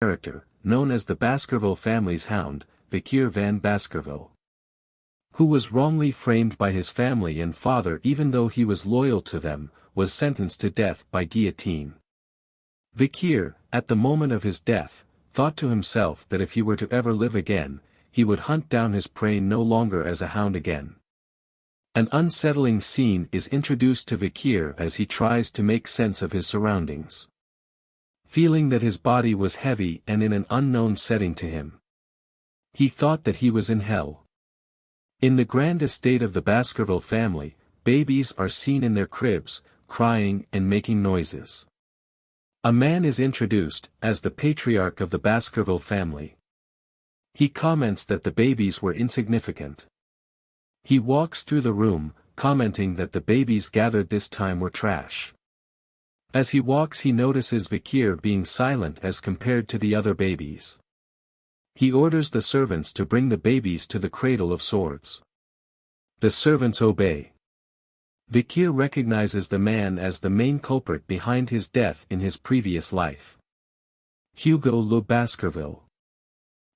character, known as the Baskerville family's Hound, Vikir van Baskerville, who was wrongly framed by his family and father even though he was loyal to them, was sentenced to death by guillotine. Vikir, at the moment of his death, thought to himself that if he were to ever live again, he would hunt down his prey no longer as a hound again. An unsettling scene is introduced to Vikir as he tries to make sense of his surroundings. Feeling that his body was heavy and in an unknown setting to him, he thought that he was in hell. In the grand estate of the Baskerville family, babies are seen in their cribs, crying and making noises. A man is introduced as the patriarch of the Baskerville family. He comments that the babies were insignificant. He walks through the room, commenting that the babies gathered this time were trash. As he walks he notices Vikir being silent as compared to the other babies. He orders the servants to bring the babies to the cradle of swords. The servants obey. Vikir recognizes the man as the main culprit behind his death in his previous life. Hugo le Baskerville.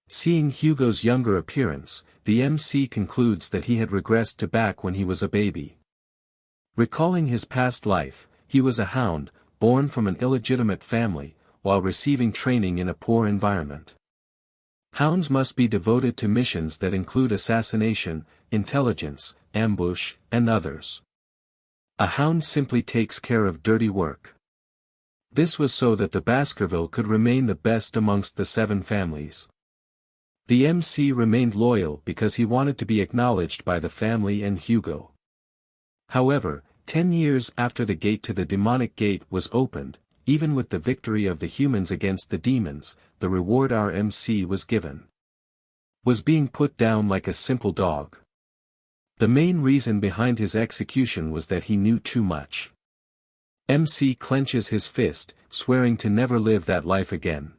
Seeing Hugo's younger appearance, the MC concludes that he had regressed to back when he was a baby. Recalling his past life, he was a hound, born from an illegitimate family, while receiving training in a poor environment. Hounds must be devoted to missions that include assassination, intelligence, ambush, and others. A hound simply takes care of dirty work. This was so that the Baskerville could remain the best amongst the 7 families. The MC remained loyal because he wanted to be acknowledged by the family and Hugo. However, 10 years after the gate to the demonic gate was opened, even with the victory of the humans against the demons, the reward our MC was given was being put down like a simple dog. The main reason behind his execution was that he knew too much. MC clenches his fist, swearing to never live that life again.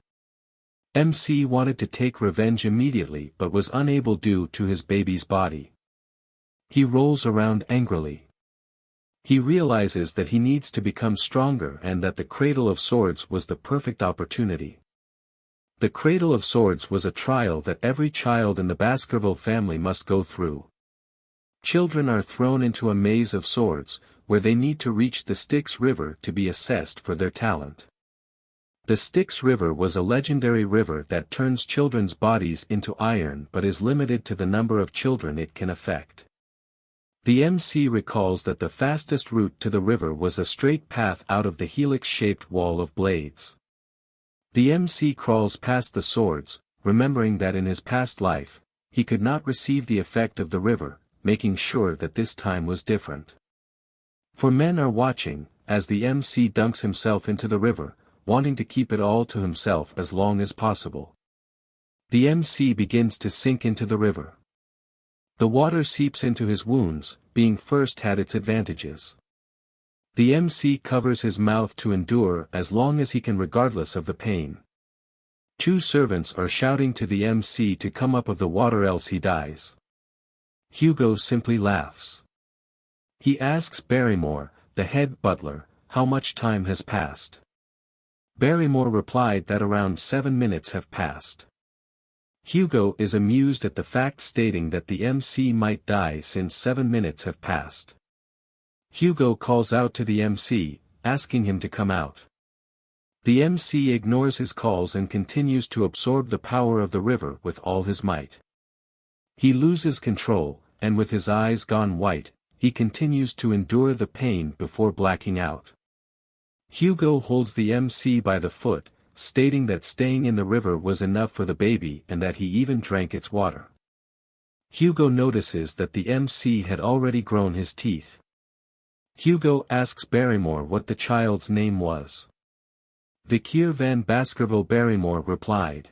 MC wanted to take revenge immediately but was unable due to his baby's body. He rolls around angrily. He realizes that he needs to become stronger and that the Cradle of Swords was the perfect opportunity. The Cradle of Swords was a trial that every child in the Baskerville family must go through. Children are thrown into a maze of swords, where they need to reach the Styx River to be assessed for their talent. The Styx River was a legendary river that turns children's bodies into iron but is limited to the number of children it can affect. The MC recalls that the fastest route to the river was a straight path out of the helix-shaped wall of blades. The MC crawls past the swords, remembering that in his past life, he could not receive the effect of the river, making sure that this time was different. For men are watching, as the MC dunks himself into the river, wanting to keep it all to himself as long as possible. The MC begins to sink into the river. The water seeps into his wounds, being first had its advantages. The MC covers his mouth to endure as long as he can regardless of the pain. 2 servants are shouting to the MC to come up of the water else he dies. Hugo simply laughs. He asks Barrymore, the head butler, how much time has passed. Barrymore replied that around 7 minutes have passed. Hugo is amused at the fact, stating that the MC might die since 7 minutes have passed. Hugo calls out to the MC, asking him to come out. The MC ignores his calls and continues to absorb the power of the river with all his might. He loses control, and with his eyes gone white, he continues to endure the pain before blacking out. Hugo holds the MC by the foot, stating that staying in the river was enough for the baby and that he even drank its water. Hugo notices that the MC had already grown his teeth. Hugo asks Barrymore what the child's name was. Vikir van Baskerville. Barrymore replied.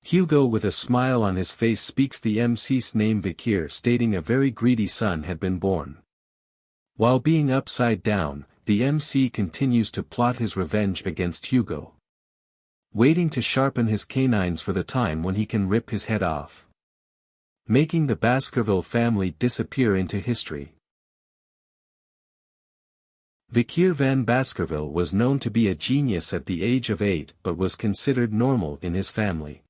Hugo with a smile on his face speaks the MC's name Vikir, stating a very greedy son had been born. While being upside down, the MC continues to plot his revenge against Hugo, waiting to sharpen his canines for the time when he can rip his head off, making the Baskerville family disappear into history. Vikir van Baskerville was known to be a genius at the age of 8 but was considered normal in his family.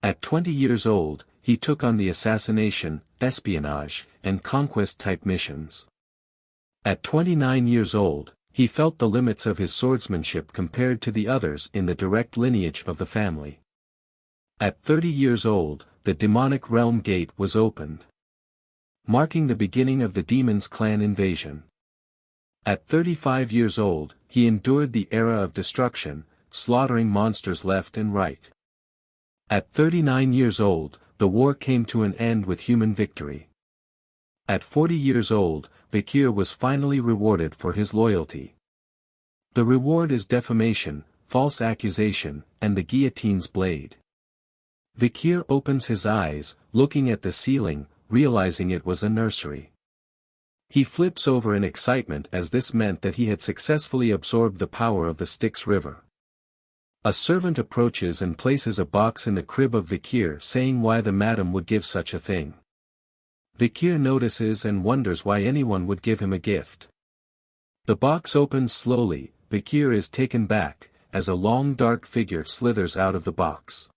At 20 years old, he took on the assassination, espionage, and conquest-type missions. At 29 years old, he felt the limits of his swordsmanship compared to the others in the direct lineage of the family. At 30 years old, the demonic realm gate was opened, marking the beginning of the demon's clan invasion. At 35 years old, he endured the era of destruction, slaughtering monsters left and right. At 39 years old, the war came to an end with human victory. At 40 years old, Vikir was finally rewarded for his loyalty. The reward is defamation, false accusation, and the guillotine's blade. Vikir opens his eyes, looking at the ceiling, realizing it was a nursery. He flips over in excitement as this meant that he had successfully absorbed the power of the Styx River. A servant approaches and places a box in the crib of Vikir, saying why the madam would give such a thing. Vikir notices and wonders why anyone would give him a gift. The box opens slowly. Vikir is taken back, as a long dark figure slithers out of the box.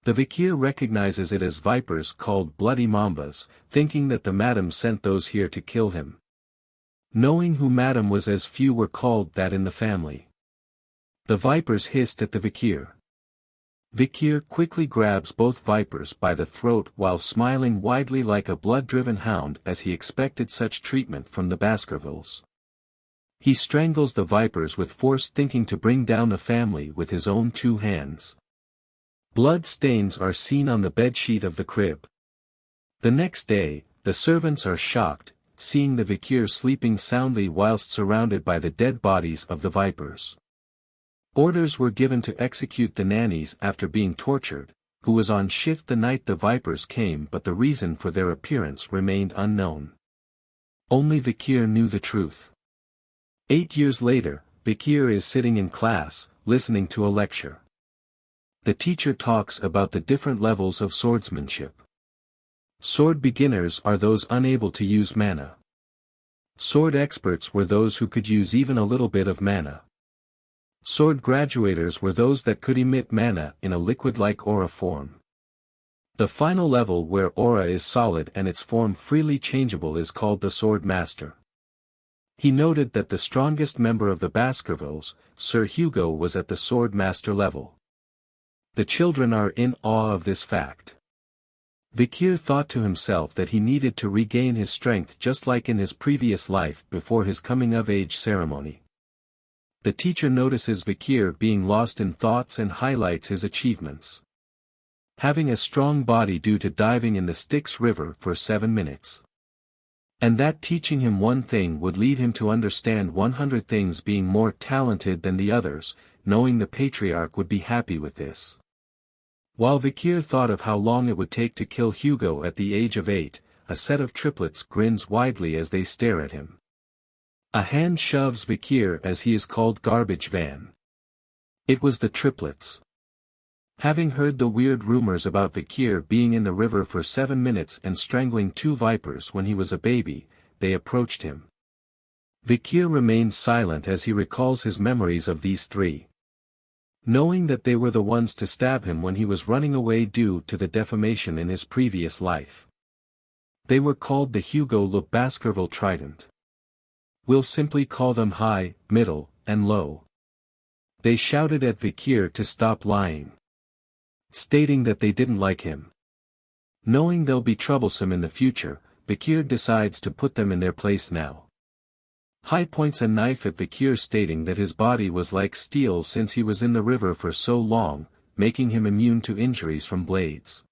The Vikir recognizes it as vipers called bloody mambas, thinking that the madam sent those here to kill him. Knowing who madam was, as few were called that in the family. The vipers hissed at the Vikir. Vikir quickly grabs both vipers by the throat while smiling widely like a blood-driven hound, as he expected such treatment from the Baskervilles. He strangles the vipers with force, thinking to bring down the family with his own 2 hands. Blood stains are seen on the bedsheet of the crib. The next day, the servants are shocked, seeing the Vikir sleeping soundly whilst surrounded by the dead bodies of the vipers. Orders were given to execute the nannies after being tortured, who was on shift the night the vipers came, but the reason for their appearance remained unknown. Only Vikir knew the truth. 8 years later, Vikir is sitting in class, listening to a lecture. The teacher talks about the different levels of swordsmanship. Sword beginners are those unable to use mana. Sword experts were those who could use even a little bit of mana. Sword graduators were those that could emit mana in a liquid-like aura form. The final level, where aura is solid and its form freely changeable, is called the Sword Master. He noted that the strongest member of the Baskervilles, Sir Hugo, was at the Sword Master level. The children are in awe of this fact. Vikir thought to himself that he needed to regain his strength just like in his previous life before his coming-of-age ceremony. The teacher notices Vikir being lost in thoughts and highlights his achievements. Having a strong body due to diving in the Styx River for 7 minutes. And that teaching him one thing would lead him to understand 100 things, being more talented than the others, knowing the patriarch would be happy with this. While Vikir thought of how long it would take to kill Hugo at the age of 8, a set of triplets grins widely as they stare at him. A hand shoves Vikir as he is called garbage van. It was the triplets. Having heard the weird rumors about Vikir being in the river for 7 minutes and strangling 2 vipers when he was a baby, they approached him. Vikir remains silent as he recalls his memories of these 3. Knowing that they were the ones to stab him when he was running away due to the defamation in his previous life. They were called the Hugo Le Baskerville Trident. We'll simply call them high, middle, and low. They shouted at Vikir to stop lying, stating that they didn't like him. Knowing they'll be troublesome in the future, Vikir decides to put them in their place now. High points a knife at Vikir, stating that his body was like steel since he was in the river for so long, making him immune to injuries from blades.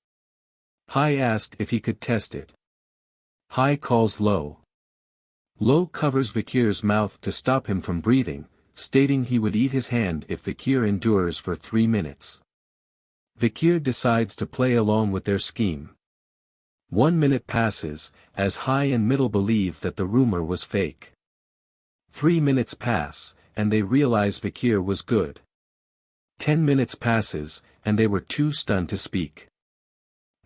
High asked if he could test it. High calls Low. Low covers Vikir's mouth to stop him from breathing, stating he would eat his hand if Vikir endures for 3 minutes. Vikir decides to play along with their scheme. 1 minute passes, as High and Middle believe that the rumor was fake. 3 minutes pass, and they realize Vikir was good. 10 minutes passes, and they were too stunned to speak.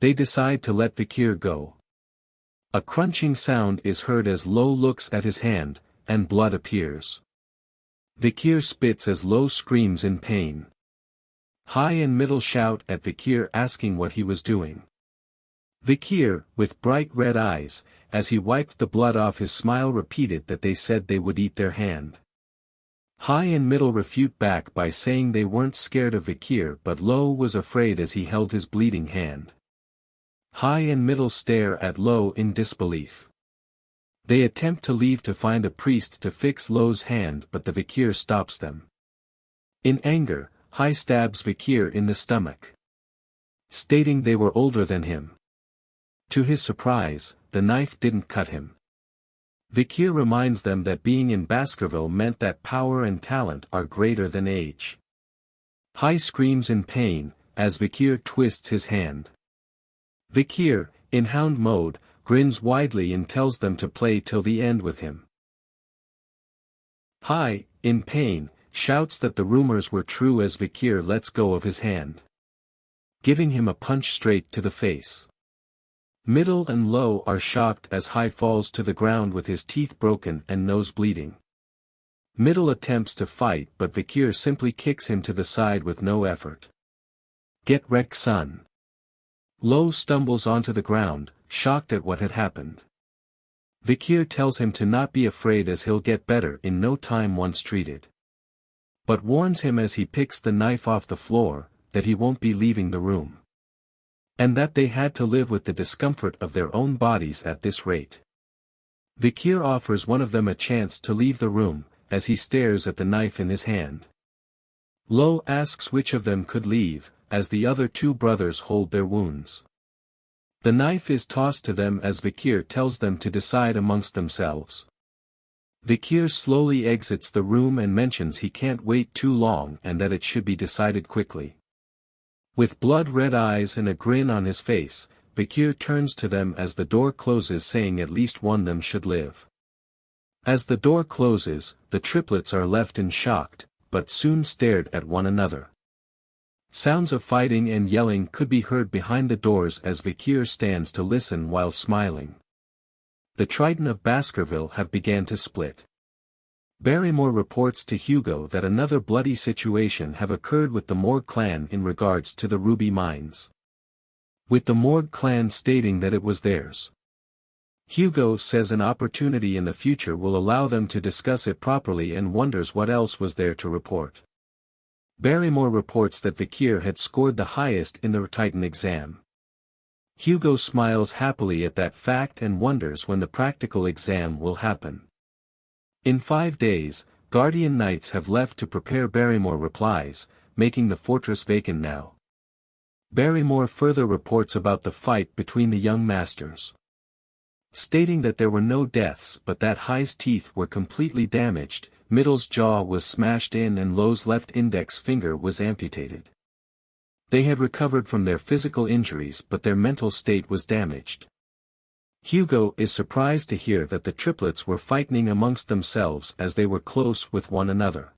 They decide to let Vikir go. A crunching sound is heard as Low looks at his hand, and blood appears. Vikir spits as Lo screams in pain. High and middle shout at Vikir asking what he was doing. Vikir, with bright red eyes, as he wiped the blood off his smile repeated that they said they would eat their hand. High and middle refute back by saying they weren't scared of Vikir but Lo was afraid as he held his bleeding hand. High and middle stare at Lo in disbelief. They attempt to leave to find a priest to fix Lo's hand but the Vikir stops them. In anger, High stabs Vikir in the stomach, stating they were older than him. To his surprise, the knife didn't cut him. Vikir reminds them that being in Baskerville meant that power and talent are greater than age. High screams in pain, as Vikir twists his hand. Vikir, in Hound mode, grins widely and tells them to play till the end with him. High, in pain, shouts that the rumors were true as Vikir lets go of his hand, giving him a punch straight to the face. Middle and Lo are shocked as High falls to the ground with his teeth broken and nose bleeding. Middle attempts to fight but Vikir simply kicks him to the side with no effort. Get wrecked, son. Lo stumbles onto the ground, shocked at what had happened. Vikir tells him to not be afraid as he'll get better in no time once treated. But warns him as he picks the knife off the floor, that he won't be leaving the room. And that they had to live with the discomfort of their own bodies at this rate. Vikir offers one of them a chance to leave the room, as he stares at the knife in his hand. Lo asks which of them could leave, as the other two brothers hold their wounds. The knife is tossed to them as Vikir tells them to decide amongst themselves. Vikir slowly exits the room and mentions he can't wait too long and that it should be decided quickly. With blood-red eyes and a grin on his face, Vikir turns to them as the door closes saying at least one of them should live. As the door closes, the triplets are left in shocked, but soon stared at one another. Sounds of fighting and yelling could be heard behind the doors as Vikir stands to listen while smiling. The Triton of Baskerville have began to split. Barrymore reports to Hugo that another bloody situation have occurred with the Morgue clan in regards to the ruby mines, with the Morgue clan stating that it was theirs. Hugo says an opportunity in the future will allow them to discuss it properly and wonders what else was there to report. Barrymore reports that Vikir had scored the highest in the Titan exam. Hugo smiles happily at that fact and wonders when the practical exam will happen. In 5 days, Guardian Knights have left to prepare. Barrymore replies, making the fortress vacant now. Barrymore further reports about the fight between the young masters, stating that there were no deaths but that High's teeth were completely damaged, Middle's jaw was smashed in and Lo's left index finger was amputated. They had recovered from their physical injuries but their mental state was damaged. Hugo is surprised to hear that the triplets were fighting amongst themselves as they were close with one another.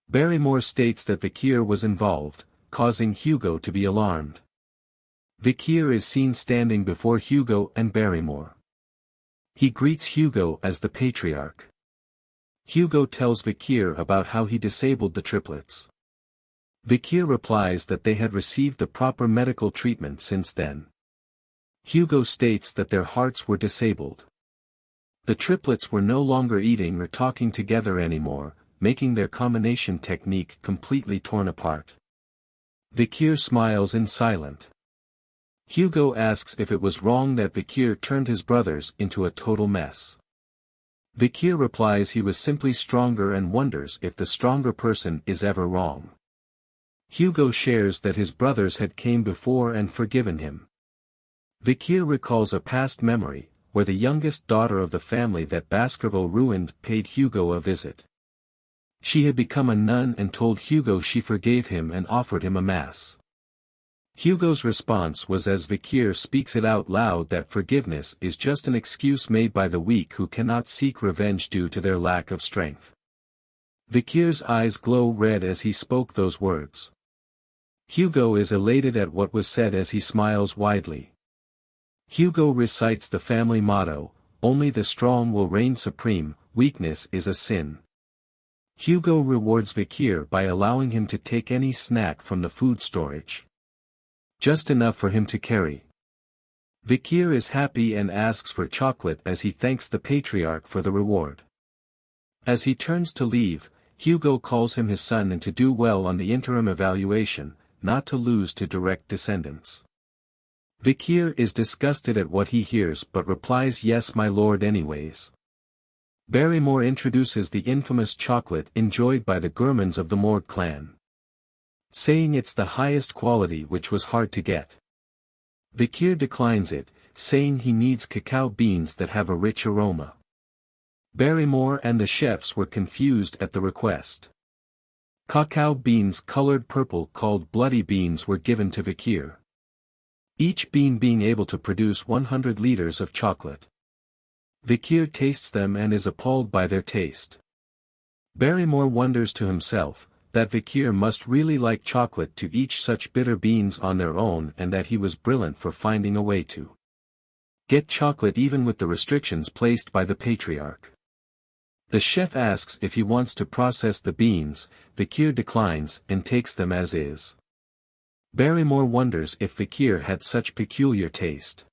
Barrymore states that Vikir was involved, causing Hugo to be alarmed. Vikir is seen standing before Hugo and Barrymore. He greets Hugo as the patriarch. Hugo tells Vikir about how he disabled the triplets. Vikir replies that they had received the proper medical treatment since then. Hugo states that their hearts were disabled. The triplets were no longer eating or talking together anymore, making their combination technique completely torn apart. Vikir smiles in silence. Hugo asks if it was wrong that Vikir turned his brothers into a total mess. Vikir replies he was simply stronger and wonders if the stronger person is ever wrong. Hugo shares that his brothers had came before and forgiven him. Vikir recalls a past memory, where the youngest daughter of the family that Baskerville ruined paid Hugo a visit. She had become a nun and told Hugo she forgave him and offered him a mass. Hugo's response was as Vikir speaks it out loud that forgiveness is just an excuse made by the weak who cannot seek revenge due to their lack of strength. Vikir's eyes glow red as he spoke those words. Hugo is elated at what was said as he smiles widely. Hugo recites the family motto, only the strong will reign supreme, weakness is a sin. Hugo rewards Vikir by allowing him to take any snack from the food storage. Just enough for him to carry. Vikir is happy and asks for chocolate as he thanks the patriarch for the reward. As he turns to leave, Hugo calls him his son and to do well on the interim evaluation, not to lose to direct descendants. Vikir is disgusted at what he hears but replies yes my lord anyways. Barrymore introduces the infamous chocolate enjoyed by the gourmands of the Morgue clan, saying it's the highest quality which was hard to get. Vikir declines it, saying he needs cacao beans that have a rich aroma. Barrymore and the chefs were confused at the request. Cacao beans colored purple called bloody beans were given to Vikir, each bean being able to produce 100 liters of chocolate. Vikir tastes them and is appalled by their taste. Barrymore wonders to himself, that Vikir must really like chocolate to eat such bitter beans on their own and that he was brilliant for finding a way to get chocolate even with the restrictions placed by the patriarch. The chef asks if he wants to process the beans, Vikir declines and takes them as is. Barrymore wonders if Vikir had such peculiar taste.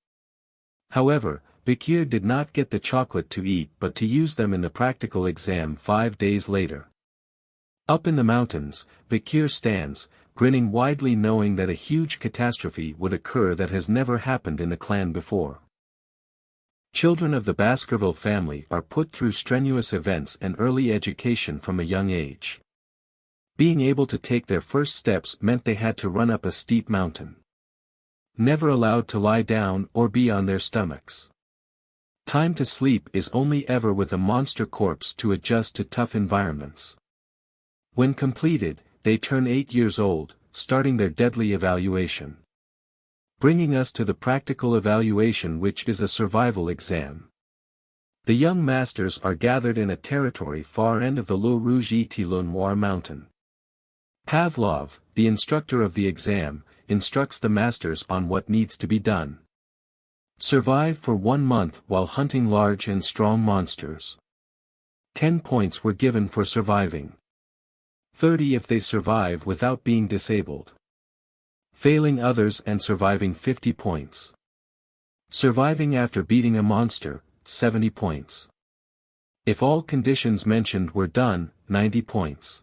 However, Vikir did not get the chocolate to eat but to use them in the practical exam 5 days later. Up in the mountains, Vikir stands, grinning widely knowing that a huge catastrophe would occur that has never happened in the clan before. Children of the Baskerville family are put through strenuous events and early education from a young age. Being able to take their first steps meant they had to run up a steep mountain. Never allowed to lie down or be on their stomachs. Time to sleep is only ever with a monster corpse to adjust to tough environments. When completed, they turn 8 years old, starting their deadly evaluation. Bringing us to the practical evaluation, which is a survival exam. The young masters are gathered in a territory far end of the Le Rouge-et-Noir mountain. Pavlov, the instructor of the exam, instructs the masters on what needs to be done. Survive for 1 month while hunting large and strong monsters. 10 points were given for surviving. 30 if they survive without being disabled. Failing others and surviving 50 points. Surviving after beating a monster, 70 points. If all conditions mentioned were done, 90 points.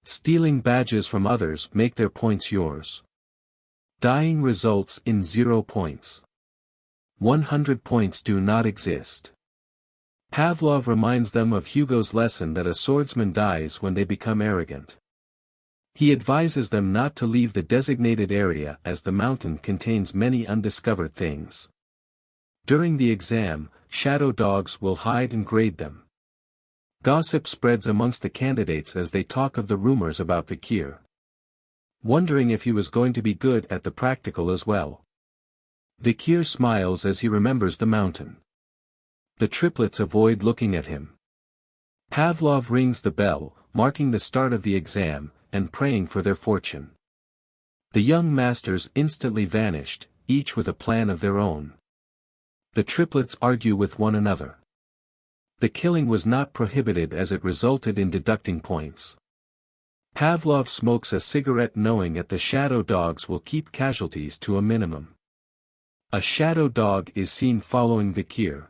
Stealing badges from others make their points yours. Dying results in 0 points. 100 points do not exist. Pavlov reminds them of Hugo's lesson that a swordsman dies when they become arrogant. He advises them not to leave the designated area as the mountain contains many undiscovered things. During the exam, shadow dogs will hide and grade them. Gossip spreads amongst the candidates as they talk of the rumors about Vikir. Wondering if he was going to be good at the practical as well. Vikir smiles as he remembers the mountain. The triplets avoid looking at him. Pavlov rings the bell, marking the start of the exam, and praying for their fortune. The young masters instantly vanished, each with a plan of their own. The triplets argue with one another. The killing was not prohibited as it resulted in deducting points. Pavlov smokes a cigarette knowing that the shadow dogs will keep casualties to a minimum. A shadow dog is seen following Vikir.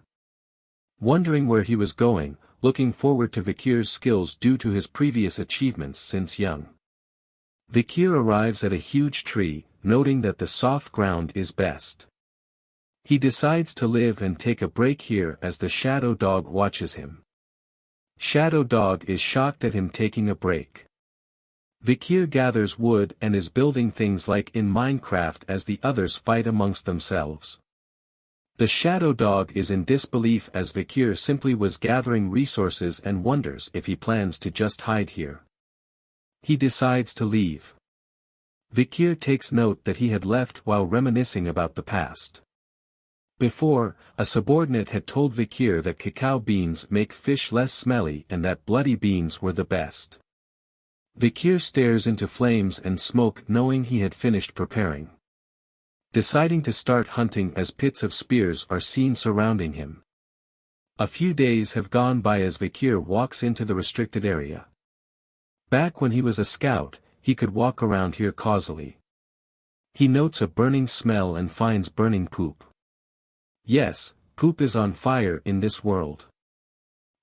Wondering where he was going, looking forward to Vikir's skills due to his previous achievements since young. Vikir arrives at a huge tree, noting that the soft ground is best. He decides to live and take a break here as the shadow dog watches him. Shadow dog is shocked at him taking a break. Vikir gathers wood and is building things like in Minecraft as the others fight amongst themselves. The shadow dog is in disbelief as Vikir simply was gathering resources and wonders if he plans to just hide here. He decides to leave. Vikir takes note that he had left while reminiscing about the past. Before, a subordinate had told Vikir that cacao beans make fish less smelly and that bloody beans were the best. Vikir stares into flames and smoke knowing he had finished preparing. Deciding to start hunting as pits of spears are seen surrounding him. A few days have gone by as Vikir walks into the restricted area. Back when he was a scout, he could walk around here causally. He notes a burning smell and finds burning poop. Yes, poop is on fire in this world.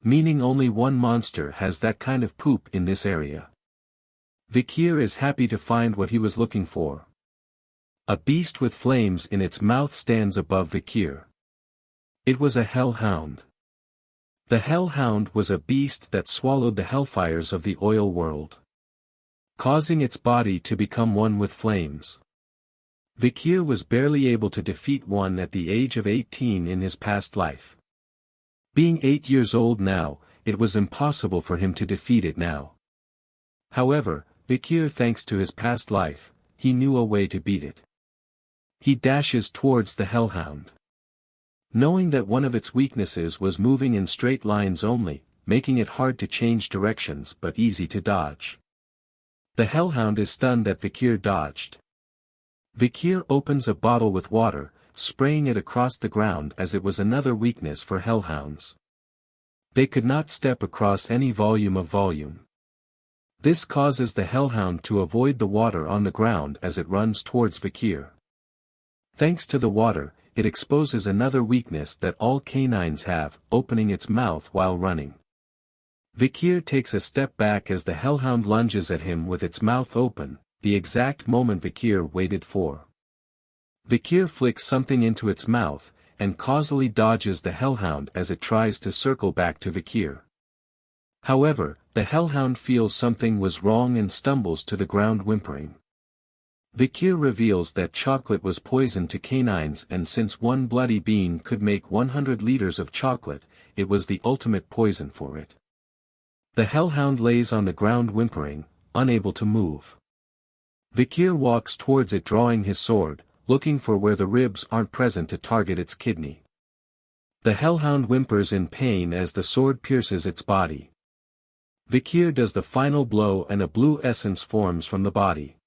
Meaning only one monster has that kind of poop in this area. Vikir is happy to find what he was looking for. A beast with flames in its mouth stands above Vikir. It was a hellhound. The hellhound was a beast that swallowed the hellfires of the oil world, causing its body to become one with flames. Vikir was barely able to defeat one at the age of 18 in his past life. Being 8 years old now, it was impossible for him to defeat it now. However, Vikir, thanks to his past life, he knew a way to beat it. He dashes towards the hellhound. Knowing that one of its weaknesses was moving in straight lines only, making it hard to change directions but easy to dodge. The hellhound is stunned that Vikir dodged. Vikir opens a bottle with water, spraying it across the ground as it was another weakness for hellhounds. They could not step across any volume of volume. This causes the hellhound to avoid the water on the ground as it runs towards Vikir. Thanks to the water, it exposes another weakness that all canines have, opening its mouth while running. Vikir takes a step back as the hellhound lunges at him with its mouth open, the exact moment Vikir waited for. Vikir flicks something into its mouth, and causally dodges the hellhound as it tries to circle back to Vikir. However, the hellhound feels something was wrong and stumbles to the ground whimpering. Vikir reveals that chocolate was poison to canines, and since one bloody bean could make 100 liters of chocolate, it was the ultimate poison for it. The hellhound lays on the ground whimpering, unable to move. Vikir walks towards it drawing his sword, looking for where the ribs aren't present to target its kidney. The hellhound whimpers in pain as the sword pierces its body. Vikir does the final blow and a blue essence forms from the body.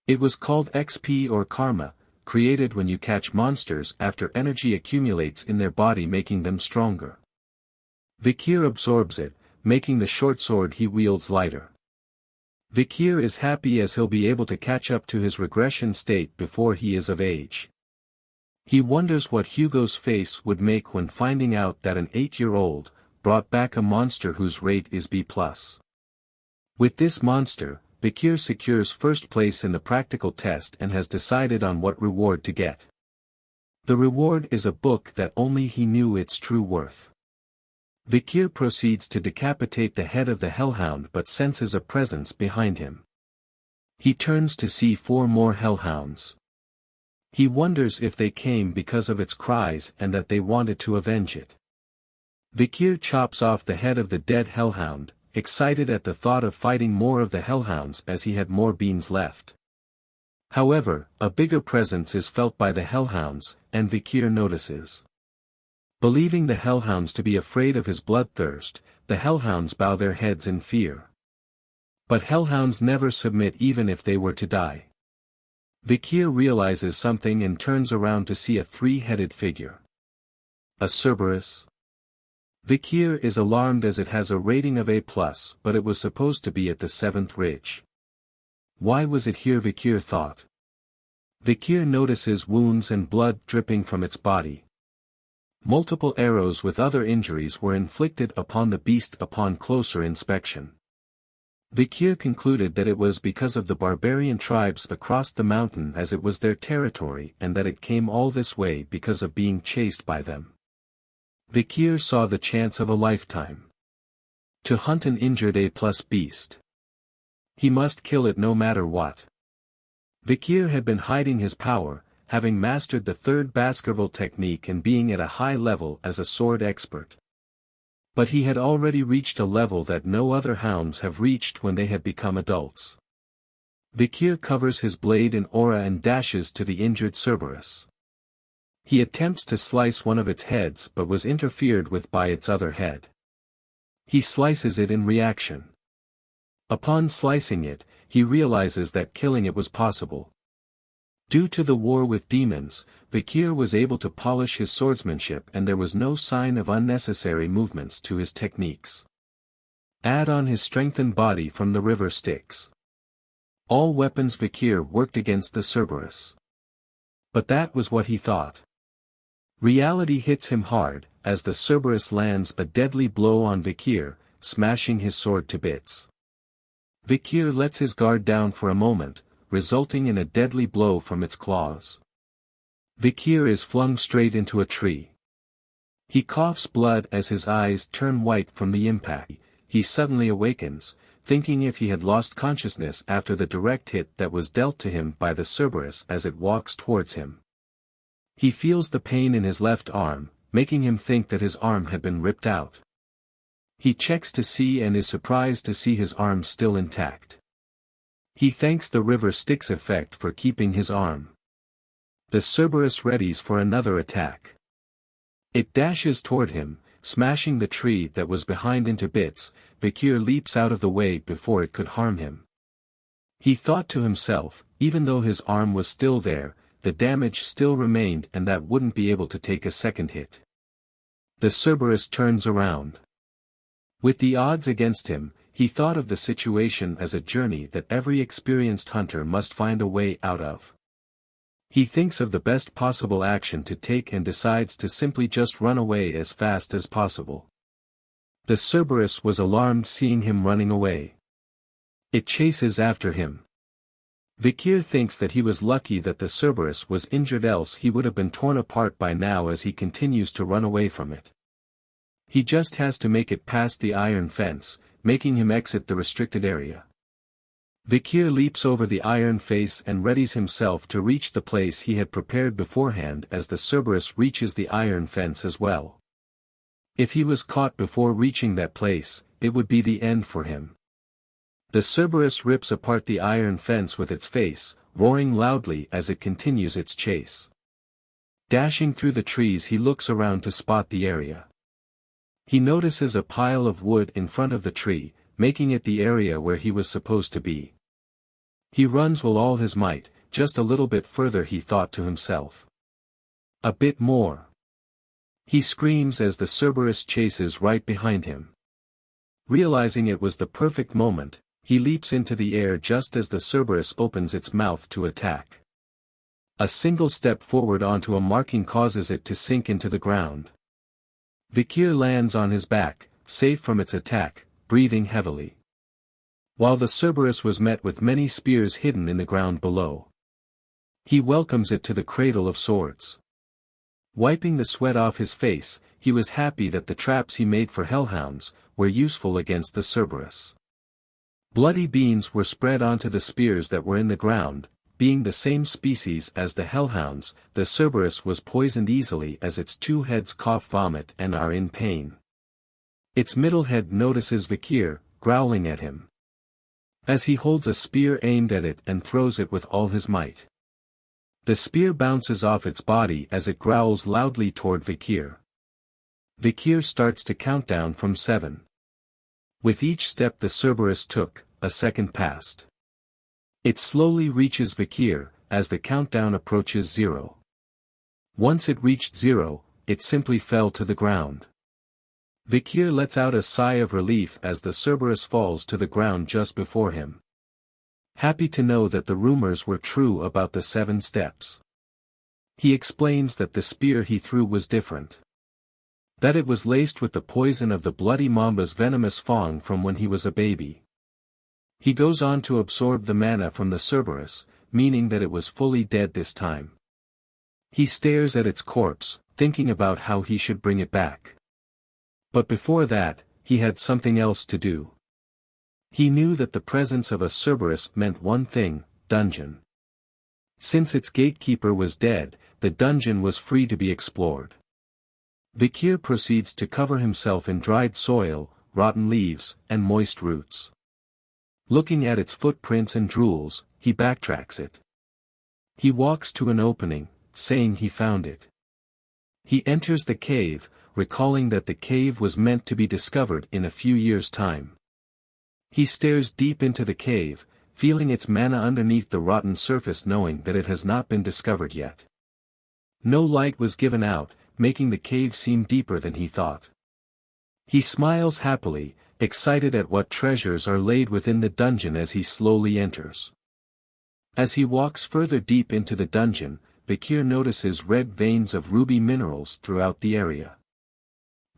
It was called XP or karma, created when you catch monsters after energy accumulates in their body, making them stronger. Vikir absorbs it, making the short sword he wields lighter. Vikir is happy as he'll be able to catch up to his regression state before he is of age. He wonders what Hugo's face would make when finding out that an 8-year-old brought back a monster whose rate is B+. With this monster, Vikir secures first place in the practical test and has decided on what reward to get. The reward is a book that only he knew its true worth. Vikir proceeds to decapitate the head of the hellhound but senses a presence behind him. He turns to see 4 more hellhounds. He wonders if they came because of its cries and that they wanted to avenge it. Vikir chops off the head of the dead hellhound, excited at the thought of fighting more of the hellhounds as he had more beans left. However, a bigger presence is felt by the hellhounds, and Vikir notices. Believing the hellhounds to be afraid of his bloodthirst, the hellhounds bow their heads in fear. But hellhounds never submit even if they were to die. Vikir realizes something and turns around to see a 3-headed figure. A Cerberus? Vikir is alarmed as it has a rating of A+, but it was supposed to be at the 7th ridge. Why was it here, Vikir thought. Vikir notices wounds and blood dripping from its body. Multiple arrows with other injuries were inflicted upon the beast upon closer inspection. Vikir concluded that it was because of the barbarian tribes across the mountain as it was their territory and that it came all this way because of being chased by them. Vikir saw the chance of a lifetime. To hunt an injured A+ beast. He must kill it no matter what. Vikir had been hiding his power, having mastered the 3rd Baskerville technique and being at a high level as a sword expert. But he had already reached a level that no other hounds have reached when they had become adults. Vikir covers his blade in aura and dashes to the injured Cerberus. He attempts to slice one of its heads but was interfered with by its other head. He slices it in reaction. Upon slicing it, he realizes that killing it was possible. Due to the war with demons, Vikir was able to polish his swordsmanship and there was no sign of unnecessary movements to his techniques. Add on his strengthened body from the river Styx. All weapons Vikir worked against the Cerberus. But that was what he thought. Reality hits him hard, as the Cerberus lands a deadly blow on Vikir, smashing his sword to bits. Vikir lets his guard down for a moment, resulting in a deadly blow from its claws. Vikir is flung straight into a tree. He coughs blood as his eyes turn white from the impact. He suddenly awakens, thinking if he had lost consciousness after the direct hit that was dealt to him by the Cerberus as it walks towards him. He feels the pain in his left arm, making him think that his arm had been ripped out. He checks to see and is surprised to see his arm still intact. He thanks the river Styx effect for keeping his arm. The Cerberus readies for another attack. It dashes toward him, smashing the tree that was behind into bits. Vikir leaps out of the way before it could harm him. He thought to himself, even though his arm was still there, the damage still remained and that wouldn't be able to take a second hit. The Cerberus turns around. With the odds against him, he thought of the situation as a journey that every experienced hunter must find a way out of. He thinks of the best possible action to take and decides to simply just run away as fast as possible. The Cerberus was alarmed seeing him running away. It chases after him. Vikir thinks that he was lucky that the Cerberus was injured, else he would have been torn apart by now as he continues to run away from it. He just has to make it past the iron fence, making him exit the restricted area. Vikir leaps over the iron face and readies himself to reach the place he had prepared beforehand as the Cerberus reaches the iron fence as well. If he was caught before reaching that place, it would be the end for him. The Cerberus rips apart the iron fence with its face, roaring loudly as it continues its chase. Dashing through the trees, he looks around to spot the area. He notices a pile of wood in front of the tree, making it the area where he was supposed to be. He runs with all his might, just a little bit further, he thought to himself. A bit more. He screams as the Cerberus chases right behind him. Realizing it was the perfect moment, he leaps into the air just as the Cerberus opens its mouth to attack. A single step forward onto a marking causes it to sink into the ground. Vikir lands on his back, safe from its attack, breathing heavily. While the Cerberus was met with many spears hidden in the ground below. He welcomes it to the cradle of swords. Wiping the sweat off his face, he was happy that the traps he made for hellhounds were useful against the Cerberus. Bloody beans were spread onto the spears that were in the ground. Being the same species as the hellhounds, the Cerberus was poisoned easily as its two heads cough vomit and are in pain. Its middle head notices Vikir, growling at him. As he holds a spear aimed at it and throws it with all his might. The spear bounces off its body as it growls loudly toward Vikir. Vikir starts to count down from 7. With each step the Cerberus took, a second passed. It slowly reaches Vikir, as the countdown approaches 0. Once it reached 0, it simply fell to the ground. Vikir lets out a sigh of relief as the Cerberus falls to the ground just before him. Happy to know that the rumors were true about the 7 steps. He explains that the spear he threw was different. That it was laced with the poison of the bloody mamba's venomous fang from when he was a baby. He goes on to absorb the mana from the Cerberus, meaning that it was fully dead this time. He stares at its corpse, thinking about how he should bring it back. But before that, he had something else to do. He knew that the presence of a Cerberus meant one thing: dungeon. Since its gatekeeper was dead, the dungeon was free to be explored. Vikir proceeds to cover himself in dried soil, rotten leaves, and moist roots. Looking at its footprints and drools, he backtracks it. He walks to an opening, saying he found it. He enters the cave, recalling that the cave was meant to be discovered in a few years' time. He stares deep into the cave, feeling its mana underneath the rotten surface, knowing that it has not been discovered yet. No light was given out, making the cave seem deeper than he thought. He smiles happily, excited at what treasures are laid within the dungeon as he slowly enters. As he walks further deep into the dungeon, Vikir notices red veins of ruby minerals throughout the area.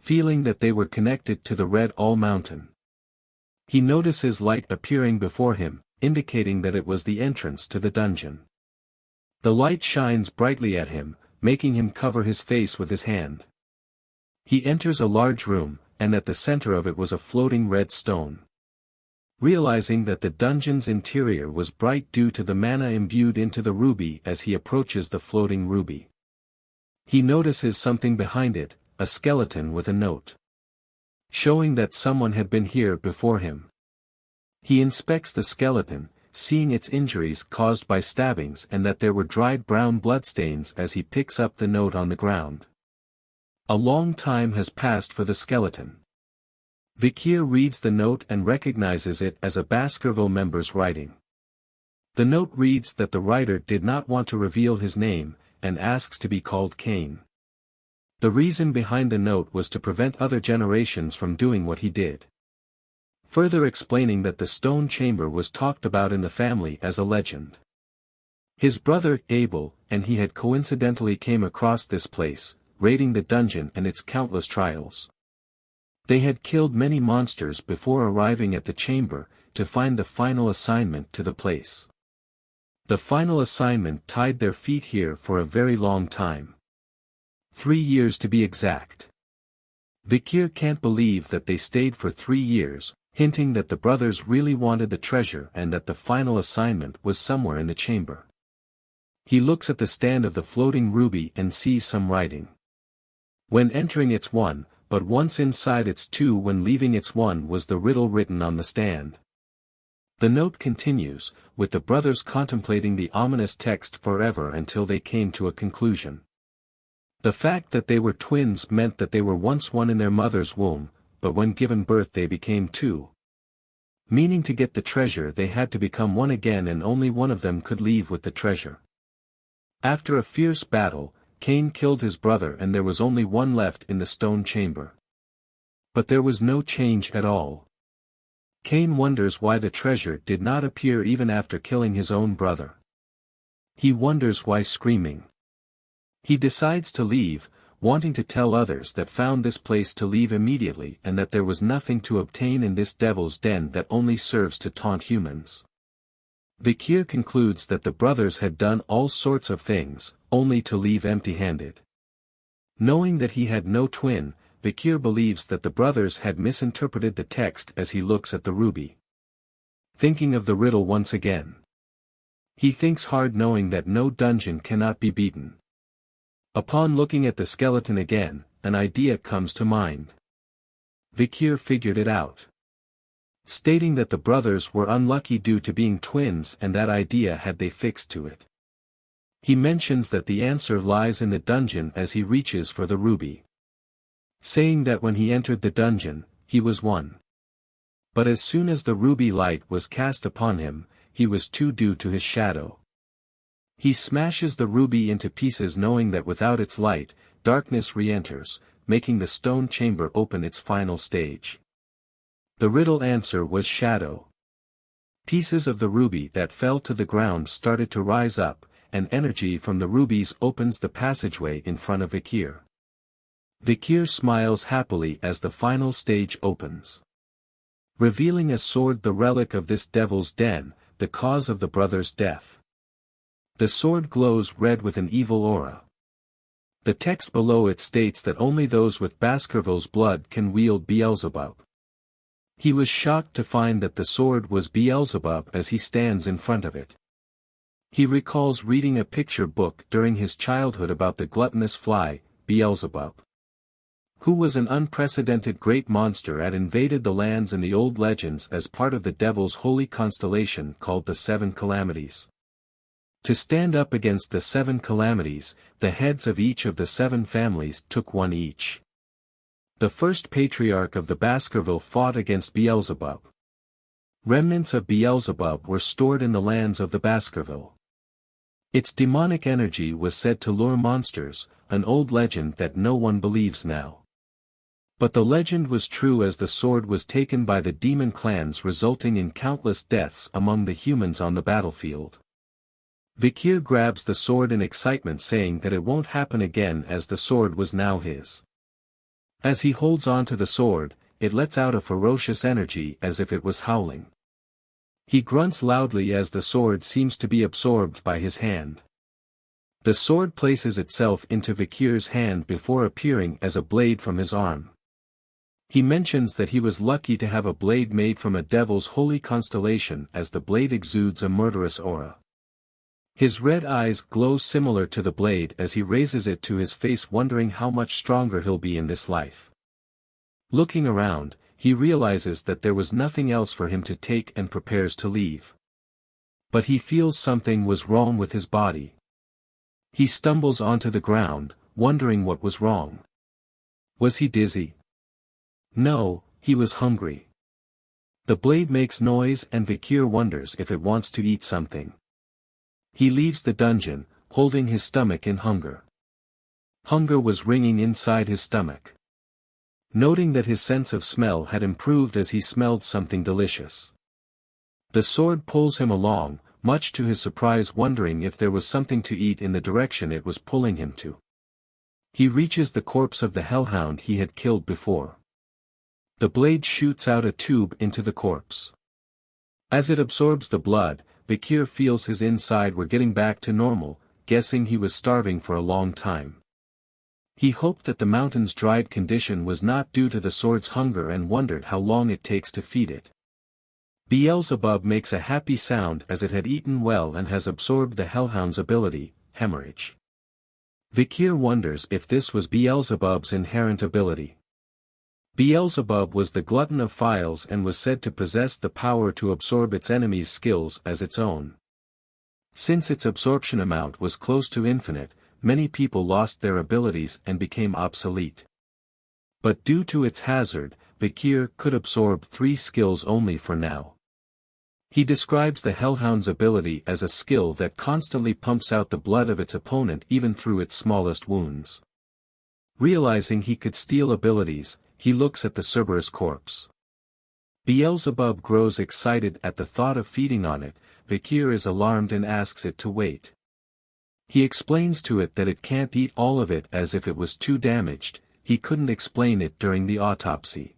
Feeling that they were connected to the Red All Mountain. He notices light appearing before him, indicating that it was the entrance to the dungeon. The light shines brightly at him, making him cover his face with his hand. He enters a large room, and at the center of it was a floating red stone. Realizing that the dungeon's interior was bright due to the mana imbued into the ruby as he approaches the floating ruby. He notices something behind it, a skeleton with a note. Showing that someone had been here before him. He inspects the skeleton, seeing its injuries caused by stabbings and that there were dried brown bloodstains as he picks up the note on the ground. A long time has passed for the skeleton. Vikir reads the note and recognizes it as a Baskerville member's writing. The note reads that the writer did not want to reveal his name, and asks to be called Cain. The reason behind the note was to prevent other generations from doing what he did. Further explaining that the stone chamber was talked about in the family as a legend. His brother, Abel, and he had coincidentally came across this place, raiding the dungeon and its countless trials. They had killed many monsters before arriving at the chamber, to find the final assignment to the place. The final assignment tied their feet here for a very long time. 3 years to be exact. Vikir can't believe that they stayed for 3 years, hinting that the brothers really wanted the treasure and that the final assignment was somewhere in the chamber. He looks at the stand of the floating ruby and sees some writing. When entering it's 1, but once inside it's 2, when leaving it's 1 was the riddle written on the stand. The note continues, with the brothers contemplating the ominous text forever until they came to a conclusion. The fact that they were twins meant that they were once one in their mother's womb, but when given birth they became 2. Meaning to get the treasure they had to become one again, and only one of them could leave with the treasure. After a fierce battle, Cain killed his brother and there was only one left in the stone chamber. But there was no change at all. Cain wonders why the treasure did not appear even after killing his own brother. He wonders why screaming. He decides to leave, wanting to tell others that found this place to leave immediately and that there was nothing to obtain in this devil's den that only serves to taunt humans. Vikir concludes that the brothers had done all sorts of things, only to leave empty-handed. Knowing that he had no twin, Vikir believes that the brothers had misinterpreted the text as he looks at the ruby. Thinking of the riddle once again. He thinks hard, knowing that no dungeon cannot be beaten. Upon looking at the skeleton again, an idea comes to mind. Vikir figured it out. Stating that the brothers were unlucky due to being twins, and that idea had they fixed to it. He mentions that the answer lies in the dungeon as he reaches for the ruby. Saying that when he entered the dungeon, he was 1. But as soon as the ruby light was cast upon him, he was 2 due to his shadow. He smashes the ruby into pieces, knowing that without its light, darkness re-enters, making the stone chamber open its final stage. The riddle answer was shadow. Pieces of the ruby that fell to the ground started to rise up, and energy from the rubies opens the passageway in front of Vikir. Vikir smiles happily as the final stage opens. Revealing a sword, the relic of this devil's den, the cause of the brothers' death. The sword glows red with an evil aura. The text below it states that only those with Baskerville's blood can wield Beelzebub. He was shocked to find that the sword was Beelzebub as he stands in front of it. He recalls reading a picture book during his childhood about the gluttonous fly, Beelzebub, who was an unprecedented great monster that invaded the lands in the old legends as part of the devil's holy constellation called the 7 Calamities. To stand up against the 7 calamities, the heads of each of the 7 families took one each. The first patriarch of the Baskerville fought against Beelzebub. Remnants of Beelzebub were stored in the lands of the Baskerville. Its demonic energy was said to lure monsters, an old legend that no one believes now. But the legend was true, as the sword was taken by the demon clans, resulting in countless deaths among the humans on the battlefield. Vikir grabs the sword in excitement, saying that it won't happen again, as the sword was now his. As he holds on to the sword, it lets out a ferocious energy as if it was howling. He grunts loudly as the sword seems to be absorbed by his hand. The sword places itself into Vikir's hand before appearing as a blade from his arm. He mentions that he was lucky to have a blade made from a devil's holy constellation, as the blade exudes a murderous aura. His red eyes glow similar to the blade as he raises it to his face, wondering how much stronger he'll be in this life. Looking around, he realizes that there was nothing else for him to take and prepares to leave. But he feels something was wrong with his body. He stumbles onto the ground, wondering what was wrong. Was he dizzy? No, he was hungry. The blade makes noise and Vikir wonders if it wants to eat something. He leaves the dungeon, holding his stomach in hunger. Hunger was ringing inside his stomach. Noting that his sense of smell had improved as he smelled something delicious. The sword pulls him along, much to his surprise, wondering if there was something to eat in the direction it was pulling him to. He reaches the corpse of the hellhound he had killed before. The blade shoots out a tube into the corpse. As it absorbs the blood, Vikir feels his inside were getting back to normal, guessing he was starving for a long time. He hoped that the mountain's dried condition was not due to the sword's hunger and wondered how long it takes to feed it. Beelzebub makes a happy sound as it had eaten well and has absorbed the hellhound's ability, hemorrhage. Vikir wonders if this was Beelzebub's inherent ability. Beelzebub was the glutton of files and was said to possess the power to absorb its enemies' skills as its own. Since its absorption amount was close to infinite, many people lost their abilities and became obsolete. But due to its hazard, Vikir could absorb 3 skills only for now. He describes the hellhound's ability as a skill that constantly pumps out the blood of its opponent even through its smallest wounds. Realizing he could steal abilities, he looks at the Cerberus corpse. Beelzebub grows excited at the thought of feeding on it. Vikir is alarmed and asks it to wait. He explains to it that it can't eat all of it as if it was too damaged. He couldn't explain it during the autopsy.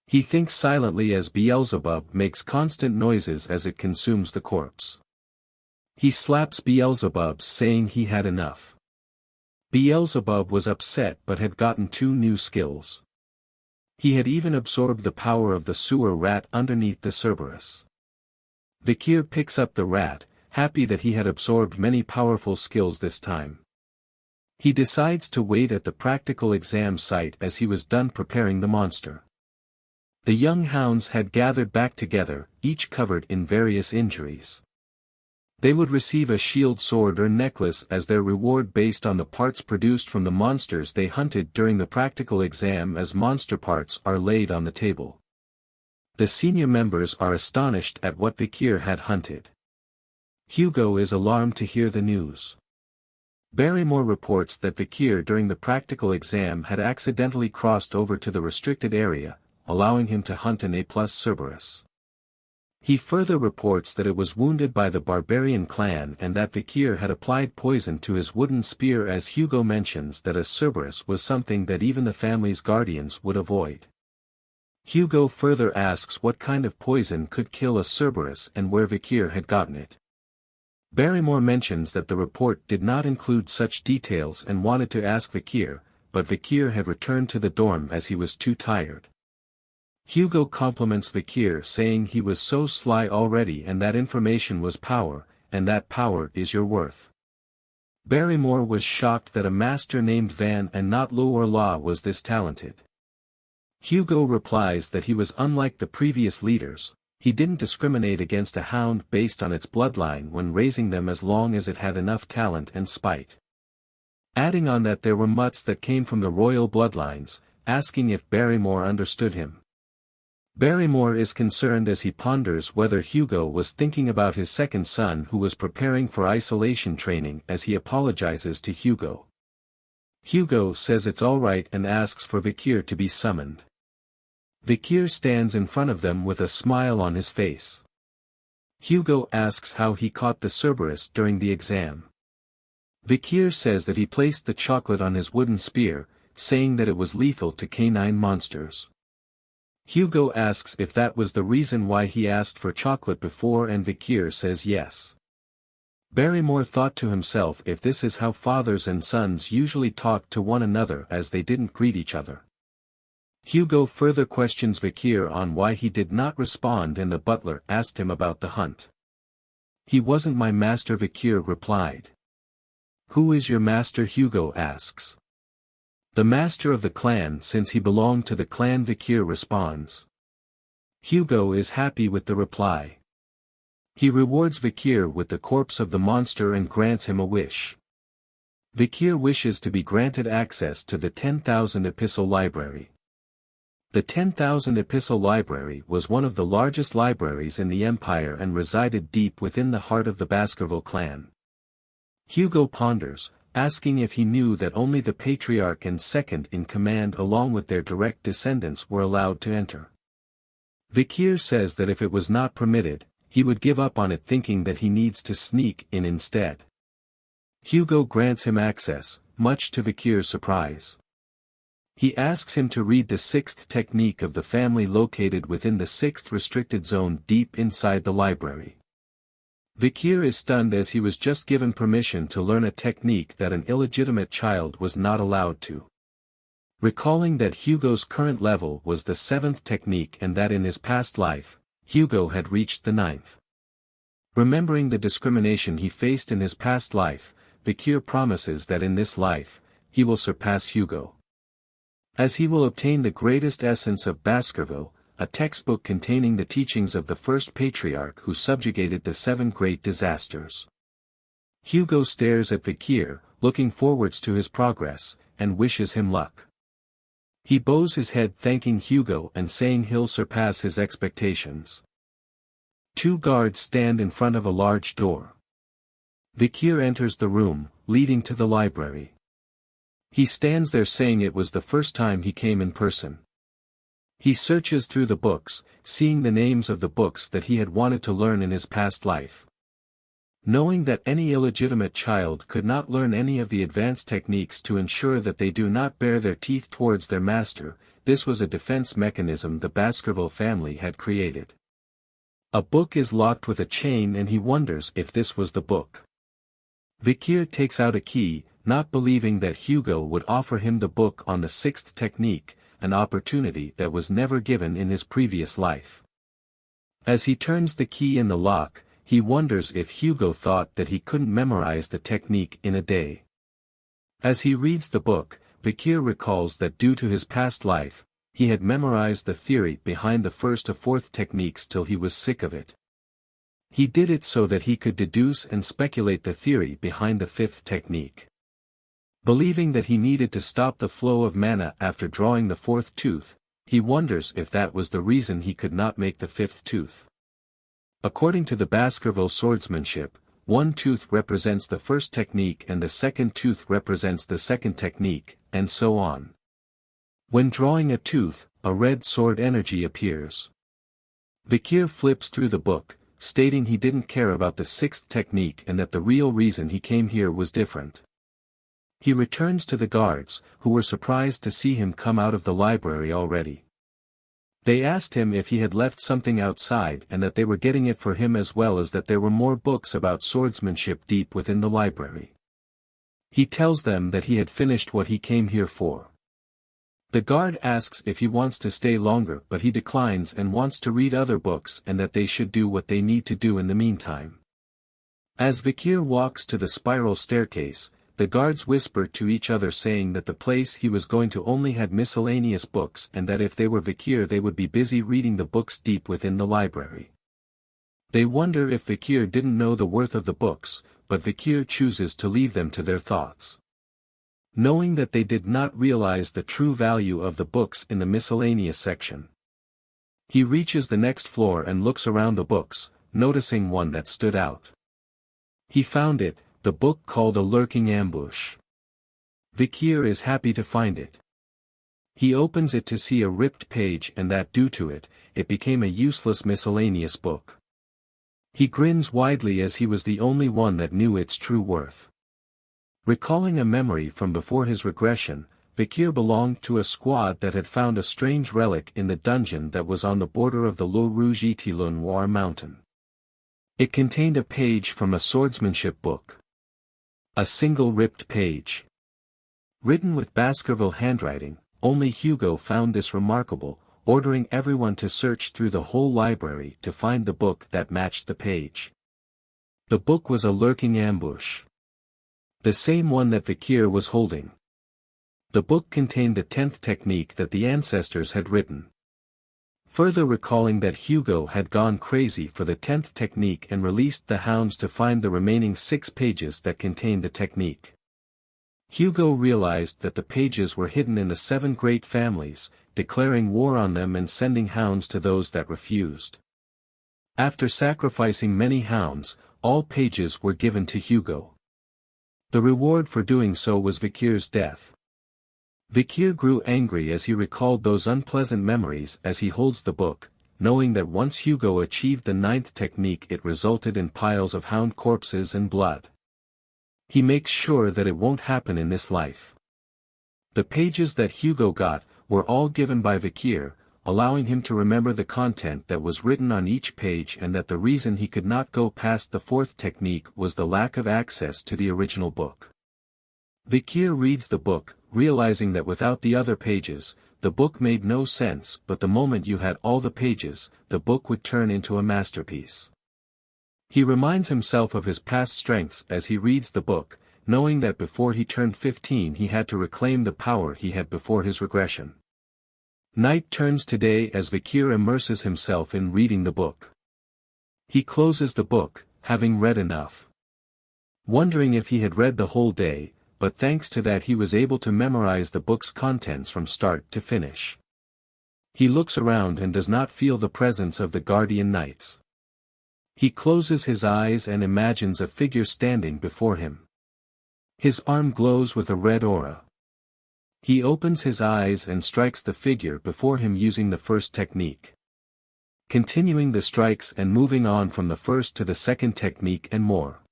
He thinks silently as Beelzebub makes constant noises as it consumes the corpse. He slaps Beelzebub, saying he had enough. Beelzebub was upset but had gotten 2 new skills. He had even absorbed the power of the sewer rat underneath the Cerberus. Vikir picks up the rat, happy that he had absorbed many powerful skills this time. He decides to wait at the practical exam site as he was done preparing the monster. The young hounds had gathered back together, each covered in various injuries. They would receive a shield, sword or necklace as their reward based on the parts produced from the monsters they hunted during the practical exam, as monster parts are laid on the table. The senior members are astonished at what Vikir had hunted. Hugo is alarmed to hear the news. Barrymore reports that Vikir during the practical exam had accidentally crossed over to the restricted area, allowing him to hunt an A+ Cerberus. He further reports that it was wounded by the Barbarian clan and that Vikir had applied poison to his wooden spear, as Hugo mentions that a Cerberus was something that even the family's guardians would avoid. Hugo further asks what kind of poison could kill a Cerberus and where Vikir had gotten it. Barrymore mentions that the report did not include such details and wanted to ask Vikir, but Vikir had returned to the dorm as he was too tired. Hugo compliments Vikir, saying he was so sly already and that information was power, and that power is your worth. Barrymore was shocked that a master named Van and not Lo or La was this talented. Hugo replies that he was unlike the previous leaders. He didn't discriminate against a hound based on its bloodline when raising them as long as it had enough talent and spite. Adding on that there were mutts that came from the royal bloodlines, asking if Barrymore understood him. Barrymore is concerned as he ponders whether Hugo was thinking about his second son who was preparing for isolation training as he apologizes to Hugo. Hugo says it's alright and asks for Vikir to be summoned. Vikir stands in front of them with a smile on his face. Hugo asks how he caught the Cerberus during the exam. Vikir says that he placed the chocolate on his wooden spear, saying that it was lethal to canine monsters. Hugo asks if that was the reason why he asked for chocolate before, and Vikir says yes. Barrymore thought to himself if this is how fathers and sons usually talk to one another as they didn't greet each other. Hugo further questions Vikir on why he did not respond, and the butler asked him about the hunt. "He wasn't my master," Vikir replied. "Who is your master?" Hugo asks. "The master of the clan, since he belonged to the clan," Vikir responds. Hugo is happy with the reply. He rewards Vikir with the corpse of the monster and grants him a wish. Vikir wishes to be granted access to the 10,000 Epistle Library. The 10,000 Epistle Library was one of the largest libraries in the empire and resided deep within the heart of the Baskerville clan. Hugo ponders, asking if he knew that only the patriarch and second in command along with their direct descendants were allowed to enter. Vikir says that if it was not permitted, he would give up on it, thinking that he needs to sneak in instead. Hugo grants him access, much to Vikir's surprise. He asks him to read the 6th technique of the family located within the 6th restricted zone deep inside the library. Vikir is stunned as he was just given permission to learn a technique that an illegitimate child was not allowed to. Recalling that Hugo's current level was the 7th technique and that in his past life, Hugo had reached the 9th. Remembering the discrimination he faced in his past life, Vikir promises that in this life, he will surpass Hugo. As he will obtain the greatest essence of Baskerville, a textbook containing the teachings of the first patriarch who subjugated the 7 great disasters. Hugo stares at Vikir, looking forwards to his progress, and wishes him luck. He bows his head thanking Hugo and saying he'll surpass his expectations. 2 guards stand in front of a large door. Vikir enters the room, leading to the library. He stands there saying it was the first time he came in person. He searches through the books, seeing the names of the books that he had wanted to learn in his past life. Knowing that any illegitimate child could not learn any of the advanced techniques to ensure that they do not bare their teeth towards their master, this was a defense mechanism the Baskerville family had created. A book is locked with a chain and he wonders if this was the book. Vikir takes out a key, not believing that Hugo would offer him the book on the 6th technique, an opportunity that was never given in his previous life. As he turns the key in the lock, he wonders if Hugo thought that he couldn't memorize the technique in a day. As he reads the book, Vikir recalls that due to his past life, he had memorized the theory behind the 1st to 4th techniques till he was sick of it. He did it so that he could deduce and speculate the theory behind the 5th technique. Believing that he needed to stop the flow of mana after drawing the 4th tooth, he wonders if that was the reason he could not make the 5th tooth. According to the Baskerville swordsmanship, one tooth represents the 1st technique and the 2nd tooth represents the 2nd technique, and so on. When drawing a tooth, a red sword energy appears. Vikir flips through the book, stating he didn't care about the 6th technique and that the real reason he came here was different. He returns to the guards, who were surprised to see him come out of the library already. They asked him if he had left something outside and that they were getting it for him, as well as that there were more books about swordsmanship deep within the library. He tells them that he had finished what he came here for. The guard asks if he wants to stay longer, but he declines and wants to read other books and that they should do what they need to do in the meantime. As Vikir walks to the spiral staircase, the guards whisper to each other saying that the place he was going to only had miscellaneous books and that if they were Vikir they would be busy reading the books deep within the library. They wonder if Vikir didn't know the worth of the books, but Vikir chooses to leave them to their thoughts. Knowing that they did not realize the true value of the books in the miscellaneous section. He reaches the next floor and looks around the books, noticing one that stood out. He found it, the book called A Lurking Ambush. Vikir is happy to find it. He opens it to see a ripped page and that due to it, it became a useless miscellaneous book. He grins widely as he was the only one that knew its true worth. Recalling a memory from before his regression, Vikir belonged to a squad that had found a strange relic in the dungeon that was on the border of the Le Rouge-et-le-Noir mountain. It contained a page from a swordsmanship book. A single ripped page. Written with Baskerville handwriting, only Hugo found this remarkable, ordering everyone to search through the whole library to find the book that matched the page. The book was A Lurking Ambush. The same one that Vikir was holding. The book contained the 10th technique that the ancestors had written. Further recalling that Hugo had gone crazy for the 10th technique and released the hounds to find the remaining 6 pages that contained the technique. Hugo realized that the pages were hidden in the 7 great families, declaring war on them and sending hounds to those that refused. After sacrificing many hounds, all pages were given to Hugo. The reward for doing so was Vikir's death. Vikir grew angry as he recalled those unpleasant memories as he holds the book, knowing that once Hugo achieved the 9th technique it resulted in piles of hound corpses and blood. He makes sure that it won't happen in this life. The pages that Hugo got were all given by Vikir, allowing him to remember the content that was written on each page and that the reason he could not go past the 4th technique was the lack of access to the original book. Vikir reads the book, realizing that without the other pages, the book made no sense, but the moment you had all the pages, the book would turn into a masterpiece. He reminds himself of his past strengths as he reads the book, knowing that before he turned 15 he had to reclaim the power he had before his regression. Night turns to day as Vikir immerses himself in reading the book. He closes the book, having read enough. Wondering if he had read the whole day, but thanks to that he was able to memorize the book's contents from start to finish. He looks around and does not feel the presence of the guardian knights. He closes his eyes and imagines a figure standing before him. His arm glows with a red aura. He opens his eyes and strikes the figure before him using the 1st technique. Continuing the strikes and moving on from the 1st to the 2nd technique and more.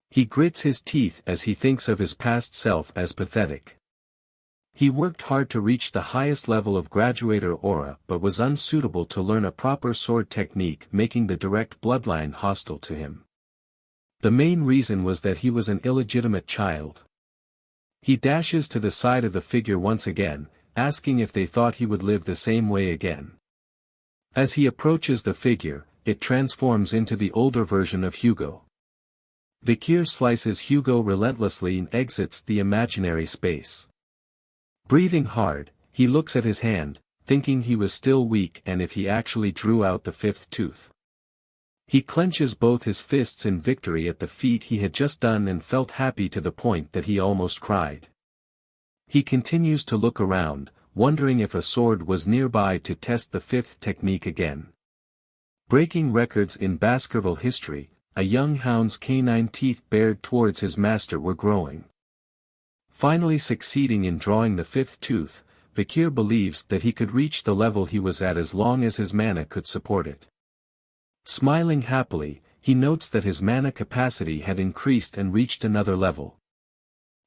He grits his teeth as he thinks of his past self as pathetic. He worked hard to reach the highest level of graduator aura but was unsuitable to learn a proper sword technique, making the direct bloodline hostile to him. The main reason was that he was an illegitimate child. He dashes to the side of the figure once again, asking if they thought he would live the same way again. As he approaches the figure, it transforms into the older version of Hugo. Vikir slices Hugo relentlessly and exits the imaginary space. Breathing hard, he looks at his hand, thinking he was still weak and if he actually drew out the 5th tooth. He clenches both his fists in victory at the feat he had just done and felt happy to the point that he almost cried. He continues to look around, wondering if a sword was nearby to test the 5th technique again. Breaking records in Baskerville history, a young hound's canine teeth bared towards his master were growing. Finally succeeding in drawing the 5th tooth, Vikir believes that he could reach the level he was at as long as his mana could support it. Smiling happily, he notes that his mana capacity had increased and reached another level.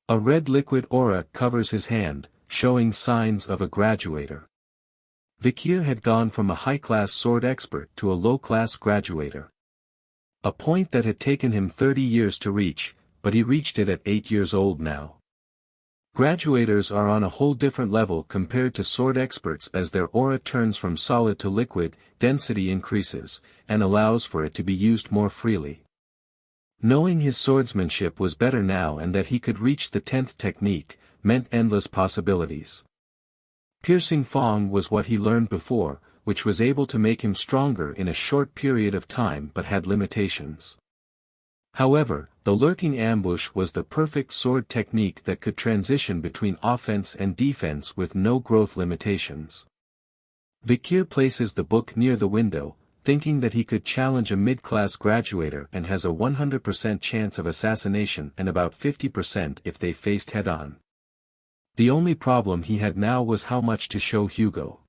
A red liquid aura covers his hand, showing signs of a graduator. Vikir had gone from a high-class sword expert to a low-class graduator. A point that had taken him 30 years to reach, but he reached it at 8 years old now. Graduators are on a whole different level compared to sword experts as their aura turns from solid to liquid, density increases, and allows for it to be used more freely. Knowing his swordsmanship was better now and that he could reach the 10th technique, meant endless possibilities. Piercing Fong was what he learned before, which was able to make him stronger in a short period of time but had limitations. However, the lurking ambush was the perfect sword technique that could transition between offense and defense with no growth limitations. Vikir places the book near the window, thinking that he could challenge a mid-class graduator and has a 100% chance of assassination and about 50% if they faced head-on. The only problem he had now was how much to show Hugo.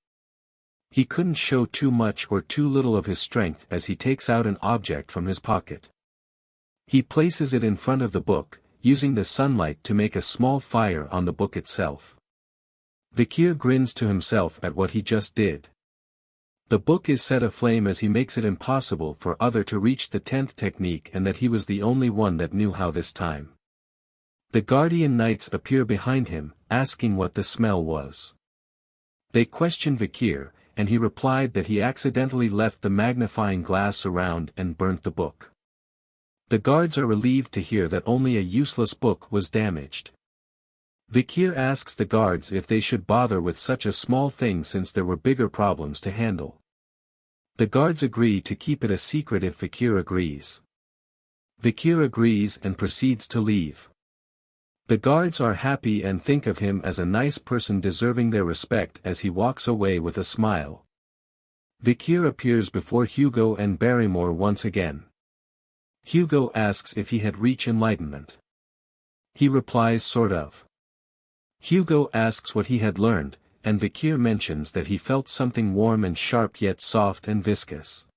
He couldn't show too much or too little of his strength as he takes out an object from his pocket. He places it in front of the book, using the sunlight to make a small fire on the book itself. Vikir grins to himself at what he just did. The book is set aflame as he makes it impossible for other to reach the 10th technique and that he was the only one that knew how this time. The guardian knights appear behind him, asking what the smell was. They question Vikir, and he replied that he accidentally left the magnifying glass around and burnt the book. The guards are relieved to hear that only a useless book was damaged. Vikir asks the guards if they should bother with such a small thing since there were bigger problems to handle. The guards agree to keep it a secret if Vikir agrees. Vikir agrees and proceeds to leave. The guards are happy and think of him as a nice person deserving their respect as he walks away with a smile. Vikir appears before Hugo and Barrymore once again. Hugo asks if he had reached enlightenment. He replies sort of. Hugo asks what he had learned, and Vikir mentions that he felt something warm and sharp yet soft and viscous.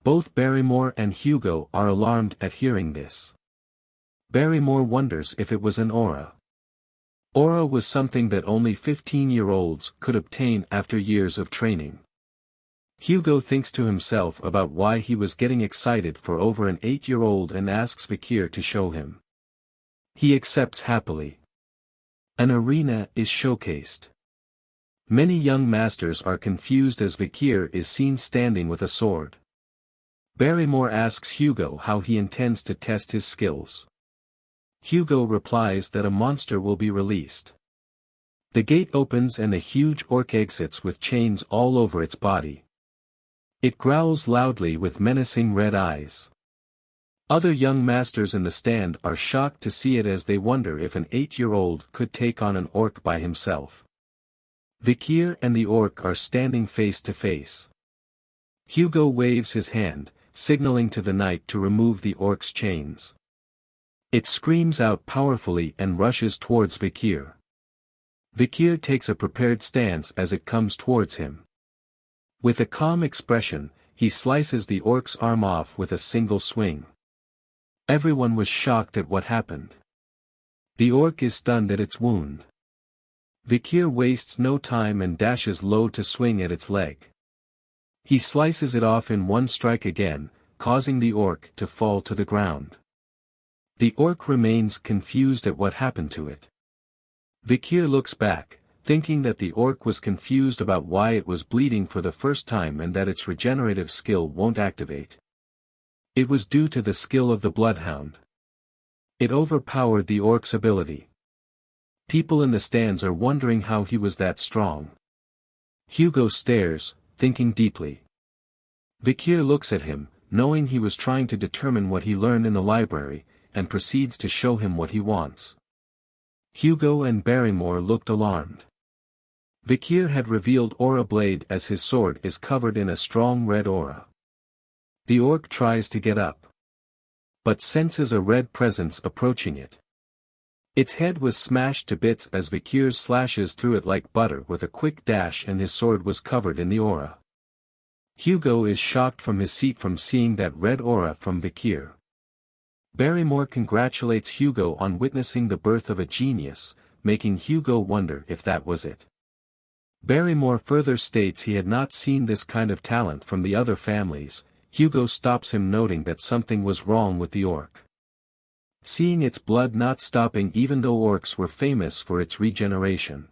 Both Barrymore and Hugo are alarmed at hearing this. Barrymore wonders if it was an aura. Aura was something that only 15-year-olds could obtain after years of training. Hugo thinks to himself about why he was getting excited for over an 8-year-old and asks Vikir to show him. He accepts happily. An arena is showcased. Many young masters are confused as Vikir is seen standing with a sword. Barrymore asks Hugo how he intends to test his skills. Hugo replies that a monster will be released. The gate opens and a huge orc exits with chains all over its body. It growls loudly with menacing red eyes. Other young masters in the stand are shocked to see it as they wonder if an 8-year-old could take on an orc by himself. Vikir and the orc are standing face to face. Hugo waves his hand, signaling to the knight to remove the orc's chains. It screams out powerfully and rushes towards Vikir. Vikir takes a prepared stance as it comes towards him. With a calm expression, he slices the orc's arm off with a single swing. Everyone was shocked at what happened. The orc is stunned at its wound. Vikir wastes no time and dashes low to swing at its leg. He slices it off in one strike again, causing the orc to fall to the ground. The orc remains confused at what happened to it. Vikir looks back, thinking that the orc was confused about why it was bleeding for the first time and that its regenerative skill won't activate. It was due to the skill of the bloodhound. It overpowered the orc's ability. People in the stands are wondering how he was that strong. Hugo stares, thinking deeply. Vikir looks at him, knowing he was trying to determine what he learned in the library, and proceeds to show him what he wants. Hugo and Barrymore looked alarmed. Vikir had revealed Aura Blade as his sword is covered in a strong red aura. The orc tries to get up, but senses a red presence approaching it. Its head was smashed to bits as Vikir slashes through it like butter with a quick dash and his sword was covered in the aura. Hugo is shocked from his seat from seeing that red aura from Vikir. Barrymore congratulates Hugo on witnessing the birth of a genius, making Hugo wonder if that was it. Barrymore further states he had not seen this kind of talent from the other families. Hugo stops him noting that something was wrong with the orc. Seeing its blood not stopping even though orcs were famous for its regeneration.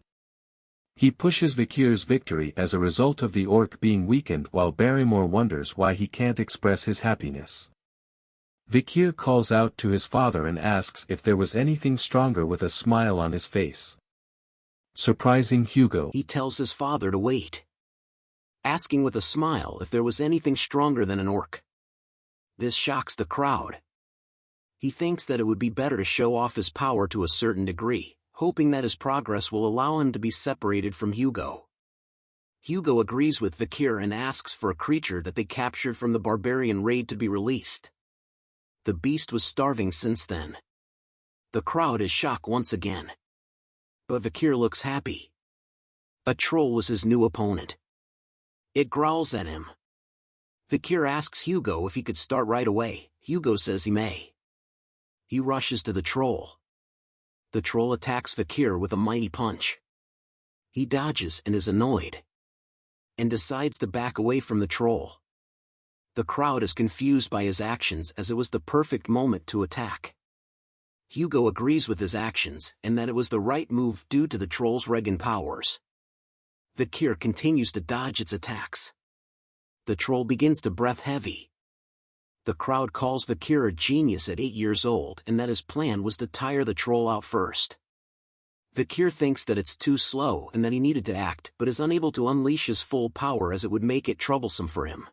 He pushes Vikir's victory as a result of the orc being weakened while Barrymore wonders why he can't express his happiness. Vikir calls out to his father and asks if there was anything stronger with a smile on his face. Surprising Hugo, he tells his father to wait, asking with a smile if there was anything stronger than an orc. This shocks the crowd. He thinks that it would be better to show off his power to a certain degree, hoping that his progress will allow him to be separated from Hugo. Hugo agrees with Vikir and asks for a creature that they captured from the Barbarian raid to be released. The beast was starving since then. The crowd is shocked once again. But Vikir looks happy. A troll was his new opponent. It growls at him. Vikir asks Hugo if he could start right away. Hugo says he may. He rushes to the troll. The troll attacks Vikir with a mighty punch. He dodges and is annoyed, and decides to back away from the troll. The crowd is confused by his actions as it was the perfect moment to attack. Hugo agrees with his actions and that it was the right move due to the troll's Regan powers. Vikir continues to dodge its attacks. The troll begins to breath heavy. The crowd calls Vikir a genius at 8 years old and that his plan was to tire the troll out first. Vikir thinks that it's too slow and that he needed to act but is unable to unleash his full power as it would make it troublesome for him.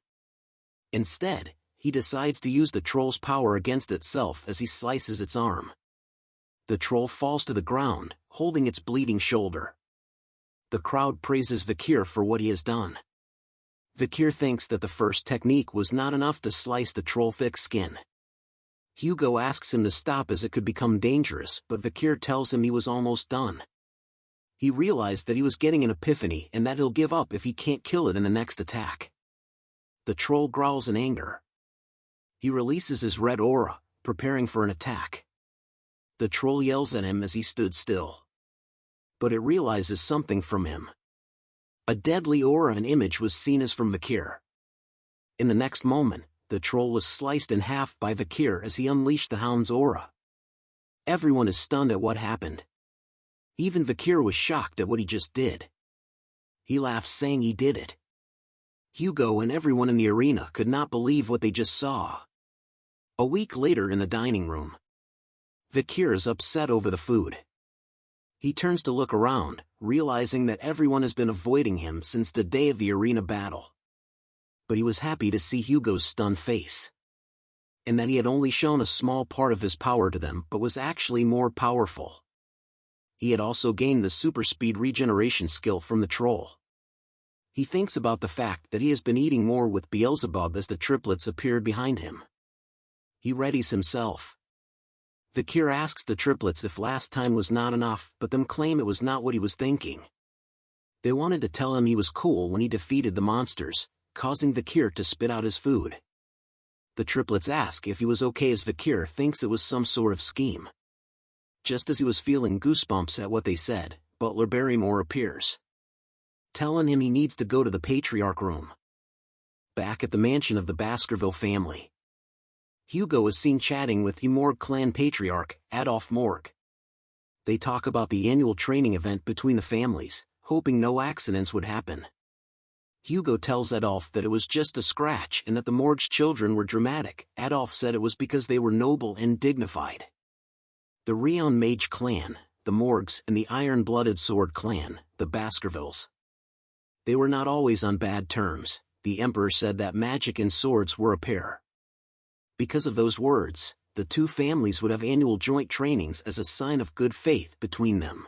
Instead, he decides to use the troll's power against itself as he slices its arm. The troll falls to the ground, holding its bleeding shoulder. The crowd praises Vikir for what he has done. Vikir thinks that the first technique was not enough to slice the troll's thick skin. Hugo asks him to stop as it could become dangerous, but Vikir tells him he was almost done. He realized that he was getting an epiphany and that he'll give up if he can't kill it in the next attack. The troll growls in anger. He releases his red aura, preparing for an attack. The troll yells at him as he stood still. But it realizes something from him. A deadly aura and image was seen as from Vikir. In the next moment, the troll was sliced in half by Vikir as he unleashed the Hound's aura. Everyone is stunned at what happened. Even Vikir was shocked at what he just did. He laughs saying he did it. Hugo and everyone in the arena could not believe what they just saw. A week later in the dining room, Vikir is upset over the food. He turns to look around, realizing that everyone has been avoiding him since the day of the arena battle. But he was happy to see Hugo's stunned face. And that he had only shown a small part of his power to them but was actually more powerful. He had also gained the super speed regeneration skill from the troll. He thinks about the fact that he has been eating more with Beelzebub as the triplets appeared behind him. He readies himself. Vikir asks the triplets if last time was not enough, but them claim it was not what he was thinking. They wanted to tell him he was cool when he defeated the monsters, causing Vikir to spit out his food. The triplets ask if he was okay as Vikir thinks it was some sort of scheme. Just as he was feeling goosebumps at what they said, Butler Barrymore appears, telling him he needs to go to the patriarch room. Back at the mansion of the Baskerville family, Hugo is seen chatting with the Morg clan patriarch, Adolf Morg. They talk about the annual training event between the families, hoping no accidents would happen. Hugo tells Adolf that it was just a scratch and that the Morg's children were dramatic. Adolf said it was because they were noble and dignified. The Rion Mage clan, the Morgs, and the Iron-Blooded Sword clan, the Baskervilles. They were not always on bad terms. The Emperor said that magic and swords were a pair. Because of those words, the two families would have annual joint trainings as a sign of good faith between them.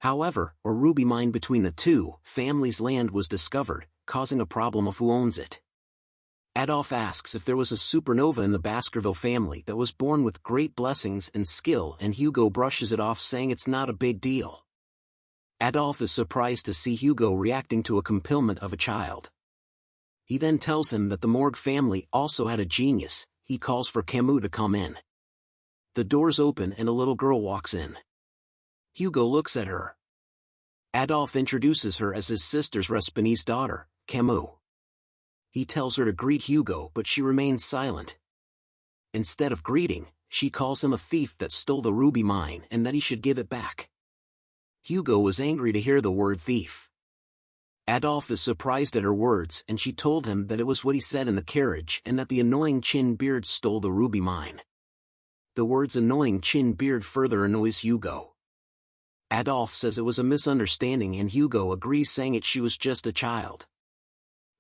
However, a ruby mine between the two families' land was discovered, causing a problem of who owns it. Adolf asks if there was a supernova in the Baskerville family that was born with great blessings and skill, and Hugo brushes it off saying it's not a big deal. Adolf is surprised to see Hugo reacting to a compilment of a child. He then tells him that the Morg family also had a genius. He calls for Camus to come in. The doors open and a little girl walks in. Hugo looks at her. Adolf introduces her as his sister's Respinese daughter, Camus. He tells her to greet Hugo, but she remains silent. Instead of greeting, she calls him a thief that stole the ruby mine and that he should give it back. Hugo was angry to hear the word thief. Adolf is surprised at her words, and she told him that it was what he said in the carriage and that the annoying Chin Beard stole the ruby mine. The words annoying Chin Beard further annoys Hugo. Adolf says it was a misunderstanding and Hugo agrees saying she was just a child.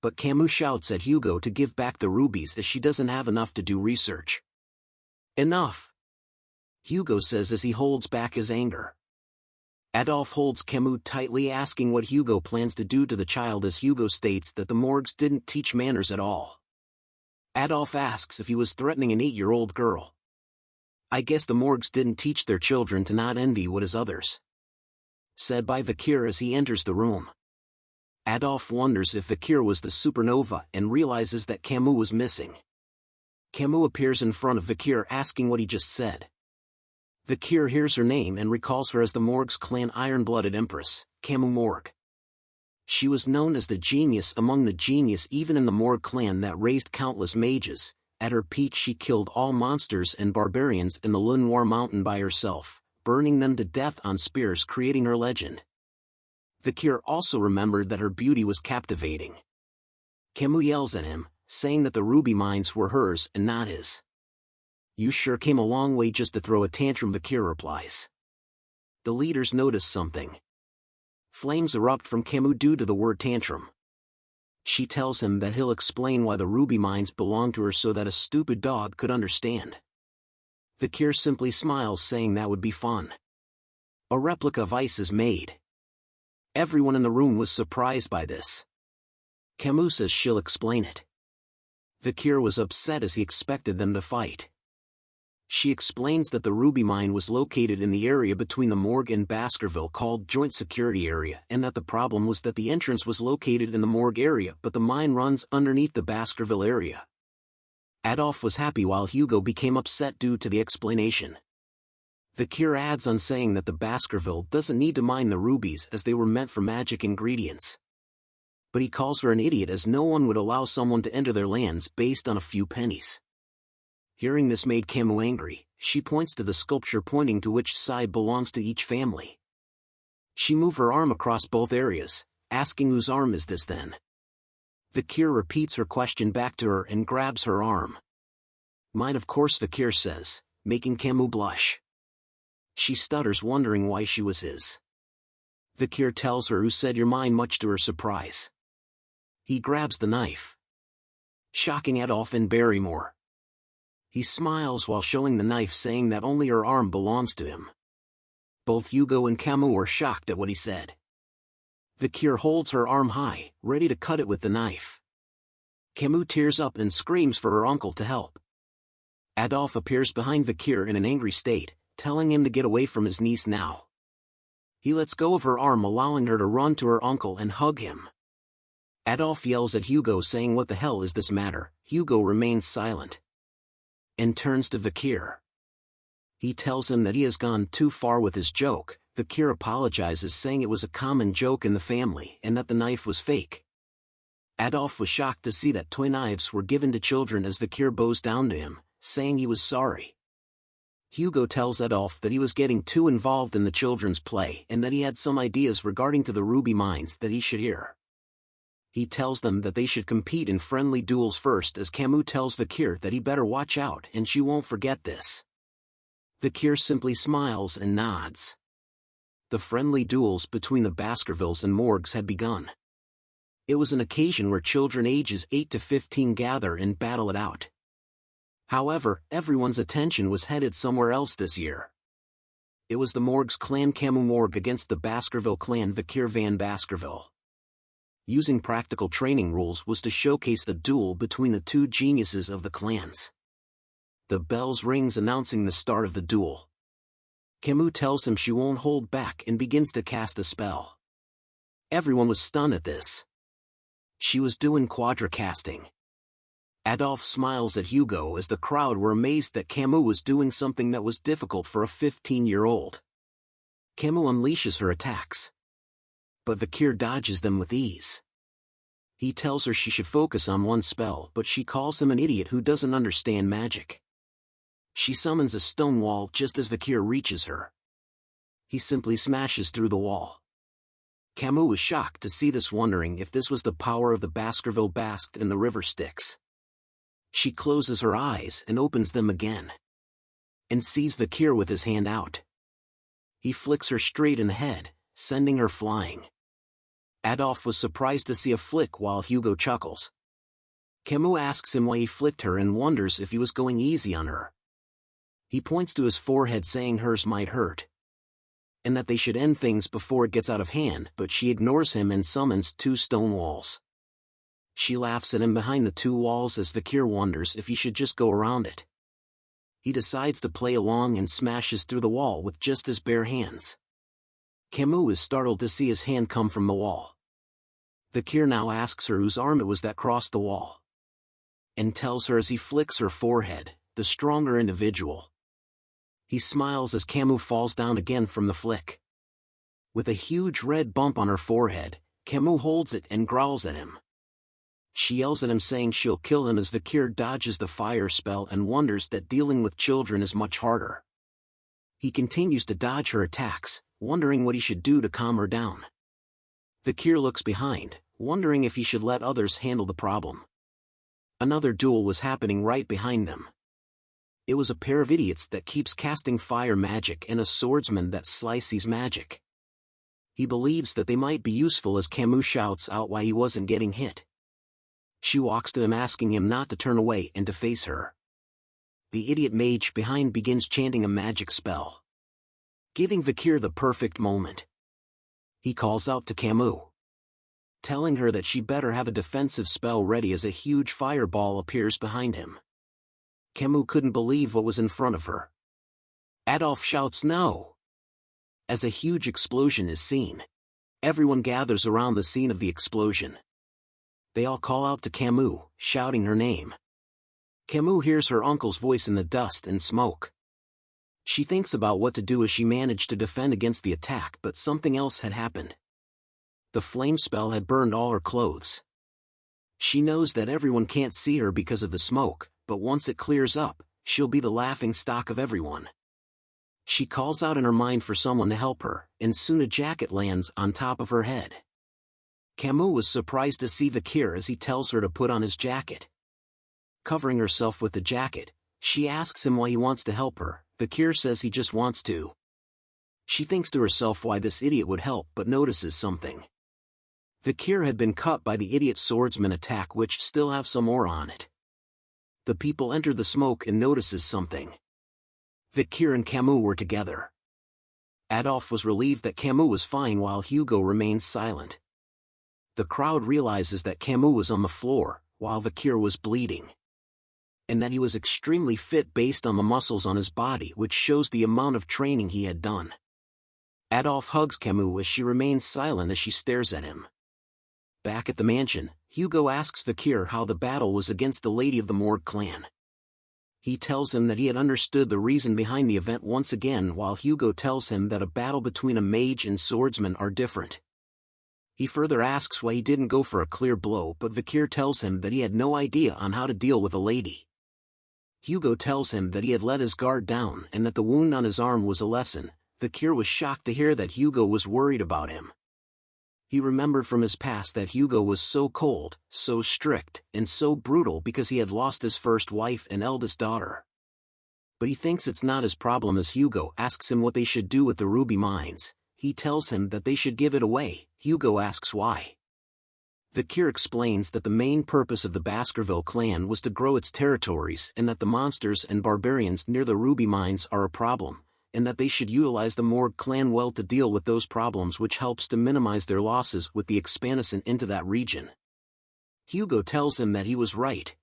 But Camus shouts at Hugo to give back the rubies as she doesn't have enough to do research. Enough! Hugo says as he holds back his anger. Adolf holds Camus tightly, asking what Hugo plans to do to the child, as Hugo states that the morgues didn't teach manners at all. Adolf asks if he was threatening an 8-year-old girl. "I guess the morgues didn't teach their children to not envy what is others," said by Vikir as he enters the room. Adolf wonders if Vikir was the supernova and realizes that Camus was missing. Camus appears in front of Vikir asking what he just said. Vikir hears her name and recalls her as the morgue's clan iron-blooded empress, Camus Morgue. She was known as the genius among the genius even in the Morgue clan that raised countless mages. At her peak she killed all monsters and barbarians in the Lenoir mountain by herself, burning them to death on spears, creating her legend. Vikir also remembered that her beauty was captivating. Camus yells at him, saying that the ruby mines were hers and not his. "You sure came a long way just to throw a tantrum," Vikir replies. The leaders notice something. Flames erupt from Camus due to the word tantrum. She tells him that he'll explain why the ruby mines belong to her so that a stupid dog could understand. Vikir simply smiles, saying that would be fun. A replica of ice is made. Everyone in the room was surprised by this. Camus says she'll explain it. Vikir was upset as he expected them to fight. She explains that the ruby mine was located in the area between the morgue and Baskerville called Joint Security Area, and that the problem was that the entrance was located in the morgue area but the mine runs underneath the Baskerville area. Adolf was happy while Hugo became upset due to the explanation. Vikir adds on saying that the Baskerville doesn't need to mine the rubies as they were meant for magic ingredients. But he calls her an idiot as no one would allow someone to enter their lands based on a few pennies. Hearing this made Camus angry. She points to the sculpture, pointing to which side belongs to each family. She moves her arm across both areas, asking whose arm is this then? Vikir repeats her question back to her and grabs her arm. "Mine, of course," Vikir says, making Camus blush. She stutters, wondering why she was his. Vikir tells her who said you're mine, much to her surprise. He grabs the knife, shocking Adolf and Barrymore. He smiles while showing the knife, saying that only her arm belongs to him. Both Hugo and Camus are shocked at what he said. Vikir holds her arm high, ready to cut it with the knife. Camus tears up and screams for her uncle to help. Adolf appears behind Vikir in an angry state, telling him to get away from his niece now. He lets go of her arm, allowing her to run to her uncle and hug him. Adolf yells at Hugo, saying what the hell is this matter? Hugo remains silent and turns to Vikir. He tells him that he has gone too far with his joke. Vikir apologizes, saying it was a common joke in the family and that the knife was fake. Adolf was shocked to see that toy knives were given to children as Vikir bows down to him, saying he was sorry. Hugo tells Adolf that he was getting too involved in the children's play and that he had some ideas regarding to the ruby mines that he should hear. He tells them that they should compete in friendly duels first, as Camus tells Vikir that he better watch out and she won't forget this. Vikir simply smiles and nods. The friendly duels between the Baskervilles and Morgues had begun. It was an occasion where children ages 8 to 15 gather and battle it out. However, everyone's attention was headed somewhere else this year. It was the Morgues clan Camus Morgue against the Baskerville clan Vikir van Baskerville. Using practical training rules was to showcase the duel between the two geniuses of the clans. The bells rings announcing the start of the duel. Camus tells him she won't hold back and begins to cast a spell. Everyone was stunned at this. She was doing quadra-casting. Adolf smiles at Hugo as the crowd were amazed that Camus was doing something that was difficult for a 15-year-old. Camus unleashes her attacks, but Vikir dodges them with ease. He tells her she should focus on one spell, but she calls him an idiot who doesn't understand magic. She summons a stone wall just as Vikir reaches her. He simply smashes through the wall. Camus was shocked to see this, wondering if this was the power of the Baskerville basked in the river Styx. She closes her eyes and opens them again, and sees Vikir with his hand out. He flicks her straight in the head, sending her flying. Adolf was surprised to see a flick while Hugo chuckles. Camus asks him why he flicked her and wonders if he was going easy on her. He points to his forehead, saying hers might hurt. and that they should end things before it gets out of hand, but she ignores him and summons 2 stone walls. She laughs at him behind the 2 walls as Vikir wonders if he should just go around it. He decides to play along and smashes through the wall with just his bare hands. Camus is startled to see his hand come from the wall. Vikir now asks her whose arm it was that crossed the wall, and tells her as he flicks her forehead, the stronger individual. He smiles as Camus falls down again from the flick. With a huge red bump on her forehead, Camus holds it and growls at him. She yells at him saying she'll kill him as Vikir dodges the fire spell and wonders that dealing with children is much harder. He continues to dodge her attacks, wondering what he should do to calm her down. Vikir looks behind, wondering if he should let others handle the problem. Another duel was happening right behind them. It was a pair of idiots that keeps casting fire magic and a swordsman that slices magic. He believes that they might be useful as Camus shouts out why he wasn't getting hit. She walks to him asking him not to turn away and to face her. The idiot mage behind begins chanting a magic spell, giving Vikir the perfect moment. He calls out to Camus, telling her that she better have a defensive spell ready as a huge fireball appears behind him. Camus couldn't believe what was in front of her. Adolf shouts no, as a huge explosion is seen. Everyone gathers around the scene of the explosion. They all call out to Camus, shouting her name. Camus hears her uncle's voice in the dust and smoke. She thinks about what to do as she managed to defend against the attack, but something else had happened. The flame spell had burned all her clothes. She knows that everyone can't see her because of the smoke, but once it clears up, she'll be the laughing stock of everyone. She calls out in her mind for someone to help her, and soon a jacket lands on top of her head. Camus was surprised to see Vikir as he tells her to put on his jacket. Covering herself with the jacket, she asks him why he wants to help her. Vikir says he just wants to. She thinks to herself why this idiot would help but notices something. Vikir had been cut by the idiot swordsman attack which still have some more on it. The people enter the smoke and notices something. Vikir and Camus were together. Adolf was relieved that Camus was fine while Hugo remains silent. The crowd realizes that Camus was on the floor, while Vikir was bleeding, and that he was extremely fit based on the muscles on his body, which shows the amount of training he had done. Adolf hugs Camus as she remains silent as she stares at him. Back at the mansion, Hugo asks Vikir how the battle was against the Lady of the Morgue clan. He tells him that he had understood the reason behind the event once again, while Hugo tells him that a battle between a mage and swordsman are different. He further asks why he didn't go for a clear blow, but Vikir tells him that he had no idea on how to deal with a lady. Hugo tells him that he had let his guard down and that the wound on his arm was a lesson. Vikir was shocked to hear that Hugo was worried about him. He remembered from his past that Hugo was so cold, so strict, and so brutal because he had lost his first wife and eldest daughter. But he thinks it's not his problem as Hugo asks him what they should do with the ruby mines. He tells him that they should give it away. Hugo asks why. Vikir explains that the main purpose of the Baskerville clan was to grow its territories and that the monsters and barbarians near the ruby mines are a problem, and that they should utilize the Morgue clan well to deal with those problems, which helps to minimize their losses with the expansion into that region. Hugo tells him that he was right.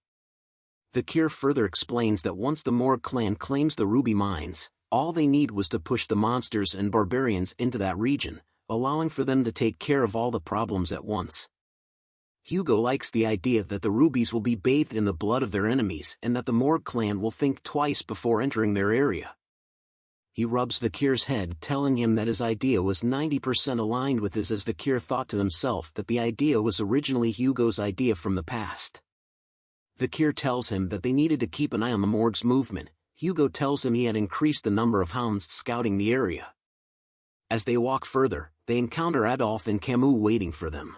Vikir further explains that once the Morgue clan claims the ruby mines, all they need was to push the monsters and barbarians into that region, allowing for them to take care of all the problems at once. Hugo likes the idea that the rubies will be bathed in the blood of their enemies and that the Morgue clan will think twice before entering their area. He rubs Vikir's head, telling him that his idea was 90% aligned with his, as Vikir thought to himself that the idea was originally Hugo's idea from the past. Vikir tells him that they needed to keep an eye on the Morgue's movement. Hugo tells him he had increased the number of hounds scouting the area. As they walk further, they encounter Adolf and Camus waiting for them.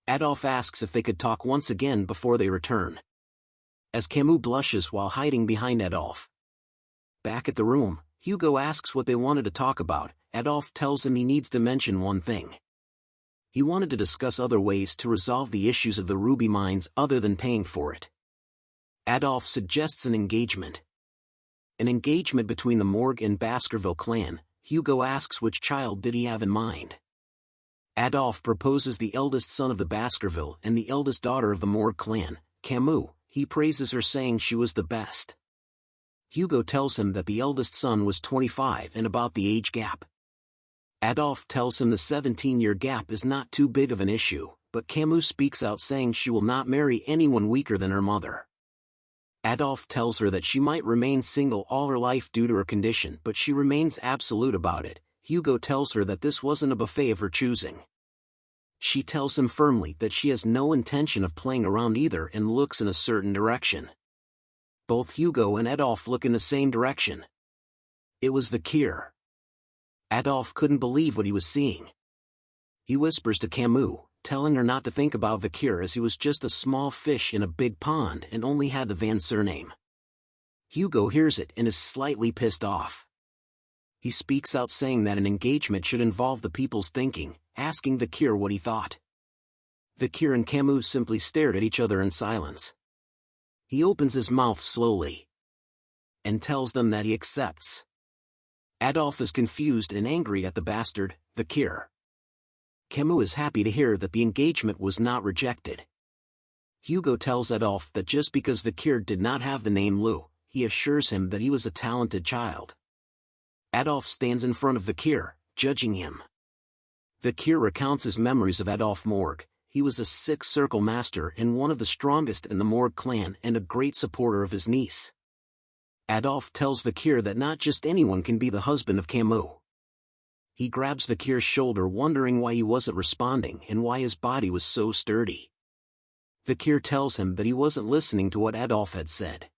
Adolf asks if they could talk once again before they return, as Camus blushes while hiding behind Adolf. Back at the room, Hugo asks what they wanted to talk about. Adolf tells him he needs to mention one thing. He wanted to discuss other ways to resolve the issues of the ruby mines other than paying for it. Adolf suggests an engagement. An engagement between the Morgue and Baskerville clan. Hugo asks which child did he have in mind. Adolphe proposes the eldest son of the Baskerville and the eldest daughter of the Morgue clan, Camus. He praises her, saying she was the best. Hugo tells him that the eldest son was 25 and about the age gap. Adolphe tells him the 17-year gap is not too big of an issue, but Camus speaks out, saying she will not marry anyone weaker than her mother. Adolphe tells her that she might remain single all her life due to her condition, but she remains absolute about it. Hugo tells her that this wasn't a buffet of her choosing. She tells him firmly that she has no intention of playing around either and looks in a certain direction. Both Hugo and Adolphe look in the same direction. It was Vikir. Adolphe couldn't believe what he was seeing. He whispers to Camus, telling her not to think about Vikir, as he was just a small fish in a big pond and only had the Van surname. Hugo hears it and is slightly pissed off. He speaks out, saying that an engagement should involve the people's thinking, asking Vikir what he thought. Vikir and Camus simply stared at each other in silence. He opens his mouth slowly and tells them that he accepts. Adolphe is confused and angry at the bastard, Vikir. Camus is happy to hear that the engagement was not rejected. Hugo tells Adolphe that just because Vikir did not have the name Lou, he assures him that he was a talented child. Adolphe stands in front of Vikir, judging him. Vikir recounts his memories of Adolphe Morgue. He was a six-circle master and one of the strongest in the Morgue clan and a great supporter of his niece. Adolphe tells Vikir that not just anyone can be the husband of Camus. He grabs Vikir's shoulder, wondering why he wasn't responding and why his body was so sturdy. Vikir tells him that he wasn't listening to what Adolphe had said.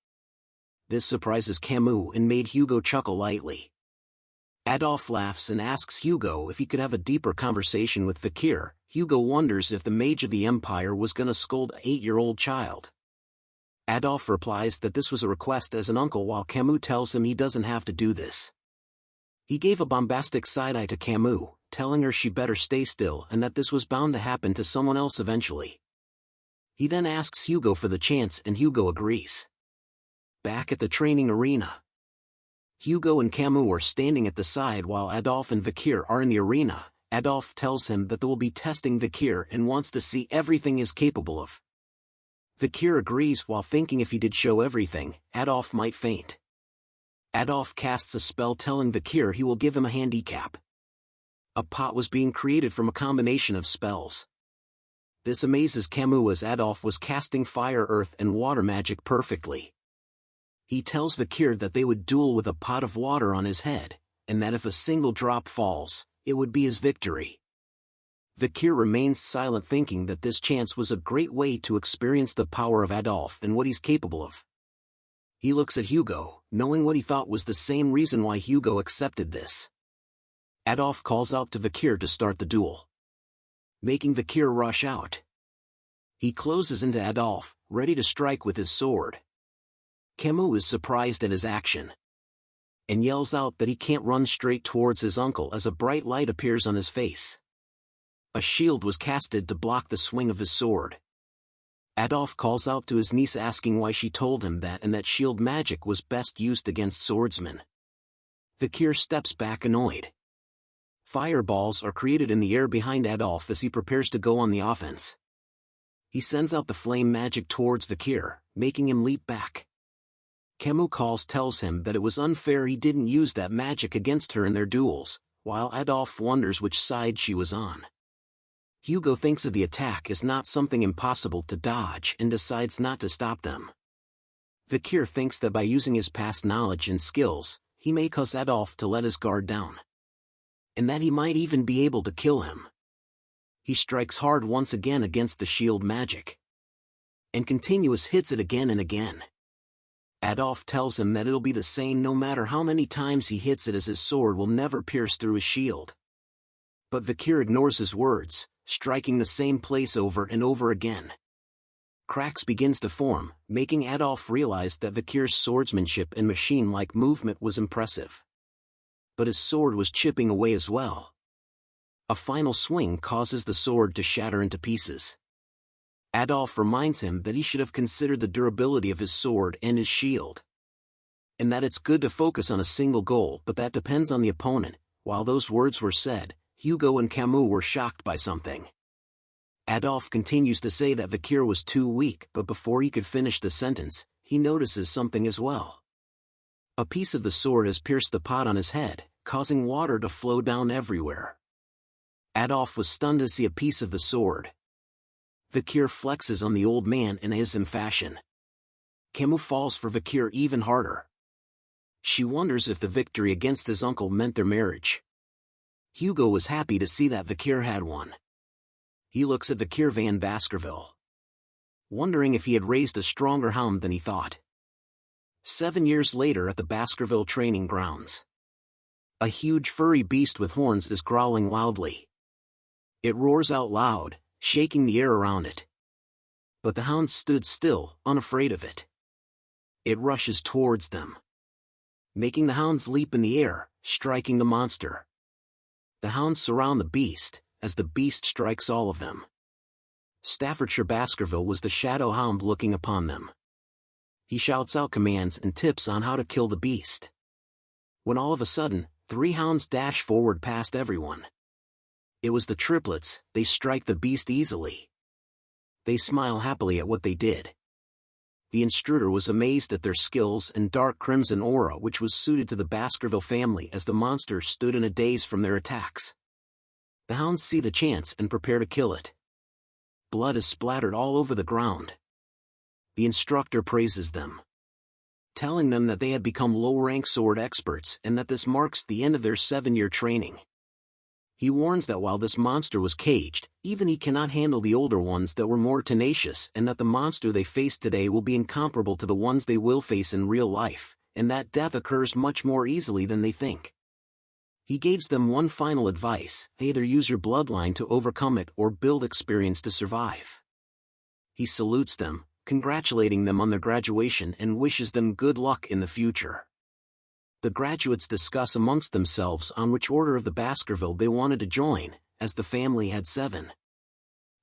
This surprises Camus and made Hugo chuckle lightly. Adolphe laughs and asks Hugo if he could have a deeper conversation with Vikir. Hugo wonders if the mage of the Empire was gonna scold an 8-year-old child. Adolphe replies that this was a request as an uncle, while Camus tells him he doesn't have to do this. He gave a bombastic side-eye to Camus, telling her she better stay still and that this was bound to happen to someone else eventually. He then asks Hugo for the chance and Hugo agrees. Back at the training arena, Hugo and Camus are standing at the side while Adolphe and Vikir are in the arena. Adolphe tells him that they will be testing Vikir and wants to see everything he is capable of. Vikir agrees, while thinking if he did show everything, Adolphe might faint. Adolphe casts a spell telling Vikir he will give him a handicap. A pot was being created from a combination of spells. This amazes Camus, as Adolphe was casting fire, earth and water magic perfectly. He tells Vikir that they would duel with a pot of water on his head, and that if a single drop falls, it would be his victory. Vikir remains silent, thinking that this chance was a great way to experience the power of Adolphe and what he's capable of. He looks at Hugo, knowing what he thought was the same reason why Hugo accepted this. Adolphe calls out to Vikir to start the duel, making Vikir rush out. He closes into Adolphe, ready to strike with his sword. Camus is surprised at his action and yells out that he can't run straight towards his uncle as a bright light appears on his face. A shield was casted to block the swing of his sword. Adolphe calls out to his niece, asking why she told him that and that shield magic was best used against swordsmen. Vikir steps back, annoyed. Fireballs are created in the air behind Adolphe as he prepares to go on the offense. He sends out the flame magic towards Vikir, making him leap back. Camus tells him that it was unfair he didn't use that magic against her in their duels, while Adolphe wonders which side she was on. Hugo thinks of the attack as not something impossible to dodge and decides not to stop them. Vikir thinks that by using his past knowledge and skills, he may cause Adolphe to let his guard down, and that he might even be able to kill him. He strikes hard once again against the shield magic, and continuous hits it again and again. Adolphe tells him that it'll be the same no matter how many times he hits it, as his sword will never pierce through his shield. But Vikir ignores his words, striking the same place over and over again. Cracks begins to form, making Adolphe realize that Vikir's swordsmanship and machine-like movement was impressive. But his sword was chipping away as well. A final swing causes the sword to shatter into pieces. Adolphe reminds him that he should have considered the durability of his sword and his shield, and that it's good to focus on a single goal, but that depends on the opponent. While those words were said, Hugo and Camus were shocked by something. Adolphe continues to say that Vikir was too weak, but before he could finish the sentence, he notices something as well. A piece of the sword has pierced the pot on his head, causing water to flow down everywhere. Adolphe was stunned to see a piece of the sword. Vikir flexes on the old man in his fashion. Camus falls for Vikir even harder. She wonders if the victory against his uncle meant their marriage. Hugo was happy to see that Vikir had won. He looks at Vikir van Baskerville, wondering if he had raised a stronger hound than he thought. 7 years later at the Baskerville training grounds. A huge furry beast with horns is growling loudly. It roars out loud, shaking the air around it. But the hounds stood still, unafraid of it. It rushes towards them, making the hounds leap in the air, striking the monster. The hounds surround the beast, as the beast strikes all of them. Staffordshire Baskerville was the shadow hound looking upon them. He shouts out commands and tips on how to kill the beast. When all of a sudden, 3 hounds dash forward past everyone. It was the triplets. They strike the beast easily. They smile happily at what they did. The intruder was amazed at their skills and dark crimson aura which was suited to the Baskerville family as the monster stood in a daze from their attacks. The hounds see the chance and prepare to kill it. Blood is splattered all over the ground. The instructor praises them, telling them that they had become low-rank sword experts and that this marks the end of their 7-year training. He warns that while this monster was caged, even he cannot handle the older ones that were more tenacious, and that the monster they face today will be incomparable to the ones they will face in real life, and that death occurs much more easily than they think. He gives them one final advice: either use your bloodline to overcome it or build experience to survive. He salutes them, congratulating them on their graduation and wishes them good luck in the future. The graduates discuss amongst themselves on which order of the Baskerville they wanted to join, as the family had 7.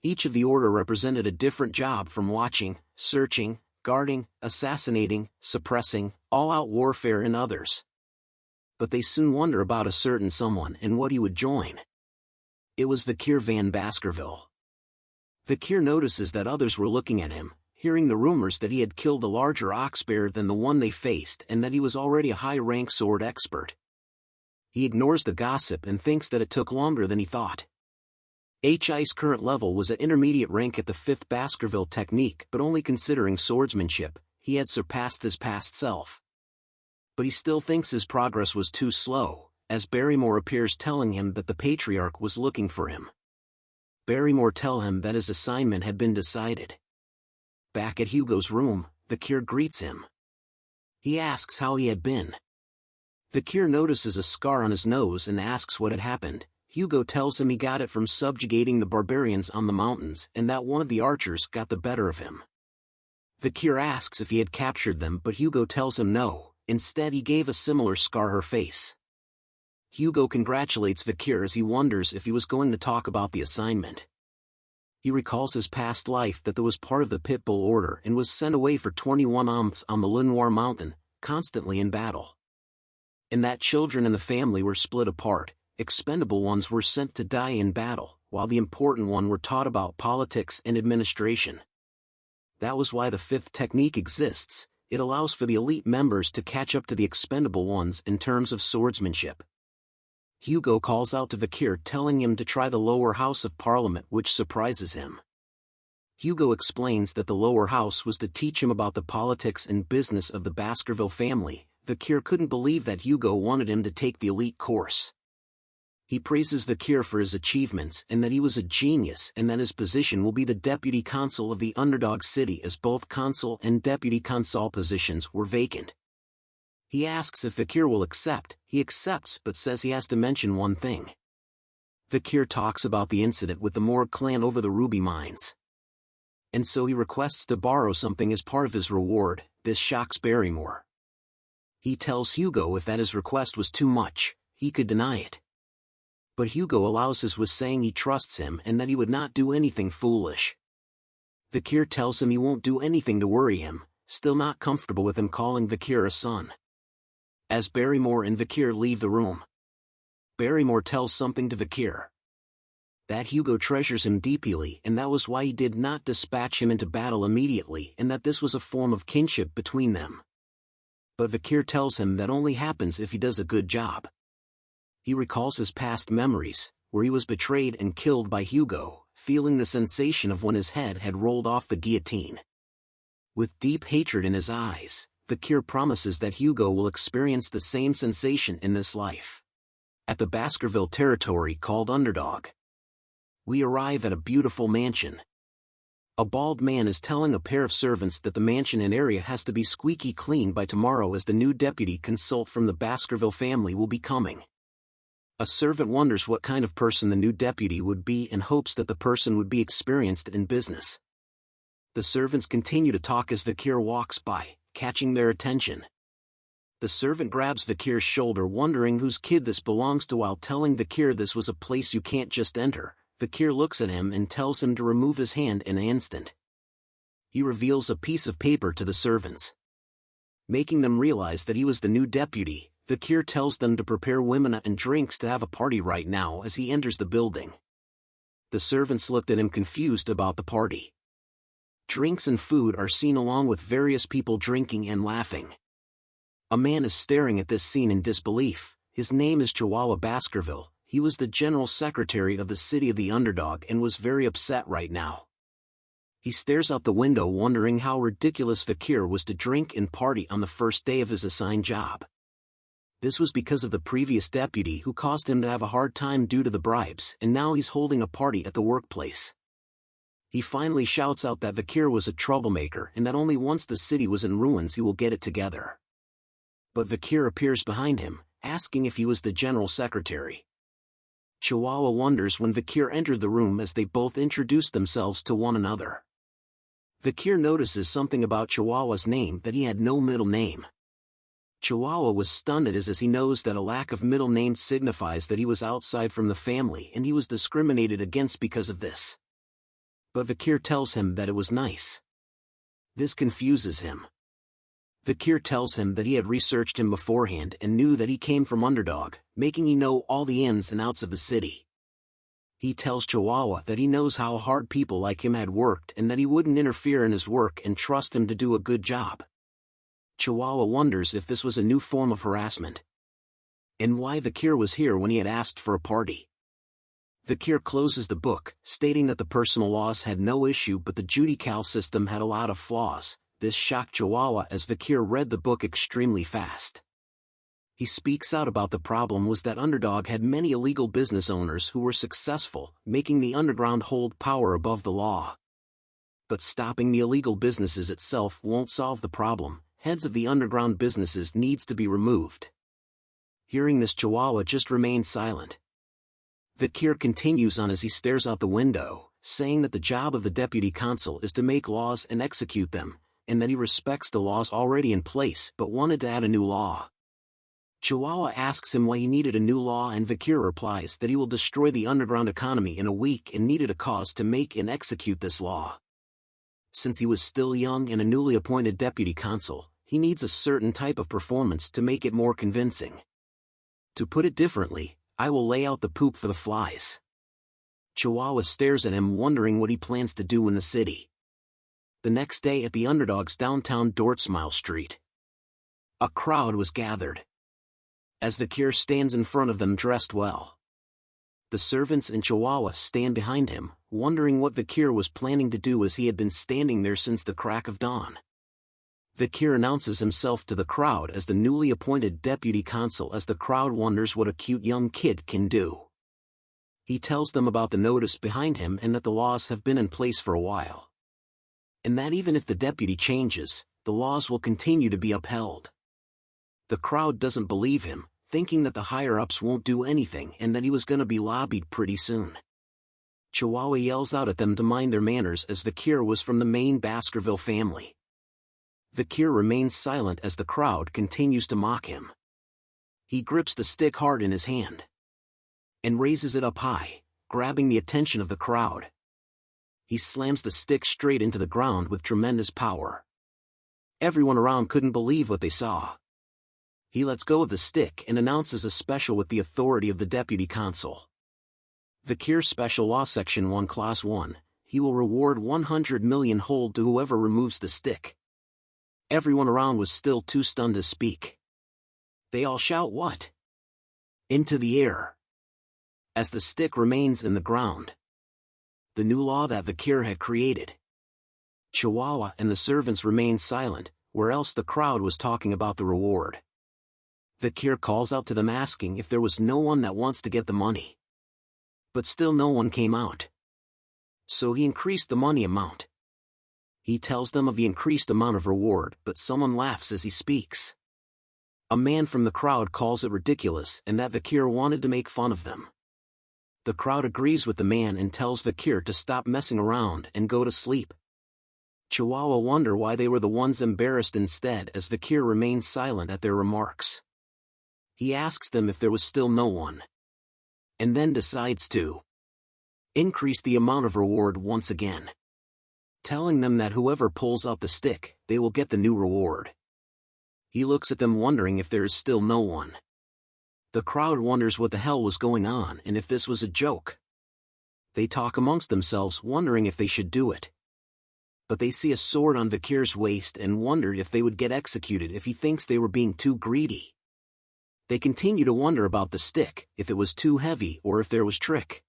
Each of the order represented a different job, from watching, searching, guarding, assassinating, suppressing, all-out warfare and others. But they soon wonder about a certain someone and what he would join. It was Vikir van Baskerville. Vikir notices that others were looking at him, hearing the rumors that he had killed a larger ox bear than the one they faced and that he was already a high-rank sword expert. He ignores the gossip and thinks that it took longer than he thought. HI's current level was at intermediate rank at the 5th Baskerville technique, but only considering swordsmanship, he had surpassed his past self. But he still thinks his progress was too slow, as Barrymore appears telling him that the patriarch was looking for him. Barrymore tells him that his assignment had been decided. Back at Hugo's room, Vikir greets him. He asks how he had been. Vikir notices a scar on his nose and asks what had happened. Hugo tells him he got it from subjugating the barbarians on the mountains and that one of the archers got the better of him. Vikir asks if he had captured them, but Hugo tells him no, instead he gave a similar scar her face. Hugo congratulates Vikir as he wonders if he was going to talk about the assignment. He recalls his past life, that there was part of the Pitbull Order and was sent away for 21 months on the Lenoir Mountain, constantly in battle. And that children in the family were split apart, expendable ones were sent to die in battle, while the important one were taught about politics and administration. That was why the 5th technique exists. It allows for the elite members to catch up to the expendable ones in terms of swordsmanship. Hugo calls out to Vikir, telling him to try the lower house of Parliament, which surprises him. Hugo explains that the lower house was to teach him about the politics and business of the Baskerville family. Vikir couldn't believe that Hugo wanted him to take the elite course. He praises Vikir for his achievements and that he was a genius, and that his position will be the deputy consul of the Underdog city, as both consul and deputy consul positions were vacant. He asks if Vikir will accept. He accepts, but says he has to mention one thing. Vikir talks about the incident with the Morg clan over the ruby mines. And so he requests to borrow something as part of his reward. This shocks Barrymore. He tells Hugo if that his request was too much, he could deny it. But Hugo allows his, with saying he trusts him and that he would not do anything foolish. Vikir tells him he won't do anything to worry him, still not comfortable with him calling Vikir a son. As Barrymore and Vikir leave the room, Barrymore tells something to Vikir. That Hugo treasures him deeply and that was why he did not dispatch him into battle immediately and that this was a form of kinship between them. But Vikir tells him that only happens if he does a good job. He recalls his past memories, where he was betrayed and killed by Hugo, feeling the sensation of when his head had rolled off the guillotine. With deep hatred in his eyes, Vikir promises that Hugo will experience the same sensation in this life. At the Baskerville territory called Underdog, we arrive at a beautiful mansion. A bald man is telling a pair of servants that the mansion and area has to be squeaky clean by tomorrow as the new deputy consult from the Baskerville family will be coming. A servant wonders what kind of person the new deputy would be and hopes that the person would be experienced in business. The servants continue to talk as Vikir walks by, catching their attention. The servant grabs Vikir's shoulder wondering whose kid this belongs to while telling Vikir this was a place you can't just enter. Vikir looks at him and tells him to remove his hand in an instant. He reveals a piece of paper to the servants. Making them realize that he was the new deputy, Vikir tells them to prepare women and drinks to have a party right now as he enters the building. The servants looked at him confused about the party. Drinks and food are seen along with various people drinking and laughing. A man is staring at this scene in disbelief. His name is Chihuahua Baskerville. He was the general secretary of the city of the Underdog and was very upset right now. He stares out the window wondering how ridiculous Vikir was to drink and party on the first day of his assigned job. This was because of the previous deputy who caused him to have a hard time due to the bribes, and now he's holding a party at the workplace. He finally shouts out that Vikir was a troublemaker and that only once the city was in ruins he will get it together. But Vikir appears behind him, asking if he was the general secretary. Chihuahua wonders when Vikir entered the room as they both introduced themselves to one another. Vikir notices something about Chihuahua's name, that he had no middle name. Chihuahua was stunned as he knows that a lack of middle name signifies that he was outside from the family and he was discriminated against because of this. But Vikir tells him that it was nice. This confuses him. Vikir tells him that he had researched him beforehand and knew that he came from Underdog, making he know all the ins and outs of the city. He tells Chihuahua that he knows how hard people like him had worked and that he wouldn't interfere in his work and trust him to do a good job. Chihuahua wonders if this was a new form of harassment, and why Vikir was here when he had asked for a party. Vikir closes the book, stating that the personal laws had no issue but the judicial system had a lot of flaws. This shocked Chihuahua as Vikir read the book extremely fast. He speaks out about the problem was that Underdog had many illegal business owners who were successful, making the underground hold power above the law. But stopping the illegal businesses itself won't solve the problem. Heads of the underground businesses needs to be removed. Hearing this, Chihuahua just remains silent. Vikir continues on as he stares out the window, saying that the job of the deputy consul is to make laws and execute them, and that he respects the laws already in place but wanted to add a new law. Chihuahua asks him why he needed a new law and Vikir replies that he will destroy the underground economy in a week and needed a cause to make and execute this law. Since he was still young and a newly appointed deputy consul, he needs a certain type of performance to make it more convincing. To put it differently, I will lay out the poop for the flies. Chihuahua stares at him wondering what he plans to do in the city. The next day at the Underdog's downtown Dortsmile Street, a crowd was gathered. As Vikir stands in front of them dressed well, the servants and Chihuahua stand behind him, wondering what Vikir was planning to do as he had been standing there since the crack of dawn. Vikir announces himself to the crowd as the newly appointed deputy consul as the crowd wonders what a cute young kid can do. He tells them about the notice behind him and that the laws have been in place for a while, and that even if the deputy changes, the laws will continue to be upheld. The crowd doesn't believe him, thinking that the higher-ups won't do anything and that he was gonna be lobbied pretty soon. Chihuahua yells out at them to mind their manners as Vikir was from the main Baskerville family. Vikir remains silent as the crowd continues to mock him. He grips the stick hard in his hand and raises it up high, grabbing the attention of the crowd. He slams the stick straight into the ground with tremendous power. Everyone around couldn't believe what they saw. He lets go of the stick and announces a special with the authority of the deputy consul. Vikir Special Law Section 1 Clause 1, he will reward 100 million hold to whoever removes the stick. Everyone around was still too stunned to speak. They all shout what? Into the air. As the stick remains in the ground. The new law that Vikir had created. Chihuahua and the servants remained silent, where else the crowd was talking about the reward. Vikir calls out to them asking if there was no one that wants to get the money. But still no one came out. So he increased the money amount. He tells them of the increased amount of reward, but someone laughs as he speaks. A man from the crowd calls it ridiculous and that Vikir wanted to make fun of them. The crowd agrees with the man and tells Vikir to stop messing around and go to sleep. Chihuahua wonder why they were the ones embarrassed instead as Vikir remains silent at their remarks. He asks them if there was still no one. And then decides to increase the amount of reward once again. Telling them that whoever pulls out the stick, they will get the new reward. He looks at them wondering if there is still no one. The crowd wonders what the hell was going on and if this was a joke. They talk amongst themselves wondering if they should do it. But they see a sword on Vikir's waist and wondered if they would get executed if he thinks they were being too greedy. They continue to wonder about the stick, if it was too heavy or if there was trick.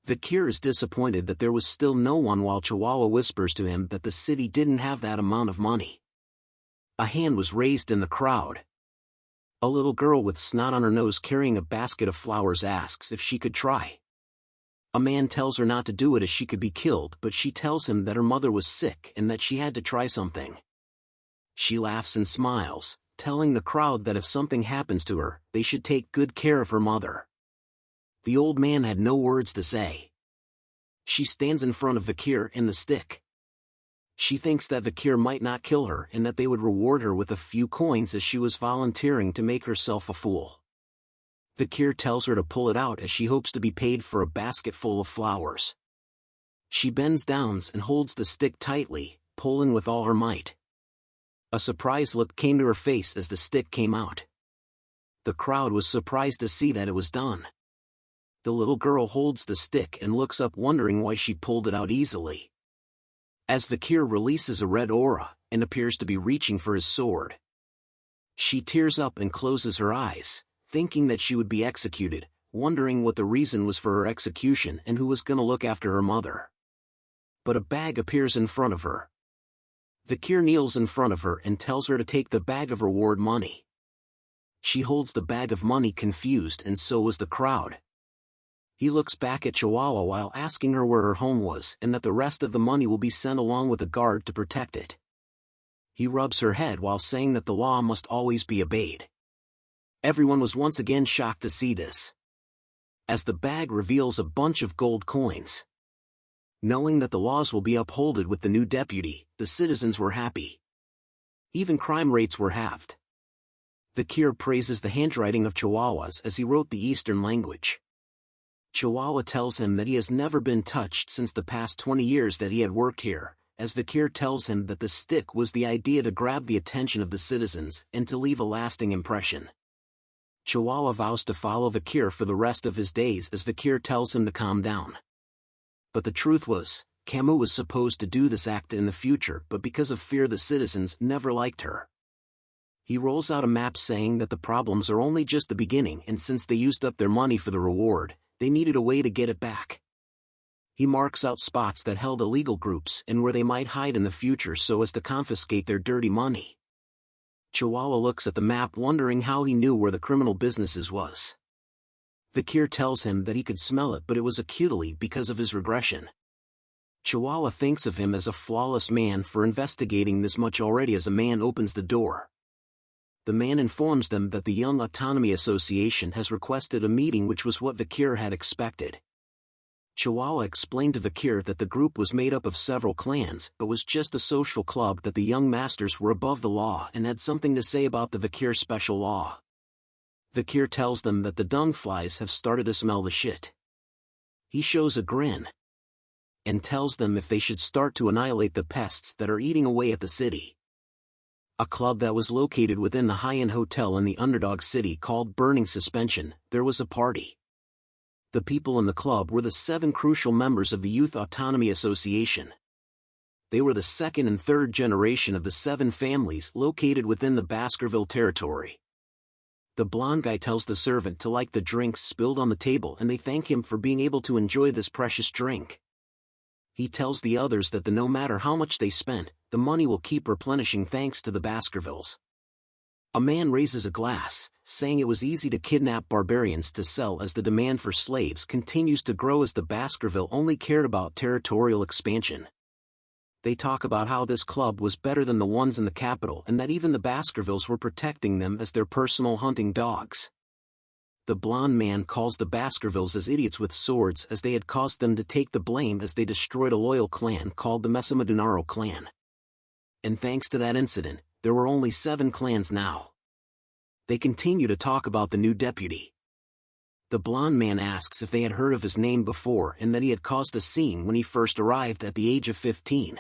Vikir is disappointed that there was still no one while Chihuahua whispers to him that the city didn't have that amount of money. A hand was raised in the crowd. A little girl with snot on her nose carrying a basket of flowers asks if she could try. A man tells her not to do it as she could be killed, but she tells him that her mother was sick and that she had to try something. She laughs and smiles, telling the crowd that if something happens to her, they should take good care of her mother. The old man had no words to say. She stands in front of Vikir and the stick. She thinks that Vikir might not kill her and that they would reward her with a few coins as she was volunteering to make herself a fool. Vikir tells her to pull it out as she hopes to be paid for a basket full of flowers. She bends down and holds the stick tightly, pulling with all her might. A surprised look came to her face as the stick came out. The crowd was surprised to see that it was done. The little girl holds the stick and looks up wondering why she pulled it out easily. As Vikir releases a red aura, and appears to be reaching for his sword. She tears up and closes her eyes, thinking that she would be executed, wondering what the reason was for her execution and who was going to look after her mother. But a bag appears in front of her. Vikir kneels in front of her and tells her to take the bag of reward money. She holds the bag of money confused and so was the crowd. He looks back at Chihuahua while asking her where her home was and that the rest of the money will be sent along with a guard to protect it. He rubs her head while saying that the law must always be obeyed. Everyone was once again shocked to see this. As the bag reveals a bunch of gold coins. Knowing that the laws will be upheld with the new deputy, the citizens were happy. Even crime rates were halved. Vikir praises the handwriting of Chihuahua's as he wrote the Eastern language. Chihuahua tells him that he has never been touched since the past 20 years that he had worked here, as Vikir tells him that the stick was the idea to grab the attention of the citizens and to leave a lasting impression. Chihuahua vows to follow Vikir for the rest of his days as Vikir tells him to calm down. But the truth was, Camus was supposed to do this act in the future, but because of fear the citizens never liked her. He rolls out a map saying that the problems are only just the beginning and since they used up their money for the reward, they needed a way to get it back. He marks out spots that held illegal groups and where they might hide in the future so as to confiscate their dirty money. Chihuahua looks at the map wondering how he knew where the criminal businesses was. Vikir tells him that he could smell it but it was acutely because of his regression. Chihuahua thinks of him as a flawless man for investigating this much already as a man opens the door. The man informs them that the Young Autonomy Association has requested a meeting, which was what Vikir had expected. Chihuahua explained to Vikir that the group was made up of several clans but was just a social club, that the young masters were above the law and had something to say about the Vikir special law. Vikir tells them that the dung flies have started to smell the shit. He shows a grin and tells them if they should start to annihilate the pests that are eating away at the city. a club that was located within the high-end hotel in the Underdog city called Burning Suspension, there was a party. The people in the club were the 7 crucial members of the Youth Autonomy Association. They were the second and third generation of the 7 families located within the Baskerville territory. The blonde guy tells the servant to like the drinks spilled on the table, and they thank him for being able to enjoy this precious drink. He tells the others that no matter how much they spent, the money will keep replenishing thanks to the Baskervilles. A man raises a glass, saying it was easy to kidnap barbarians to sell as the demand for slaves continues to grow as the Baskerville only cared about territorial expansion. They talk about how this club was better than the ones in the capital and that even the Baskervilles were protecting them as their personal hunting dogs. The blonde man calls the Baskervilles as idiots with swords as they had caused them to take the blame as they destroyed a loyal clan called the Mesamadunaro clan. And thanks to that incident, there were only 7 clans now. They continue to talk about the new deputy. The blonde man asks if they had heard of his name before and that he had caused a scene when he first arrived at the age of 15.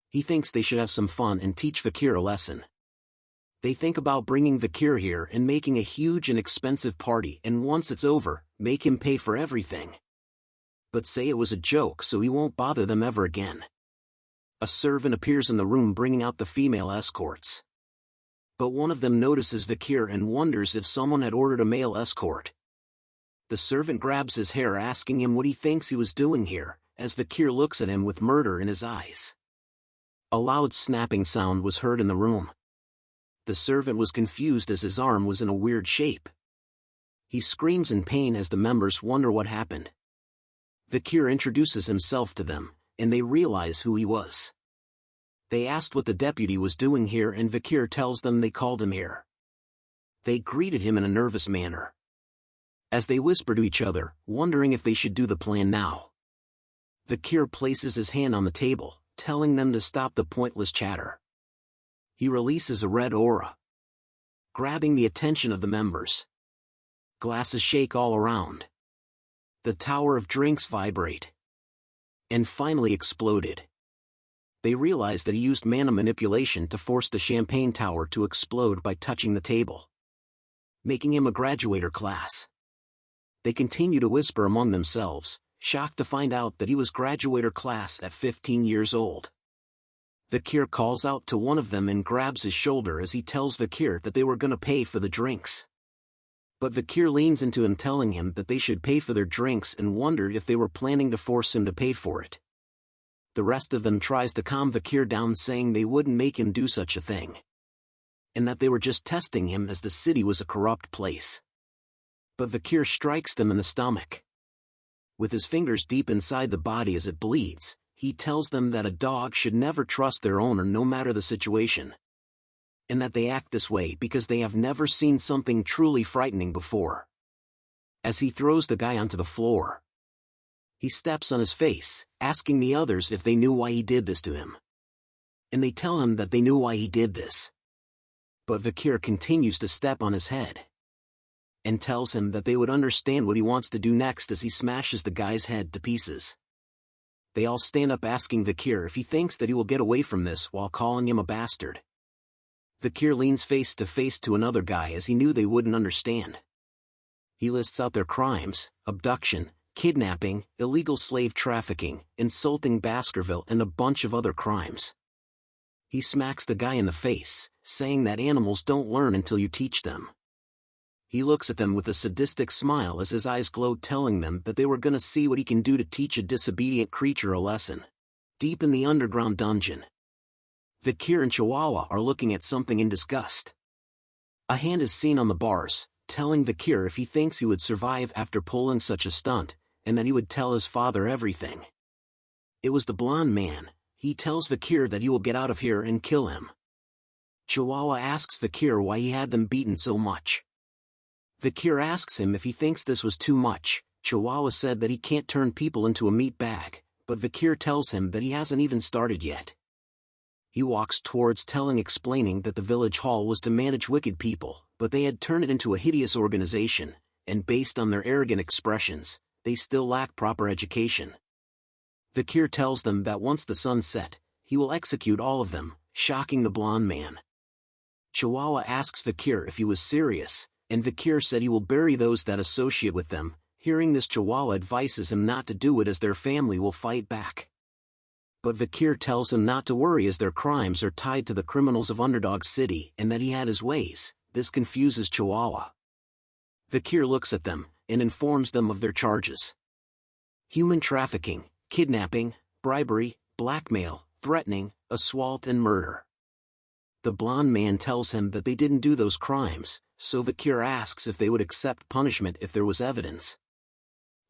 He thinks they should have some fun and teach Vikir a lesson. They think about bringing Vikir here and making a huge and expensive party, and once it's over, make him pay for everything. But say it was a joke so he won't bother them ever again. A servant appears in the room bringing out the female escorts. But one of them notices Vikir and wonders if someone had ordered a male escort. The servant grabs his hair asking him what he thinks he was doing here, as Vikir looks at him with murder in his eyes. A loud snapping sound was heard in the room. The servant was confused as his arm was in a weird shape. He screams in pain as the members wonder what happened. Vikir introduces himself to them, and they realize who he was. They asked what the deputy was doing here, and Vikir tells them they called him here. They greeted him in a nervous manner, as they whisper to each other, wondering if they should do the plan now. Vikir places his hand on the table, telling them to stop the pointless chatter. He releases a red aura, grabbing the attention of the members. Glasses shake all around. The tower of drinks vibrate, and finally exploded. They realize that he used mana manipulation to force the champagne tower to explode by touching the table, making him a graduator class. They continue to whisper among themselves, shocked to find out that he was graduator class at 15 years old. Vikir calls out to one of them and grabs his shoulder as he tells Vikir that they were gonna pay for the drinks. But Vikir leans into him telling him that they should pay for their drinks and wondered if they were planning to force him to pay for it. The rest of them tries to calm Vikir down, saying they wouldn't make him do such a thing, and that they were just testing him as the city was a corrupt place. But Vikir strikes them in the stomach. With his fingers deep inside the body as it bleeds, he tells them that a dog should never trust their owner no matter the situation, and that they act this way because they have never seen something truly frightening before. As he throws the guy onto the floor, he steps on his face, asking the others if they knew why he did this to him. And they tell him that they knew why he did this. But Vikir continues to step on his head, and tells him that they would understand what he wants to do next as he smashes the guy's head to pieces. They all stand up asking Vikir if he thinks that he will get away from this while calling him a bastard. Vikir leans face to face to another guy as he knew they wouldn't understand. He lists out their crimes: abduction, kidnapping, illegal slave trafficking, insulting Baskerville, and a bunch of other crimes. He smacks the guy in the face, saying that animals don't learn until you teach them. He looks at them with a sadistic smile as his eyes glow, telling them that they were gonna see what he can do to teach a disobedient creature a lesson. Deep in the underground dungeon, Vikir and Chihuahua are looking at something in disgust. A hand is seen on the bars, telling Vikir if he thinks he would survive after pulling such a stunt, and that he would tell his father everything. It was the blonde man. He tells Vikir that he will get out of here and kill him. Chihuahua asks Vikir why he had them beaten so much. Vikir asks him if he thinks this was too much. Chihuahua said that he can't turn people into a meat bag, but Vikir tells him that he hasn't even started yet. He walks towards explaining that the village hall was to manage wicked people, but they had turned it into a hideous organization, and based on their arrogant expressions, they still lack proper education. Vikir tells them that once the sun set, he will execute all of them, shocking the blonde man. Chihuahua asks Vikir if he was serious, and Vikir said he will bury those that associate with them. Hearing this, Chihuahua advises him not to do it as their family will fight back. But Vikir tells him not to worry as their crimes are tied to the criminals of Underdog City and that he had his ways. This confuses Chihuahua. Vikir looks at them and informs them of their charges: human trafficking, kidnapping, bribery, blackmail, threatening, assault and murder. The blonde man tells him that they didn't do those crimes, so Vikir asks if they would accept punishment if there was evidence.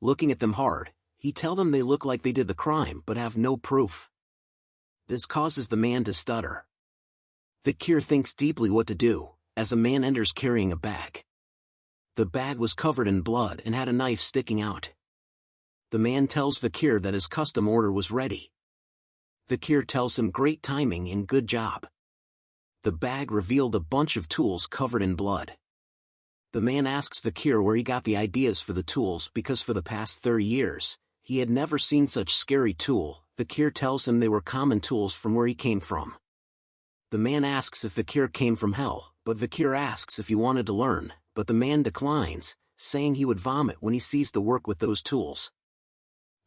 Looking at them hard, he tells them they look like they did the crime but have no proof. This causes the man to stutter. Vikir thinks deeply what to do, as a man enters carrying a bag. The bag was covered in blood and had a knife sticking out. The man tells Vikir that his custom order was ready. Vikir tells him great timing and good job. The bag revealed a bunch of tools covered in blood. The man asks Vikir where he got the ideas for the tools because for the past 30 years, he had never seen such scary tool. Vikir tells him they were common tools from where he came from. The man asks if Vikir came from hell, but Vikir asks if he wanted to learn, but the man declines, saying he would vomit when he sees the work with those tools.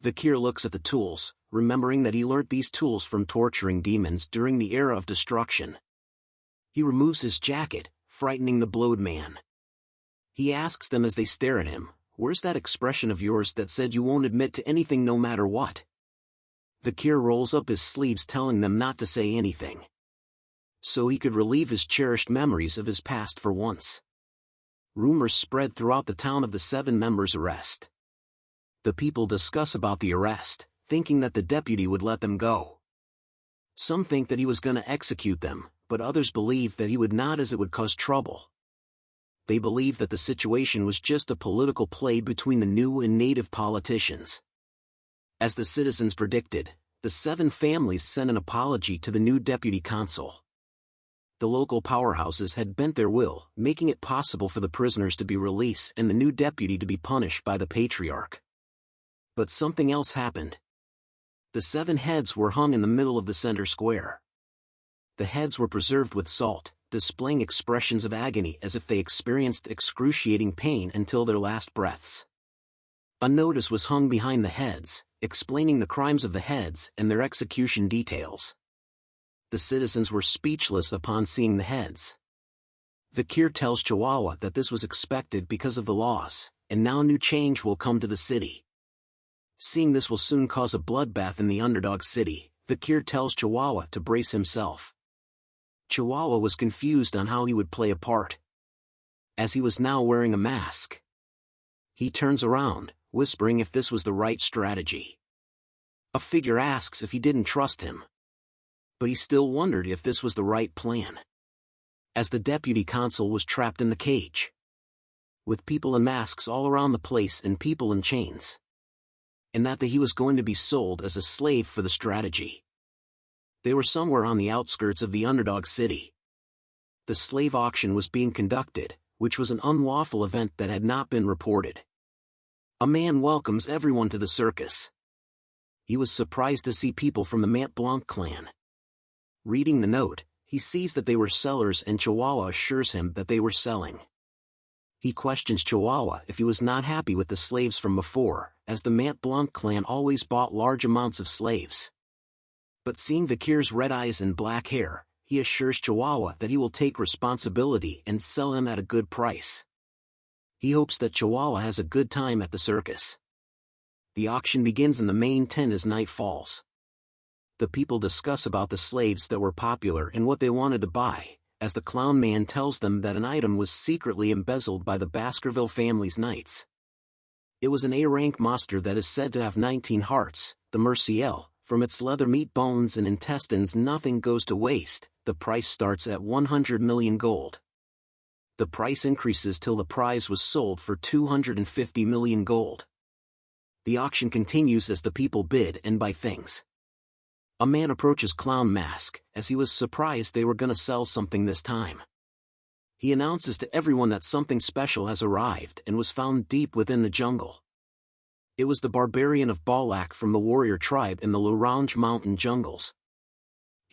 Vikir looks at the tools, remembering that he learnt these tools from torturing demons during the era of destruction. He removes his jacket, frightening the blowed man. He asks them as they stare at him, "Where's that expression of yours that said you won't admit to anything no matter what?" Vikir rolls up his sleeves telling them not to say anything, so he could relieve his cherished memories of his past for once. Rumors spread throughout the town of the 7 members' arrest. The people discuss about the arrest, thinking that the deputy would let them go. Some think that he was going to execute them, but others believe that he would not as it would cause trouble. They believe that the situation was just a political play between the new and native politicians. As the citizens predicted, the 7 families sent an apology to the new deputy consul. The local powerhouses had bent their will, making it possible for the prisoners to be released and the new deputy to be punished by the patriarch. But something else happened. The 7 heads were hung in the middle of the center square. The heads were preserved with salt, displaying expressions of agony as if they experienced excruciating pain until their last breaths. A notice was hung behind the heads, explaining the crimes of the heads and their execution details. The citizens were speechless upon seeing the heads. Vikir tells Chihuahua that this was expected because of the laws, and now new change will come to the city. Seeing this will soon cause a bloodbath in the Underdog City, Vikir tells Chihuahua to brace himself. Chihuahua was confused on how he would play a part, as he was now wearing a mask. He turns around, whispering if this was the right strategy. A figure asks if he didn't trust him, but he still wondered if this was the right plan, as the deputy consul was trapped in the cage, with people in masks all around the place and people in chains, and that he was going to be sold as a slave for the strategy. They were somewhere on the outskirts of the Underdog City. The slave auction was being conducted, which was an unlawful event that had not been reported. A man welcomes everyone to the circus. He was surprised to see people from the Mont Blanc clan. Reading the note, he sees that they were sellers and Chihuahua assures him that they were selling. He questions Chihuahua if he was not happy with the slaves from before, as the Mont Blanc clan always bought large amounts of slaves. But seeing Vikir's red eyes and black hair, he assures Chihuahua that he will take responsibility and sell him at a good price. He hopes that Chihuahua has a good time at the circus. The auction begins in the main tent as night falls. The people discuss about the slaves that were popular and what they wanted to buy, as the clown man tells them that an item was secretly embezzled by the Baskerville family's knights. It was an A-rank monster that is said to have 19 hearts, the Merciel. From its leather meat, bones and intestines nothing goes to waste. The price starts at 100 million gold. The price increases till the prize was sold for 250 million gold. The auction continues as the people bid and buy things. A man approaches Clown Mask, as he was surprised they were gonna sell something this time. He announces to everyone that something special has arrived and was found deep within the jungle. It was the Barbarian of Balak from the warrior tribe in the L'Orange mountain jungles.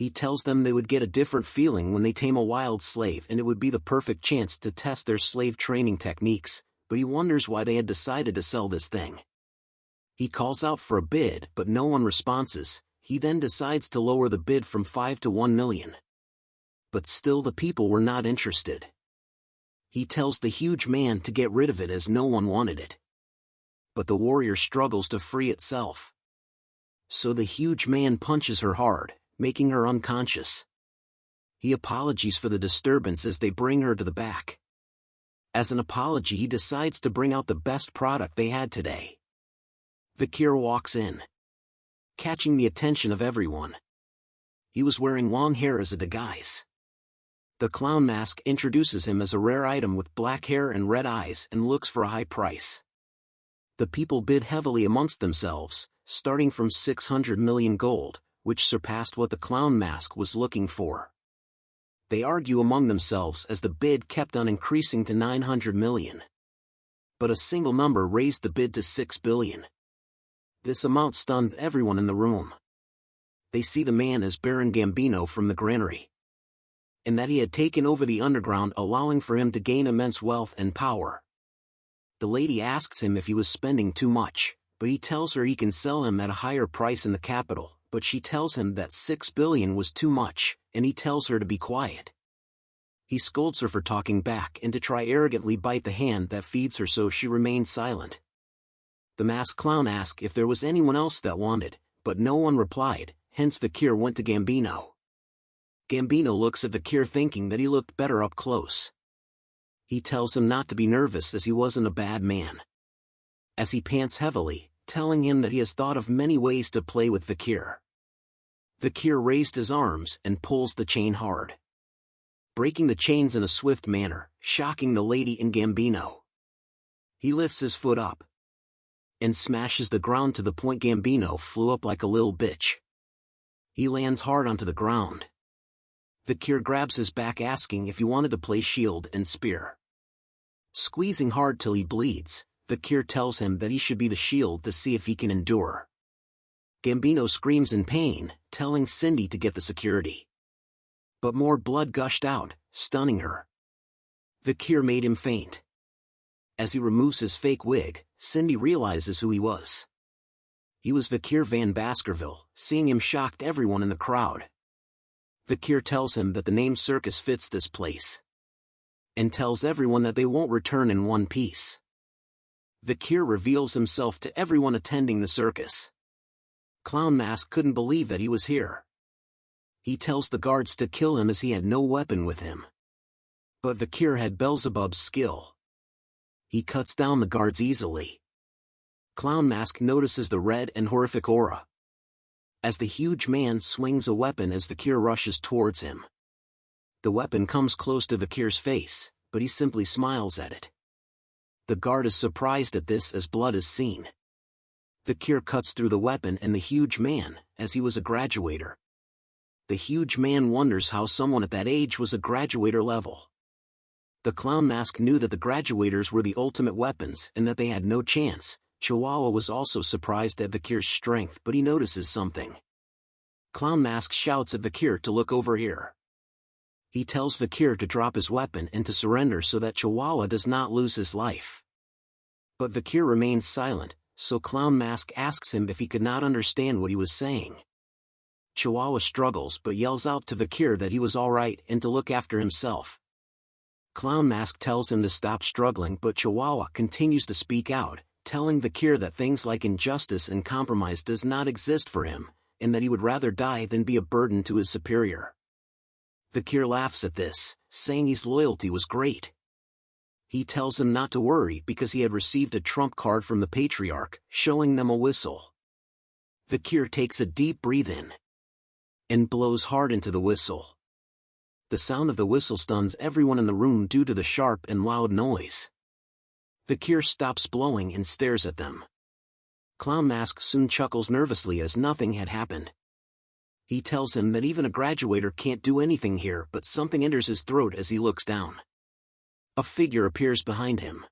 He tells them they would get a different feeling when they tame a wild slave and it would be the perfect chance to test their slave training techniques, but he wonders why they had decided to sell this thing. He calls out for a bid but no one responds. He then decides to lower the bid from 5 to 1 million. But still the people were not interested. He tells the huge man to get rid of it as no one wanted it. But the warrior struggles to free itself. So the huge man punches her hard, making her unconscious. He apologizes for the disturbance as they bring her to the back. As an apology, he decides to bring out the best product they had today. Vikir walks in, catching the attention of everyone. He was wearing long hair as a disguise. The clown mask introduces him as a rare item with black hair and red eyes and looks for a high price. The people bid heavily amongst themselves, starting from 600 million gold, which surpassed what the clown mask was looking for. They argue among themselves as the bid kept on increasing to 900 million. But a single number raised the bid to 6 billion. This amount stuns everyone in the room. They see the man as Baron Gambino from the granary, and that he had taken over the underground, allowing for him to gain immense wealth and power. The lady asks him if he was spending too much, but he tells her he can sell him at a higher price in the capital, but she tells him that 6 billion was too much, and he tells her to be quiet. He scolds her for talking back and to try arrogantly bite the hand that feeds her, so she remains silent. The masked clown asked if there was anyone else that wanted, but no one replied, hence Vikir went to Gambino. Gambino looks at Vikir thinking that he looked better up close. He tells him not to be nervous as he wasn't a bad man. As he pants heavily, telling him that he has thought of many ways to play with Vikir. Vikir raised his arms and pulls the chain hard, breaking the chains in a swift manner, shocking the lady and Gambino. He lifts his foot up and smashes the ground to the point Gambino flew up like a little bitch. He lands hard onto the ground. Vikir grabs his back asking if he wanted to play shield and spear. Squeezing hard till he bleeds, Vikir tells him that he should be the shield to see if he can endure. Gambino screams in pain, telling Cindy to get the security. But more blood gushed out, stunning her. Vikir made him faint. As he removes his fake wig, Cindy realizes who he was. He was Vikir van Baskerville. Seeing him shocked everyone in the crowd. Vikir tells him that the name circus fits this place, and tells everyone that they won't return in one piece. Vikir reveals himself to everyone attending the circus. Clown Mask couldn't believe that he was here. He tells the guards to kill him as he had no weapon with him. But Vikir had Beelzebub's skill. He cuts down the guards easily. Clown Mask notices the red and horrific aura as the huge man swings a weapon as Vikir rushes towards him. The weapon comes close to Vikir's face, but he simply smiles at it. The guard is surprised at this as blood is seen. Vikir cuts through the weapon and the huge man, as he was a graduator. The huge man wonders how someone at that age was a graduator level. The Clown Mask knew that the graduators were the ultimate weapons and that they had no chance. Chihuahua was also surprised at Vikir's strength, but he notices something. Clown Mask shouts at Vikir to look over here. He tells Vikir to drop his weapon and to surrender so that Chihuahua does not lose his life. But Vikir remains silent, so Clown Mask asks him if he could not understand what he was saying. Chihuahua struggles but yells out to Vikir that he was alright and to look after himself. Clown Mask tells him to stop struggling, but Chihuahua continues to speak out, telling Vikir that things like injustice and compromise does not exist for him, and that he would rather die than be a burden to his superior. Vikir laughs at this, saying his loyalty was great. He tells him not to worry because he had received a trump card from the patriarch, showing them a whistle. Vikir takes a deep breath in and blows hard into the whistle. The sound of the whistle stuns everyone in the room due to the sharp and loud noise. Vikir stops blowing and stares at them. Clown Mask soon chuckles nervously as nothing had happened. He tells him that even a graduator can't do anything here, but something enters his throat as he looks down. A figure appears behind him.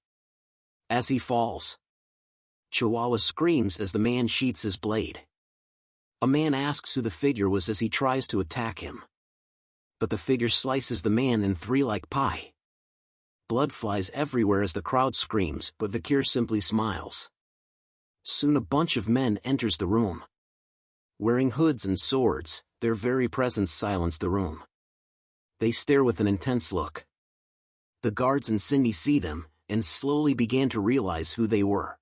As he falls, Chihuahua screams as the man sheathes his blade. A man asks who the figure was as he tries to attack him. But the figure slices the man in three like pie. Blood flies everywhere as the crowd screams, but Vikir simply smiles. Soon a bunch of men enters the room. Wearing hoods and swords, their very presence silenced the room. They stare with an intense look. The guards and Cindy see them, and slowly began to realize who they were.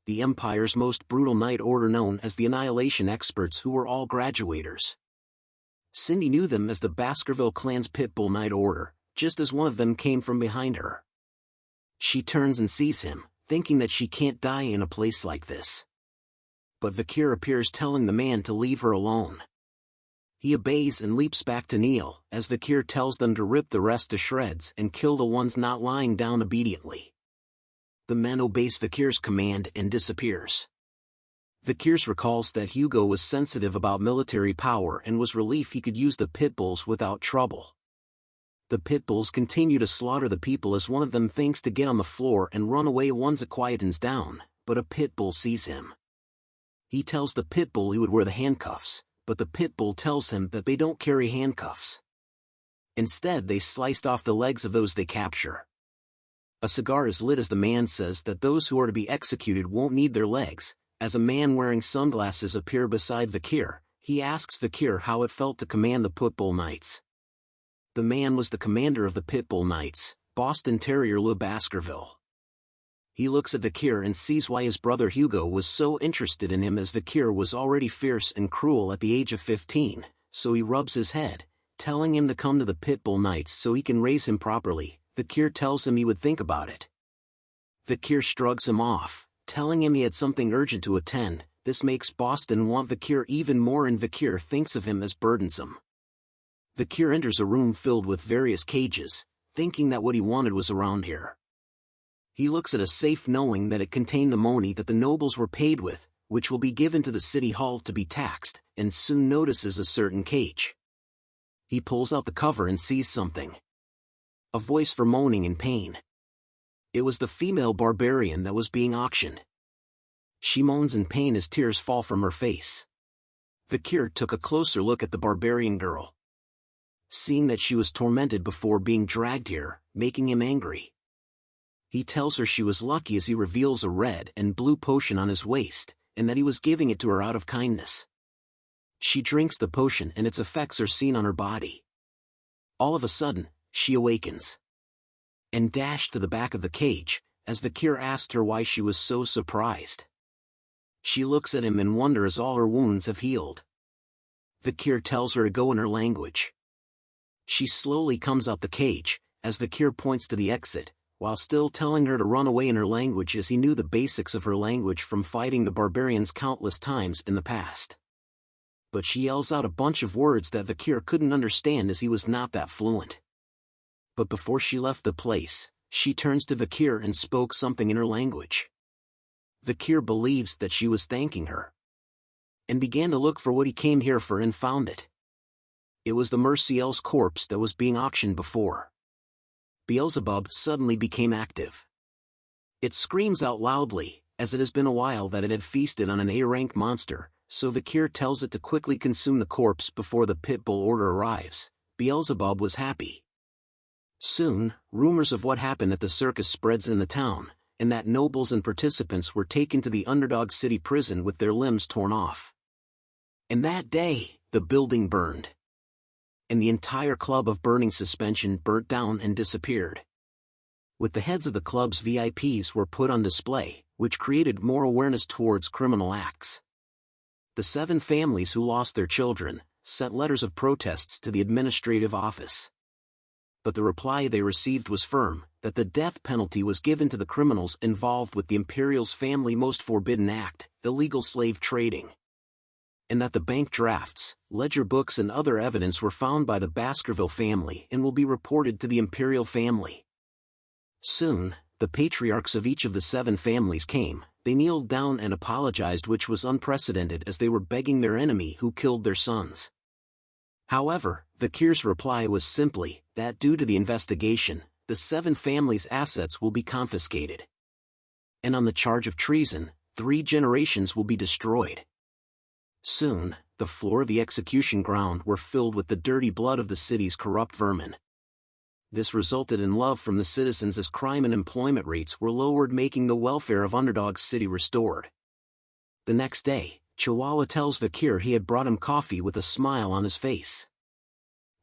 The Empire's most brutal night order known as the Annihilation Experts, who were all graduators. Cindy knew them as the Baskerville clan's Pitbull Night Order, just as one of them came from behind her. She turns and sees him, thinking that she can't die in a place like this. But Vikir appears, telling the man to leave her alone. He obeys and leaps back to kneel, as Vikir tells them to rip the rest to shreds and kill the ones not lying down obediently. The man obeys Vikir's command and disappears. Vikir recalls that Hugo was sensitive about military power and was relieved he could use the pitbulls without trouble. The pitbulls continue to slaughter the people as one of them thinks to get on the floor and run away once it quietens down, but a pitbull sees him. He tells the pitbull he would wear the handcuffs, but the pitbull tells him that they don't carry handcuffs. Instead, they sliced off the legs of those they capture. A cigar is lit as the man says that those who are to be executed won't need their legs. As a man wearing sunglasses appears beside Vikir, he asks Vikir how it felt to command the Pitbull Knights. The man was the commander of the Pitbull Knights, Boston Terrier Le Baskerville. He looks at Vikir and sees why his brother Hugo was so interested in him, as Vikir was already fierce and cruel at the age of 15, so he rubs his head, telling him to come to the Pitbull Knights so he can raise him properly. Vikir tells him he would think about it. Vikir shrugs him off, telling him he had something urgent to attend. This makes Boston want Vikir even more, and Vikir thinks of him as burdensome. Vikir enters a room filled with various cages, thinking that what he wanted was around here. He looks at a safe knowing that it contained the money that the nobles were paid with, which will be given to the city hall to be taxed, and soon notices a certain cage. He pulls out the cover and sees something. A voice for moaning in pain. It was the female barbarian that was being auctioned. She moans in pain as tears fall from her face. Vikir took a closer look at the barbarian girl. Seeing that she was tormented before being dragged here, making him angry. He tells her she was lucky as he reveals a red and blue potion on his waist, and that he was giving it to her out of kindness. She drinks the potion and its effects are seen on her body. All of a sudden, she awakens. And dashed to the back of the cage, as Vikir asked her why she was so surprised. She looks at him in wonder as all her wounds have healed. Vikir tells her to go in her language. She slowly comes out the cage, as Vikir points to the exit, while still telling her to run away in her language, as he knew the basics of her language from fighting the barbarians countless times in the past. But she yells out a bunch of words that Vikir couldn't understand as he was not that fluent. But before she left the place, she turns to Vikir and spoke something in her language. Vikir believes that she was thanking her, and began to look for what he came here for and found it. It was the Merciel's corpse that was being auctioned before. Beelzebub suddenly became active. It screams out loudly, as it has been a while that it had feasted on an A-rank monster, so Vikir tells it to quickly consume the corpse before the Pitbull order arrives. Beelzebub was happy. Soon, rumors of what happened at the circus spreads in the town, and that nobles and participants were taken to the Underdog city prison with their limbs torn off. And that day, the building burned. And the entire club of Burning Suspension burnt down and disappeared. With the heads of the club's VIPs were put on display, which created more awareness towards criminal acts. The 7 families who lost their children sent letters of protests to the administrative office. But the reply they received was firm, that the death penalty was given to the criminals involved with the Imperial's family most forbidden act, illegal slave trading. And that the bank drafts, ledger books and other evidence were found by the Baskerville family and will be reported to the Imperial family. Soon, the patriarchs of each of the 7 families came. They kneeled down and apologized, which was unprecedented as they were begging their enemy who killed their sons. However, Vikir's reply was simply that due to the investigation, the 7 families' assets will be confiscated. And on the charge of treason, 3 generations will be destroyed. Soon, the floor of the execution ground were filled with the dirty blood of the city's corrupt vermin. This resulted in love from the citizens as crime and employment rates were lowered, making the welfare of Underdog's city restored. The next day, Chihuahua tells Vikir he had brought him coffee with a smile on his face.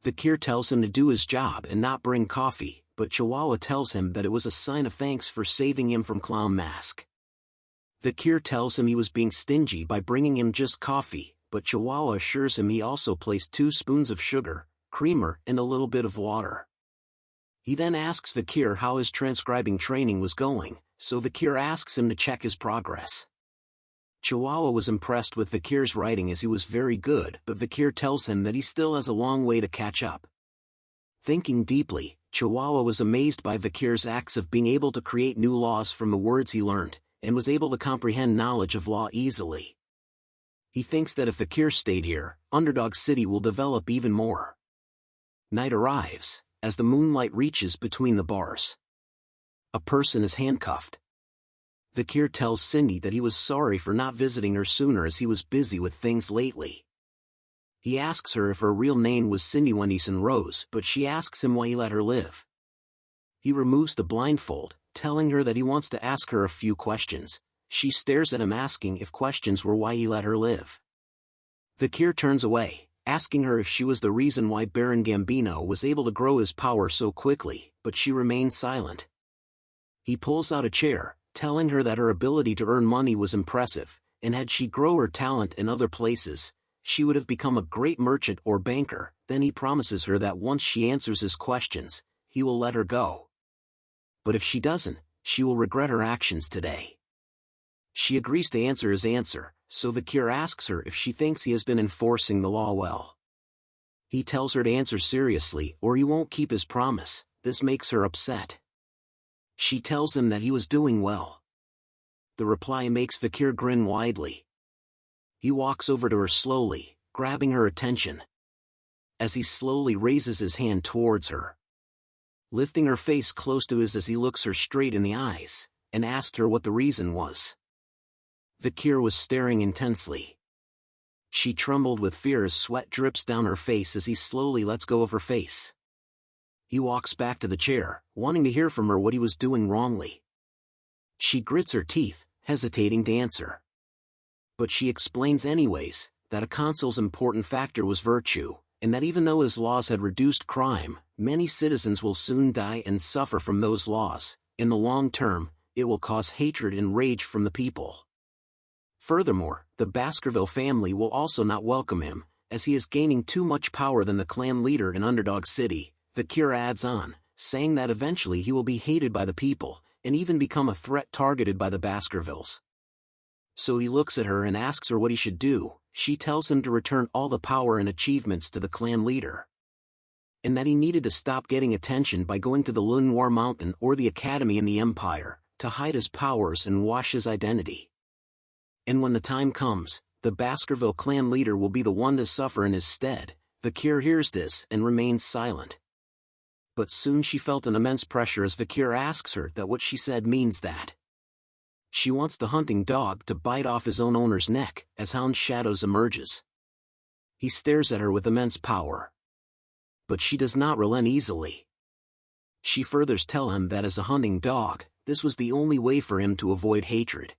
Vikir tells him to do his job and not bring coffee, but Chihuahua tells him that it was a sign of thanks for saving him from Clown Mask. Vikir tells him he was being stingy by bringing him just coffee, but Chihuahua assures him he also placed 2 spoons of sugar, creamer, and a little bit of water. He then asks Vikir how his transcribing training was going, so Vikir asks him to check his progress. Chihuahua was impressed with Vikir's writing as he was very good, but Vikir tells him that he still has a long way to catch up. Thinking deeply, Chihuahua was amazed by Vikir's acts of being able to create new laws from the words he learned, and was able to comprehend knowledge of law easily. He thinks that if Vikir stayed here, Underdog City will develop even more. Night arrives, as the moonlight reaches between the bars. A person is handcuffed. Vikir tells Cindy that he was sorry for not visiting her sooner as he was busy with things lately. He asks her if her real name was Cindy Wendyson Rose, but she asks him why he let her live. He removes the blindfold, telling her that he wants to ask her a few questions. She stares at him asking if questions were why he let her live. Vikir turns away, asking her if she was the reason why Baron Gambino was able to grow his power so quickly, but she remains silent. He pulls out a chair, telling her that her ability to earn money was impressive, and had she grown her talent in other places, she would have become a great merchant or banker. Then he promises her that once she answers his questions, he will let her go. But if she doesn't, she will regret her actions today. She agrees to answer his answer, so Vikir asks her if she thinks he has been enforcing the law well. He tells her to answer seriously or he won't keep his promise. This makes her upset. She tells him that he was doing well. The reply makes Vikir grin widely. He walks over to her slowly, grabbing her attention. As he slowly raises his hand towards her, lifting her face close to his as he looks her straight in the eyes, and asked her what the reason was. Vikir was staring intensely. She trembled with fear as sweat drips down her face as he slowly lets go of her face. He walks back to the chair, wanting to hear from her what he was doing wrongly. She grits her teeth, hesitating to answer. But she explains anyways, that a consul's important factor was virtue, and that even though his laws had reduced crime, many citizens will soon die and suffer from those laws. In the long term, it will cause hatred and rage from the people. Furthermore, the Baskerville family will also not welcome him, as he is gaining too much power than the clan leader in Underdog City. Vikir adds on, saying that eventually he will be hated by the people, and even become a threat targeted by the Baskervilles. So he looks at her and asks her what he should do. She tells him to return all the power and achievements to the clan leader, and that he needed to stop getting attention by going to the Lenoir Mountain or the Academy in the Empire, to hide his powers and wash his identity. And when the time comes, the Baskerville clan leader will be the one to suffer in his stead. Vikir hears this and remains silent. But soon she felt an immense pressure as Vikir asks her that what she said means that she wants the hunting dog to bite off his own owner's neck as Hound shadows emerges. He stares at her with immense power. But she does not relent easily. She furthers tell him that as a hunting dog, this was the only way for him to avoid hatred,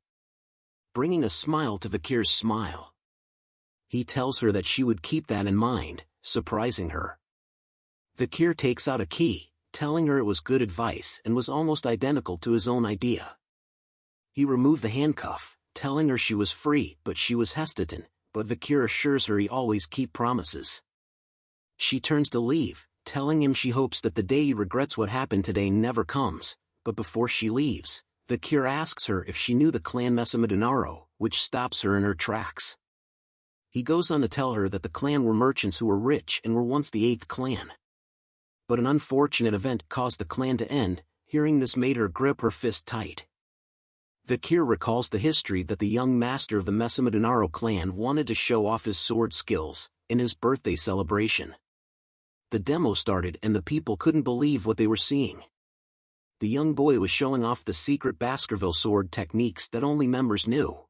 bringing a smile to Vikir's smile. He tells her that she would keep that in mind, surprising her. Vikir takes out a key, telling her it was good advice and was almost identical to his own idea. He removed the handcuff, telling her she was free, but she was hesitant, but Vikir assures her he always keeps promises. She turns to leave, telling him she hopes that the day he regrets what happened today never comes, but before she leaves, Vikir asks her if she knew the clan Mesamadunaro, which stops her in her tracks. He goes on to tell her that the clan were merchants who were rich and were once the 8th clan. But an unfortunate event caused the clan to end. Hearing this made her grip her fist tight. Vikir recalls the history that the young master of the Mesamadunaro clan wanted to show off his sword skills in his birthday celebration. The demo started and the people couldn't believe what they were seeing. The young boy was showing off the secret Baskerville sword techniques that only members knew.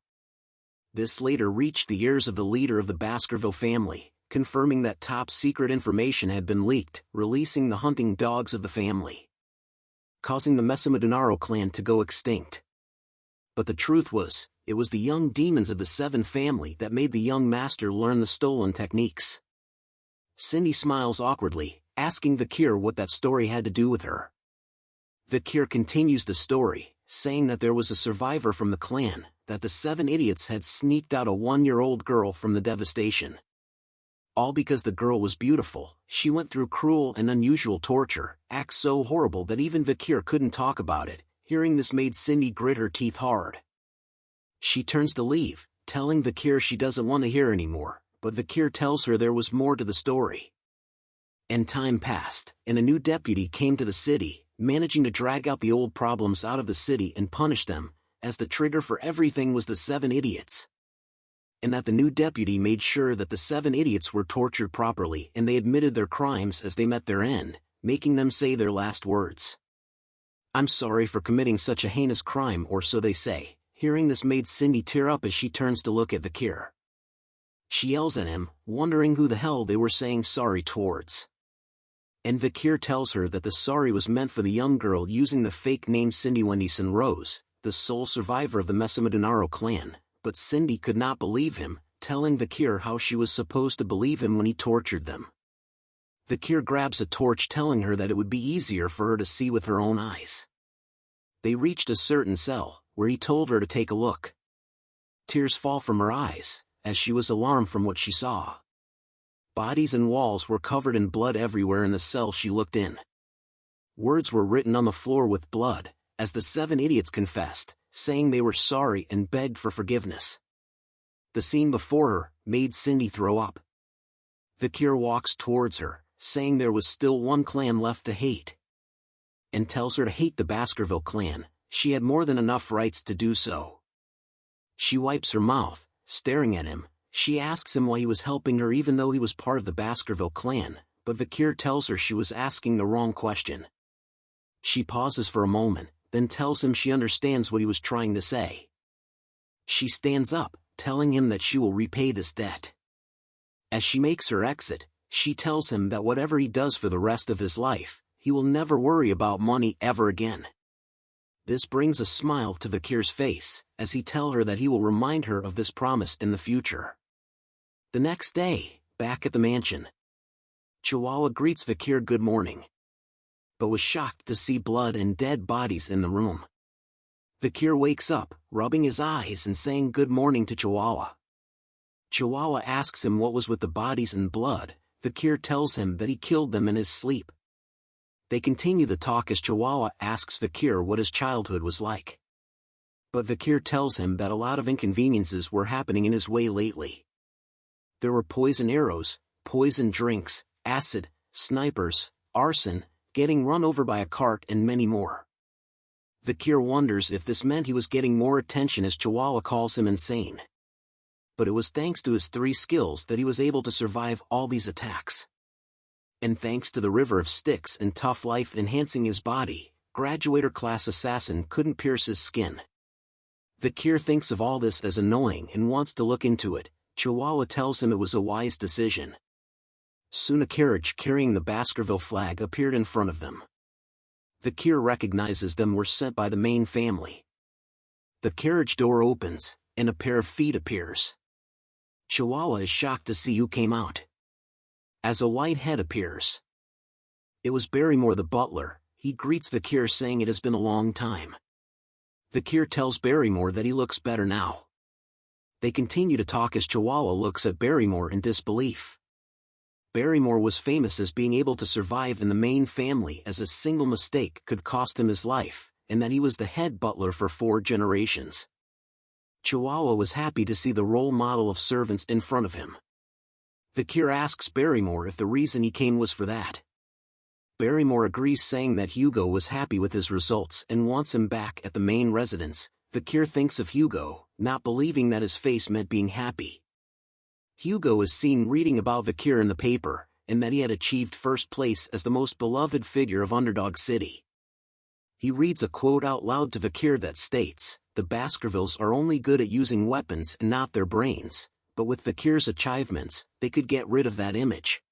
This later reached the ears of the leader of the Baskerville family, confirming that top-secret information had been leaked, releasing the hunting dogs of the family, causing the Mesamedunaro clan to go extinct. But the truth was, it was the young demons of the Seven family that made the young master learn the stolen techniques. Cindy smiles awkwardly, asking Vikir what that story had to do with her. Vikir continues the story, saying that there was a survivor from the clan, that the Seven idiots had sneaked out a 1-year-old girl from the devastation. All because the girl was beautiful. She went through cruel and unusual torture, acts so horrible that even Vikir couldn't talk about it. Hearing this made Cindy grit her teeth hard. She turns to leave, telling Vikir she doesn't want to hear anymore, but Vikir tells her there was more to the story. And time passed, and a new deputy came to the city, managing to drag out the old problems out of the city and punish them, as the trigger for everything was the Seven idiots. And that the new deputy made sure that the Seven idiots were tortured properly and they admitted their crimes as they met their end, making them say their last words. "I'm sorry for committing such a heinous crime," or so they say. Hearing this made Cindy tear up as she turns to look at Vikir. She yells at him, wondering who the hell they were saying sorry towards. And Vikir tells her that the sorry was meant for the young girl using the fake name Cindy Wendyson Rose, the sole survivor of the Mesamedunaro clan, but Cindy could not believe him, telling Vikir how she was supposed to believe him when he tortured them. Vikir grabs a torch, telling her that it would be easier for her to see with her own eyes. They reached a certain cell, where he told her to take a look. Tears fall from her eyes, as she was alarmed from what she saw. Bodies and walls were covered in blood everywhere in the cell she looked in. Words were written on the floor with blood, as the Seven idiots confessed, saying they were sorry and begged for forgiveness. The scene before her made Cindy throw up. Vikir walks towards her, saying there was still one clan left to hate, and tells her to hate the Baskerville clan. She had more than enough rights to do so. She wipes her mouth, staring at him. She asks him why he was helping her even though he was part of the Baskerville clan, but Vikir tells her she was asking the wrong question. She pauses for a moment, then tells him she understands what he was trying to say. She stands up, telling him that she will repay this debt. As she makes her exit, she tells him that whatever he does for the rest of his life, he will never worry about money ever again. This brings a smile to Vikir's face, as he tells her that he will remind her of this promise in the future. The next day, back at the mansion, Chihuahua greets Vikir good morning, but was shocked to see blood and dead bodies in the room. Vikir wakes up, rubbing his eyes and saying good morning to Chihuahua. Chihuahua asks him what was with the bodies and blood. Vikir tells him that he killed them in his sleep. They continue the talk as Chihuahua asks Vikir what his childhood was like. But Vikir tells him that a lot of inconveniences were happening in his way lately. There were poison arrows, poison drinks, acid, snipers, arson, getting run over by a cart and many more. Vikir wonders if this meant he was getting more attention as Chihuahua calls him insane. But it was thanks to his 3 skills that he was able to survive all these attacks. And thanks to the river of sticks and tough life enhancing his body, graduator class assassin couldn't pierce his skin. Vikir thinks of all this as annoying and wants to look into it. Chihuahua tells him it was a wise decision. Soon a carriage carrying the Baskerville flag appeared in front of them. Vikir recognizes them were sent by the main family. The carriage door opens, and a pair of feet appears. Chihuahua is shocked to see who came out, as a white head appears. It was Barrymore the butler. He greets Vikir saying it has been a long time. Vikir tells Barrymore that he looks better now. They continue to talk as Chihuahua looks at Barrymore in disbelief. Barrymore was famous as being able to survive in the main family as a single mistake could cost him his life, and that he was the head butler for 4 generations. Chihuahua was happy to see the role model of servants in front of him. Vikir asks Barrymore if the reason he came was for that. Barrymore agrees, saying that Hugo was happy with his results and wants him back at the main residence. Vikir thinks of Hugo, not believing that his face meant being happy. Hugo is seen reading about Vikir in the paper, and that he had achieved first place as the most beloved figure of Underdog City. He reads a quote out loud to Vikir that states, The Baskervilles are only good at using weapons and not their brains, but with Vikir's achievements, they could get rid of that image.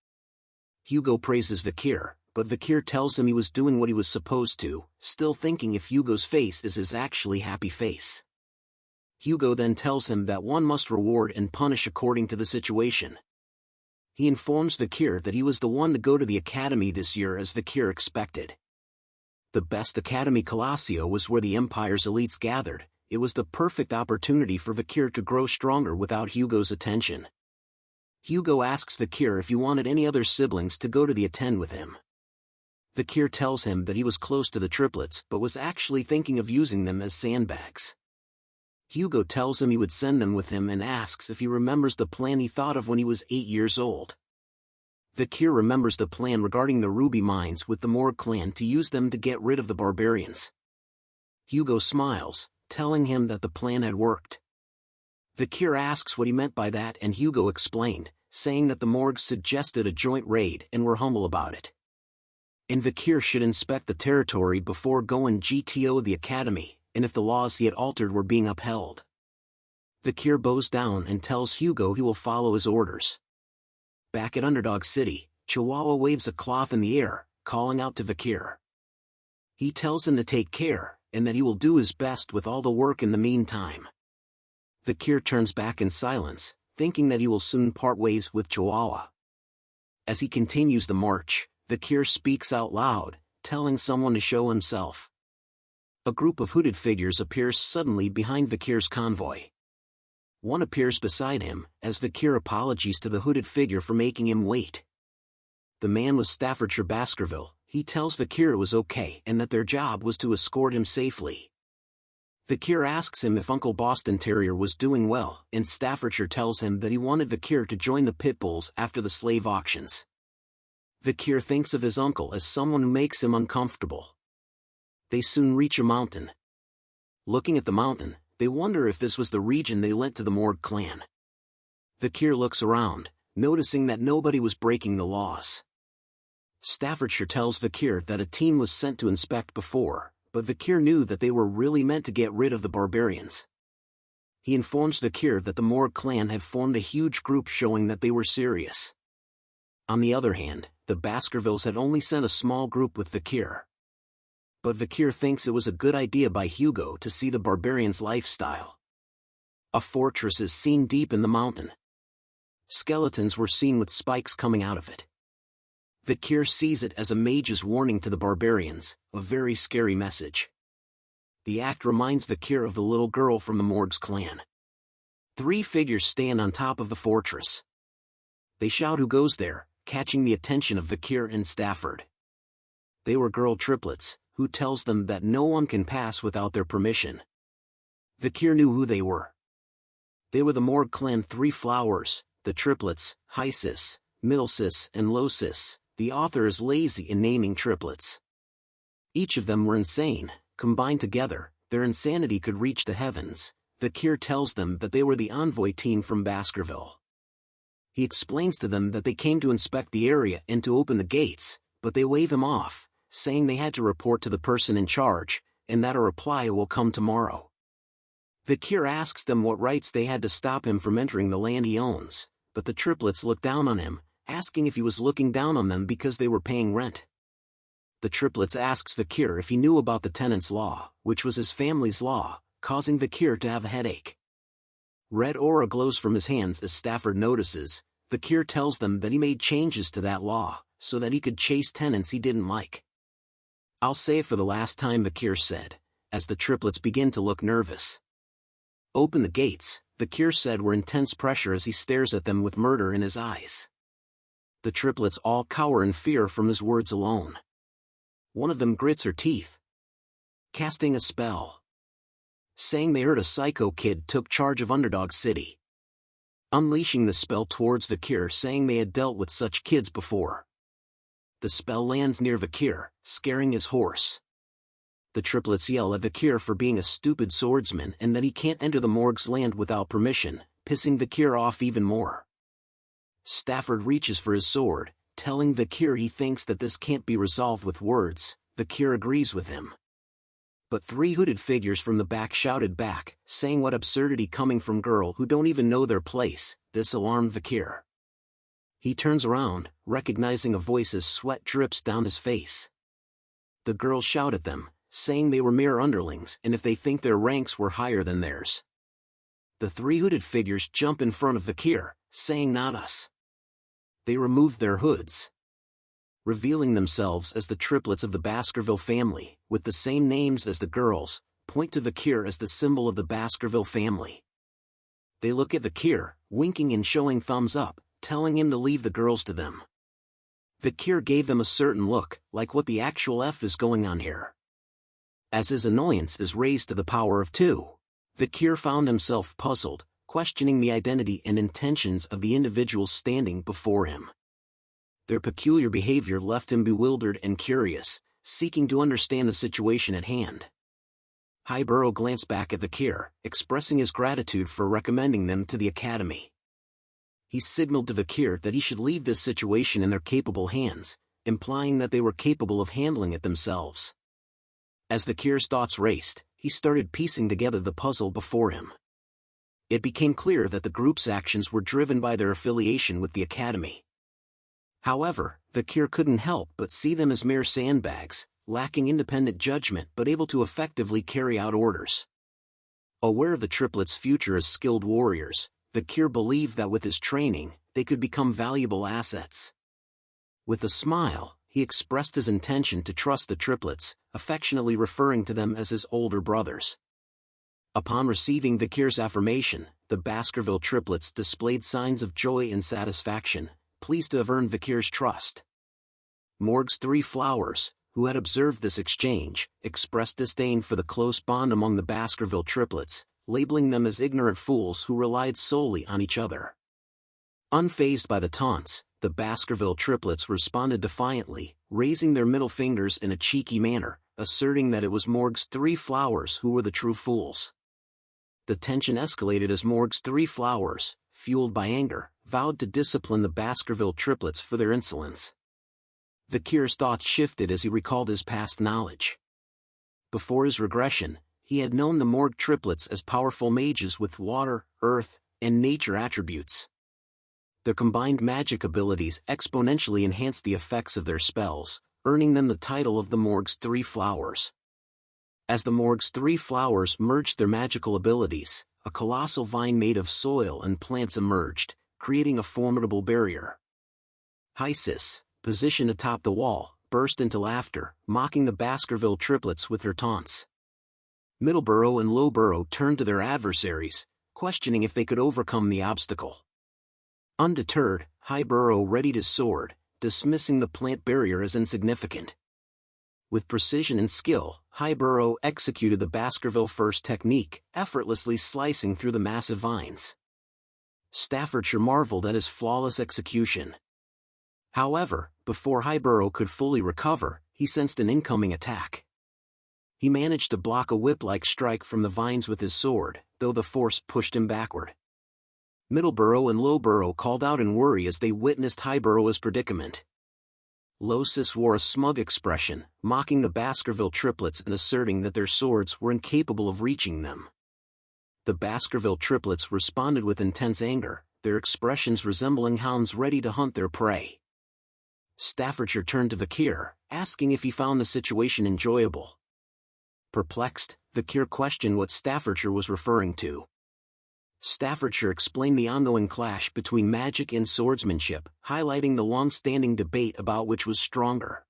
Hugo praises Vikir, but Vikir tells him he was doing what he was supposed to, still thinking if Hugo's face is his actually happy face. Hugo then tells him that one must reward and punish according to the situation. He informs Vikir that he was the one to go to the academy this year as Vikir expected. The best academy Colosio was where the Empire's elites gathered. It was the perfect opportunity for Vikir to grow stronger without Hugo's attention. Hugo asks Vikir if he wanted any other siblings to go to the attend with him. Vikir tells him that he was close to the triplets but was actually thinking of using them as sandbags. Hugo tells him he would send them with him and asks if he remembers the plan he thought of when he was 8 years old. Vikir remembers the plan regarding the ruby mines with the Morg clan to use them to get rid of the barbarians. Hugo smiles, telling him that the plan had worked. Vikir asks what he meant by that and Hugo explained, saying that the Morgs suggested a joint raid and were humble about it. And Vikir should inspect the territory before going GTO the academy, and if the laws he had altered were being upheld. Vikir bows down and tells Hugo he will follow his orders. Back at Underdog City, Chihuahua waves a cloth in the air, calling out to Vikir. He tells him to take care, and that he will do his best with all the work in the meantime. Vikir turns back in silence, thinking that he will soon part ways with Chihuahua. As he continues the march, Vikir speaks out loud, telling someone to show himself. A group of hooded figures appears suddenly behind Vikir's convoy. One appears beside him, as Vikir apologies to the hooded figure for making him wait. The man was Staffordshire Baskerville. He tells Vikir it was okay and that their job was to escort him safely. Vikir asks him if Uncle Boston Terrier was doing well, and Staffordshire tells him that he wanted Vikir to join the pit bulls after the slave auctions. Vikir thinks of his uncle as someone who makes him uncomfortable. They soon reach a mountain. Looking at the mountain, they wonder if this was the region they lent to the Morg clan. Vikir looks around, noticing that nobody was breaking the laws. Staffordshire tells Vikir that a team was sent to inspect before, but Vikir knew that they were really meant to get rid of the barbarians. He informs Vikir that the Morg clan had formed a huge group showing that they were serious. On the other hand, the Baskervilles had only sent a small group with Vikir. But Vikir thinks it was a good idea by Hugo to see the barbarians' lifestyle. A fortress is seen deep in the mountain. Skeletons were seen with spikes coming out of it. Vikir sees it as a mage's warning to the barbarians, a very scary message. The act reminds Vikir of the little girl from the Morg's clan. 3 figures stand on top of the fortress. They shout who goes there, catching the attention of Vikir and Stafford. They were girl triplets, who tells them that no one can pass without their permission. Vikir knew who they were. They were the Morg clan 3 flowers, the triplets, Hysis, Middlesis and Losis. The author is lazy in naming triplets. Each of them were insane. Combined together, their insanity could reach the heavens. Vikir tells them that they were the envoy team from Baskerville. He explains to them that they came to inspect the area and to open the gates, but they wave him off, saying they had to report to the person in charge, and that a reply will come tomorrow. Vikir asks them what rights they had to stop him from entering the land he owns, but the triplets look down on him, asking if he was looking down on them because they were paying rent. The triplets asks Vikir if he knew about the tenant's law, which was his family's law, causing Vikir to have a headache. Red aura glows from his hands as Stafford notices. Vikir tells them that he made changes to that law, so that he could chase tenants he didn't like. "I'll say it for the last time," Vikir said, as the triplets begin to look nervous. "Open the gates," Vikir said with intense pressure as he stares at them with murder in his eyes. The triplets all cower in fear from his words alone. One of them grits her teeth, casting a spell, saying they heard a psycho kid took charge of Underdog City, unleashing the spell towards Vikir, saying they had dealt with such kids before. The spell lands near Vikir, scaring his horse. The triplets yell at Vikir for being a stupid swordsman and that he can't enter the Morg's land without permission, pissing Vikir off even more. Stafford reaches for his sword, telling Vikir he thinks that this can't be resolved with words. Vikir agrees with him. but three hooded figures from the back shouted back, saying what absurdity coming from girl who don't even know their place. This alarmed Vikir. He turns around, recognizing a voice as sweat drips down his face. The girls shout at them, saying they were mere underlings and if they think their ranks were higher than theirs. The three hooded figures jump in front of Vikir, saying not us. They removed their hoods, revealing themselves as the triplets of the Baskerville family, with the same names as the girls, point to Vikir as the symbol of the Baskerville family. They look at Vikir, winking and showing thumbs up, telling him to leave the girls to them. Vikir gave them a certain look, like what the actual F is going on here. As his annoyance is raised to the power of 2, Vikir found himself puzzled, questioning the identity and intentions of the individuals standing before him. Their peculiar behavior left him bewildered and curious, seeking to understand the situation at hand. Hugo glanced back at Vikir, expressing his gratitude for recommending them to the academy. He signaled to Vikir that he should leave this situation in their capable hands, implying that they were capable of handling it themselves. As Vikir's thoughts raced, he started piecing together the puzzle before him. It became clear that the group's actions were driven by their affiliation with the academy. However, Vikir couldn't help but see them as mere sandbags, lacking independent judgment but able to effectively carry out orders. Aware of the triplets' future as skilled warriors, Vikir believed that with his training, they could become valuable assets. With a smile, he expressed his intention to trust the triplets, affectionately referring to them as his older brothers. Upon receiving Vikir's affirmation, the Baskerville triplets displayed signs of joy and satisfaction, pleased to have earned Vikir's trust. Morg's 3 flowers, who had observed this exchange, expressed disdain for the close bond among the Baskerville triplets, labeling them as ignorant fools who relied solely on each other. Unfazed by the taunts, the Baskerville triplets responded defiantly, raising their middle fingers in a cheeky manner, asserting that it was Morg's 3 flowers who were the true fools. The tension escalated as Morg's 3 flowers, fueled by anger, vowed to discipline the Baskerville triplets for their insolence. Vikir's thoughts shifted as he recalled his past knowledge. Before his regression, he had known the Morg triplets as powerful mages with water, earth, and nature attributes. Their combined magic abilities exponentially enhanced the effects of their spells, earning them the title of the Morg's 3 flowers. As the Morg's 3 flowers merged their magical abilities, a colossal vine made of soil and plants emerged, creating a formidable barrier. Hysis, positioned atop the wall, burst into laughter, mocking the Baskerville triplets with her taunts. Middleborough and Lowborough turned to their adversaries, questioning if they could overcome the obstacle. Undeterred, Highborough readied his sword, dismissing the plant barrier as insignificant. With precision and skill, Highborough executed the Baskerville first technique, effortlessly slicing through the massive vines. Staffordshire marveled at his flawless execution. However, before Highborough could fully recover, he sensed an incoming attack. He managed to block a whip-like strike from the vines with his sword, though the force pushed him backward. Middleborough and Lowborough called out in worry as they witnessed Highborough's predicament. Losis wore a smug expression, mocking the Baskerville triplets and asserting that their swords were incapable of reaching them. The Baskerville triplets responded with intense anger, their expressions resembling hounds ready to hunt their prey. Staffordshire turned to Vikir, asking if he found the situation enjoyable. Perplexed, Vikir questioned what Staffordshire was referring to. Staffordshire explained the ongoing clash between magic and swordsmanship, highlighting the long-standing debate about which was stronger.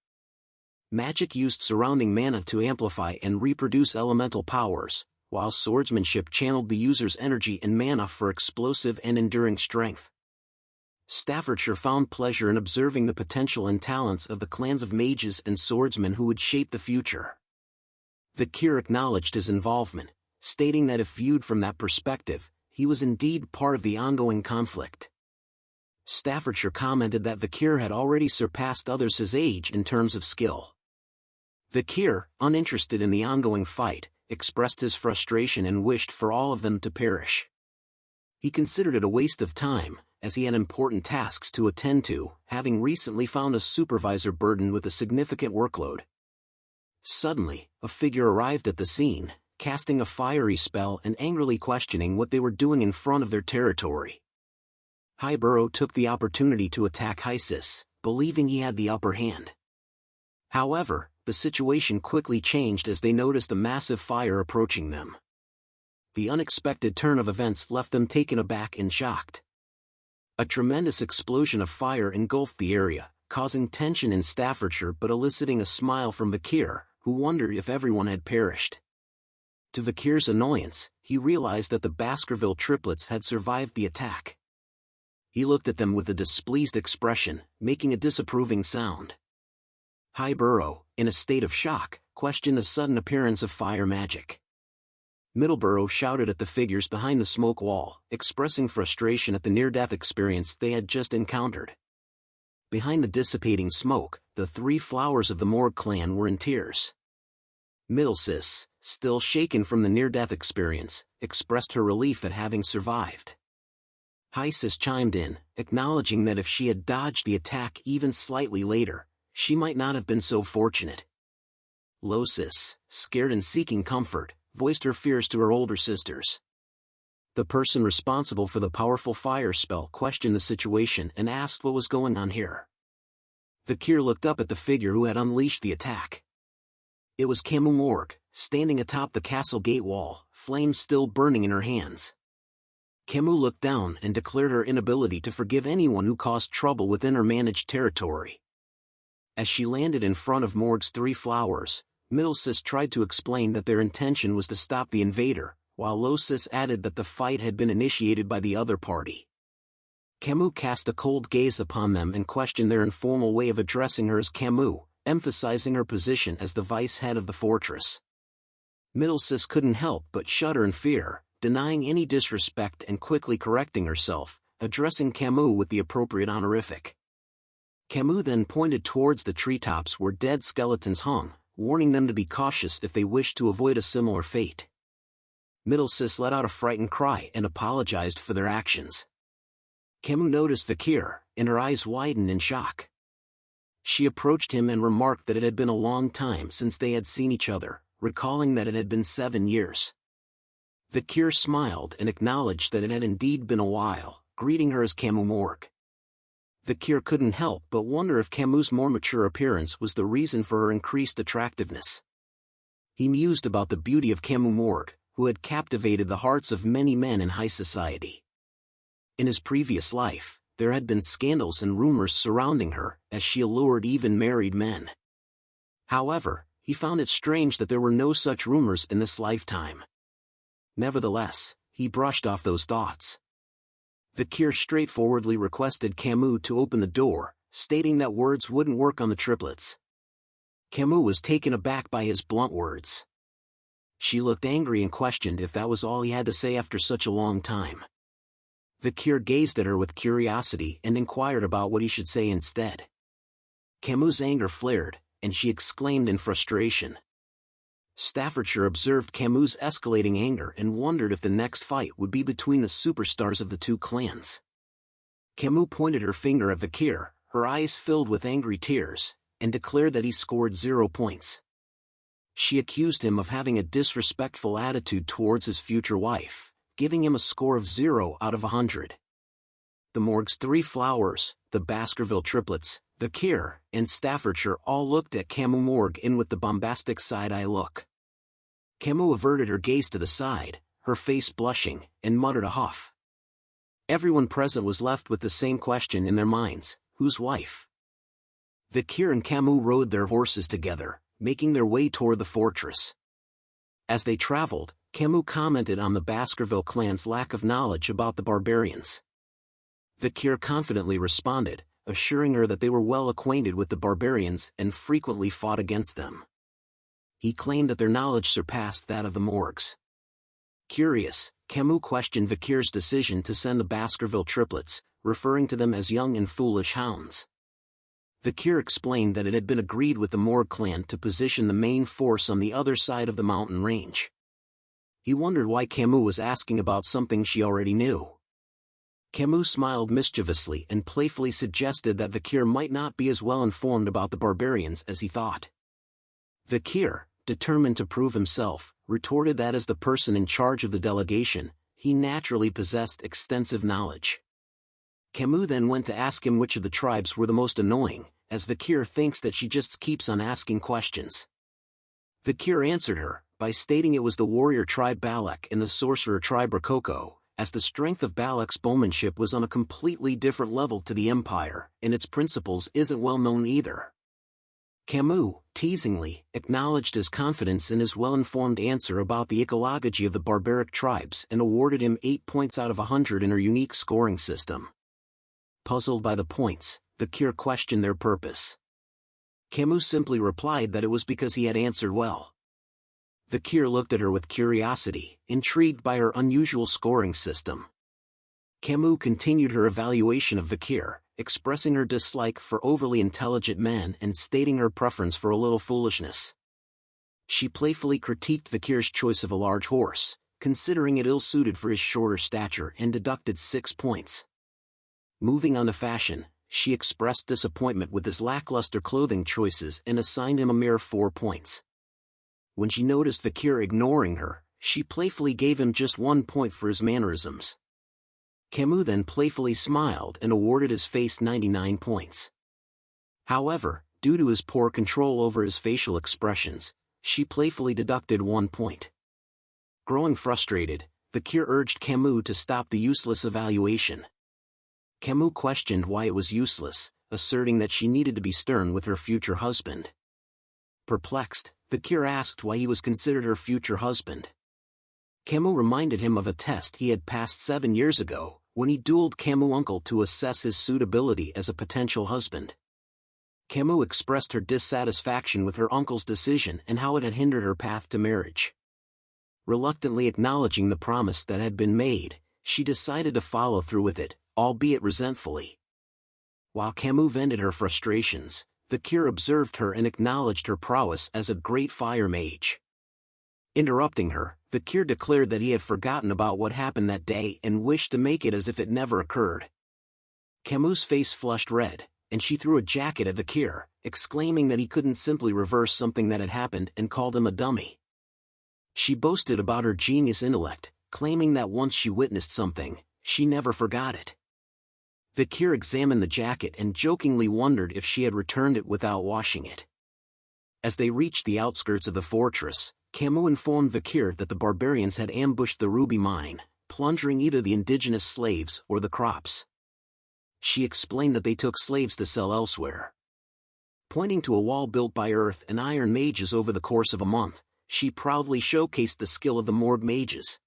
Magic used surrounding mana to amplify and reproduce elemental powers, while swordsmanship channeled the user's energy and mana for explosive and enduring strength. Staffordshire found pleasure in observing the potential and talents of the clans of mages and swordsmen who would shape the future. Vikir acknowledged his involvement, stating that if viewed from that perspective, he was indeed part of the ongoing conflict. Staffordshire commented that Vikir had already surpassed others his age in terms of skill. Vikir, uninterested in the ongoing fight, expressed his frustration and wished for all of them to perish. He considered it a waste of time, as he had important tasks to attend to, having recently found a supervisor burdened with a significant workload. Suddenly, a figure arrived at the scene, casting a fiery spell and angrily questioning what they were doing in front of their territory. Hugo took the opportunity to attack Hysis, believing he had the upper hand. However, the situation quickly changed as they noticed a massive fire approaching them. The unexpected turn of events left them taken aback and shocked. A tremendous explosion of fire engulfed the area, causing tension in Staffordshire but eliciting a smile from Vikir, who wondered if everyone had perished. To Vikir's annoyance, he realized that the Baskerville triplets had survived the attack. He looked at them with a displeased expression, making a disapproving sound. Hugo, in a state of shock, questioned the sudden appearance of fire magic. Middleborough shouted at the figures behind the smoke wall, expressing frustration at the near-death experience they had just encountered. Behind the dissipating smoke, the three flowers of the Morgue clan were in tears. Middlesis, still shaken from the near-death experience, expressed her relief at having survived. Hysis chimed in, acknowledging that if she had dodged the attack even slightly later, she might not have been so fortunate. Losis, scared and seeking comfort, voiced her fears to her older sisters. The person responsible for the powerful fire spell questioned the situation and asked what was going on here. Vikir looked up at the figure who had unleashed the attack. It was Morgue, standing atop the castle gate wall, flames still burning in her hands. Camus looked down and declared her inability to forgive anyone who caused trouble within her managed territory. As she landed in front of Morgue's three flowers, Middlesis tried to explain that their intention was to stop the invader, while Losis added that the fight had been initiated by the other party. Camus cast a cold gaze upon them and questioned their informal way of addressing her as Camus, emphasizing her position as the vice head of the fortress. Middlesis couldn't help but shudder in fear, denying any disrespect and quickly correcting herself, addressing Camus with the appropriate honorific. Camus then pointed towards the treetops where dead skeletons hung, warning them to be cautious if they wished to avoid a similar fate. Middlesis let out a frightened cry and apologized for their actions. Camus noticed Vikir, and her eyes widened in shock. She approached him and remarked that it had been a long time since they had seen each other, recalling that it had been 7 years. Vikir smiled and acknowledged that it had indeed been a while, greeting her as Morgue. Vikir couldn't help but wonder if Camus' more mature appearance was the reason for her increased attractiveness. He mused about the beauty of Morgue, who had captivated the hearts of many men in high society. In his previous life, there had been scandals and rumors surrounding her, as she allured even married men. However, he found it strange that there were no such rumors in this lifetime. Nevertheless, he brushed off those thoughts. Vikir straightforwardly requested Camus to open the door, stating that words wouldn't work on the triplets. Camus was taken aback by his blunt words. She looked angry and questioned if that was all he had to say after such a long time. Vikir gazed at her with curiosity and inquired about what he should say instead. Camus' anger flared, and she exclaimed in frustration. Staffordshire observed Camus' escalating anger and wondered if the next fight would be between the superstars of the two clans. Camus pointed her finger at Vikir, her eyes filled with angry tears, and declared that he scored 0 points. She accused him of having a disrespectful attitude towards his future wife, giving him a score of 0 out of 100. The Morgue's three flowers, the Baskerville triplets, Vikir, and Staffordshire all looked at Morgue with the bombastic side-eye look. Camus averted her gaze to the side, her face blushing, and muttered a huff. Everyone present was left with the same question in their minds: whose wife? Vikir and Camus rode their horses together, making their way toward the fortress. As they traveled, Camus commented on the Baskerville clan's lack of knowledge about the barbarians. Vikir confidently responded, assuring her that they were well acquainted with the barbarians and frequently fought against them. He claimed that their knowledge surpassed that of the Morgues. Curious, Camus questioned Vikir's decision to send the Baskerville triplets, referring to them as young and foolish hounds. Vikir explained that it had been agreed with the Morgue clan to position the main force on the other side of the mountain range. He wondered why Camus was asking about something she already knew. Camus smiled mischievously and playfully suggested that Vikir might not be as well informed about the barbarians as he thought. Vikir, determined to prove himself, retorted that as the person in charge of the delegation, he naturally possessed extensive knowledge. Camus then went to ask him which of the tribes were the most annoying, as Vikir thinks that she just keeps on asking questions. Vikir answered her, by stating it was the warrior tribe Balak and the sorcerer tribe Rococo, as the strength of Balak's bowmanship was on a completely different level to the empire, and its principles isn't well known either. Camus, teasingly, acknowledged his confidence in his well-informed answer about the ecology of the barbaric tribes and awarded him 8 points out of 100 in her unique scoring system. Puzzled by the points, Vikir questioned their purpose. Camus simply replied that it was because he had answered well. Vikir looked at her with curiosity, intrigued by her unusual scoring system. Camus continued her evaluation of Vikir, expressing her dislike for overly intelligent men and stating her preference for a little foolishness. She playfully critiqued Vikir's choice of a large horse, considering it ill-suited for his shorter stature, and deducted 6 points. Moving on to fashion, she expressed disappointment with his lackluster clothing choices and assigned him a mere 4 points. When she noticed Vikir ignoring her, she playfully gave him just 1 point for his mannerisms. Camus then playfully smiled and awarded his face 99 points. However, due to his poor control over his facial expressions, she playfully deducted 1 point. Growing frustrated, Vikir urged Camus to stop the useless evaluation. Camus questioned why it was useless, asserting that she needed to be stern with her future husband. Perplexed, Vikir asked why he was considered her future husband. Camus reminded him of a test he had passed 7 years ago, when he dueled Camus' uncle to assess his suitability as a potential husband. Camus expressed her dissatisfaction with her uncle's decision and how it had hindered her path to marriage. Reluctantly acknowledging the promise that had been made, she decided to follow through with it, albeit resentfully. While Camus vented her frustrations, Vikir observed her and acknowledged her prowess as a great fire mage. Interrupting her, Vikir declared that he had forgotten about what happened that day and wished to make it as if it never occurred. Camus' face flushed red, and she threw a jacket at Vikir, exclaiming that he couldn't simply reverse something that had happened, and called him a dummy. She boasted about her genius intellect, claiming that once she witnessed something, she never forgot it. Vikir examined the jacket and jokingly wondered if she had returned it without washing it. As they reached the outskirts of the fortress, Camus informed Vikir that the barbarians had ambushed the ruby mine, plundering either the indigenous slaves or the crops. She explained that they took slaves to sell elsewhere. Pointing to a wall built by earth and iron mages over the course of a month, she proudly showcased the skill of the Morg mages.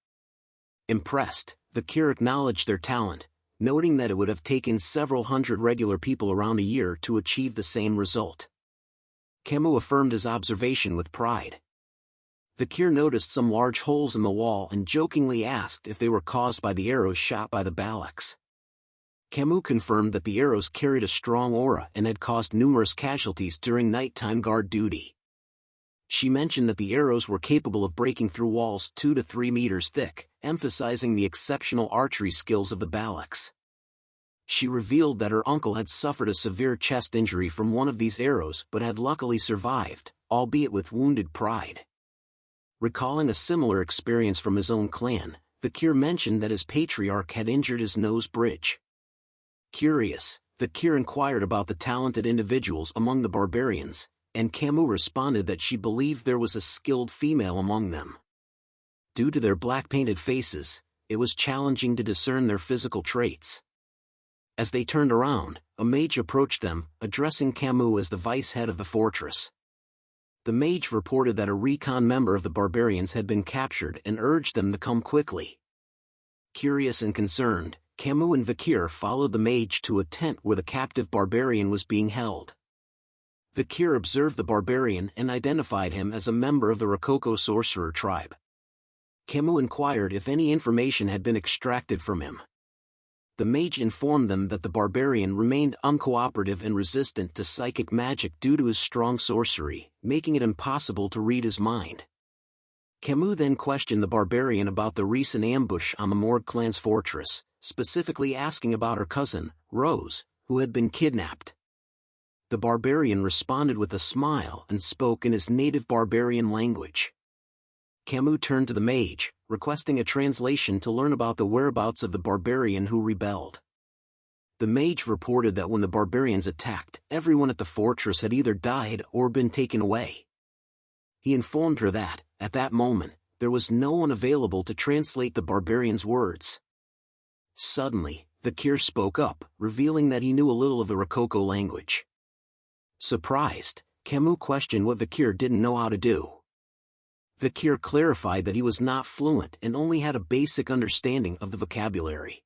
Impressed, Vikir acknowledged their talent, noting that it would have taken several hundred regular people around a year to achieve the same result. Camus affirmed his observation with pride. Vikir noticed some large holes in the wall and jokingly asked if they were caused by the arrows shot by the balaks. Camus confirmed that the arrows carried a strong aura and had caused numerous casualties during nighttime guard duty. She mentioned that the arrows were capable of breaking through walls 2 to 3 meters thick, emphasizing the exceptional archery skills of the balaks. She revealed that her uncle had suffered a severe chest injury from one of these arrows but had luckily survived, albeit with wounded pride. Recalling a similar experience from his own clan, Vikir mentioned that his patriarch had injured his nose bridge. Curious, Vikir inquired about the talented individuals among the barbarians, and Camus responded that she believed there was a skilled female among them. Due to their black-painted faces, it was challenging to discern their physical traits. As they turned around, a mage approached them, addressing Camus as the vice-head of the fortress. The mage reported that a recon member of the barbarians had been captured and urged them to come quickly. Curious and concerned, Camus and Vikir followed the mage to a tent where the captive barbarian was being held. Vikir observed the barbarian and identified him as a member of the Rococo sorcerer tribe. Camus inquired if any information had been extracted from him. The mage informed them that the barbarian remained uncooperative and resistant to psychic magic due to his strong sorcery, making it impossible to read his mind. Camus then questioned the barbarian about the recent ambush on the Morg clan's fortress, specifically asking about her cousin, Rose, who had been kidnapped. The barbarian responded with a smile and spoke in his native barbarian language. Camus turned to the mage, requesting a translation to learn about the whereabouts of the barbarian who rebelled. The mage reported that when the barbarians attacked, everyone at the fortress had either died or been taken away. He informed her that, at that moment, there was no one available to translate the barbarian's words. Suddenly, Vikir spoke up, revealing that he knew a little of the Rococo language. Surprised, Camus questioned what Vikir didn't know how to do. Vikir clarified that he was not fluent and only had a basic understanding of the vocabulary.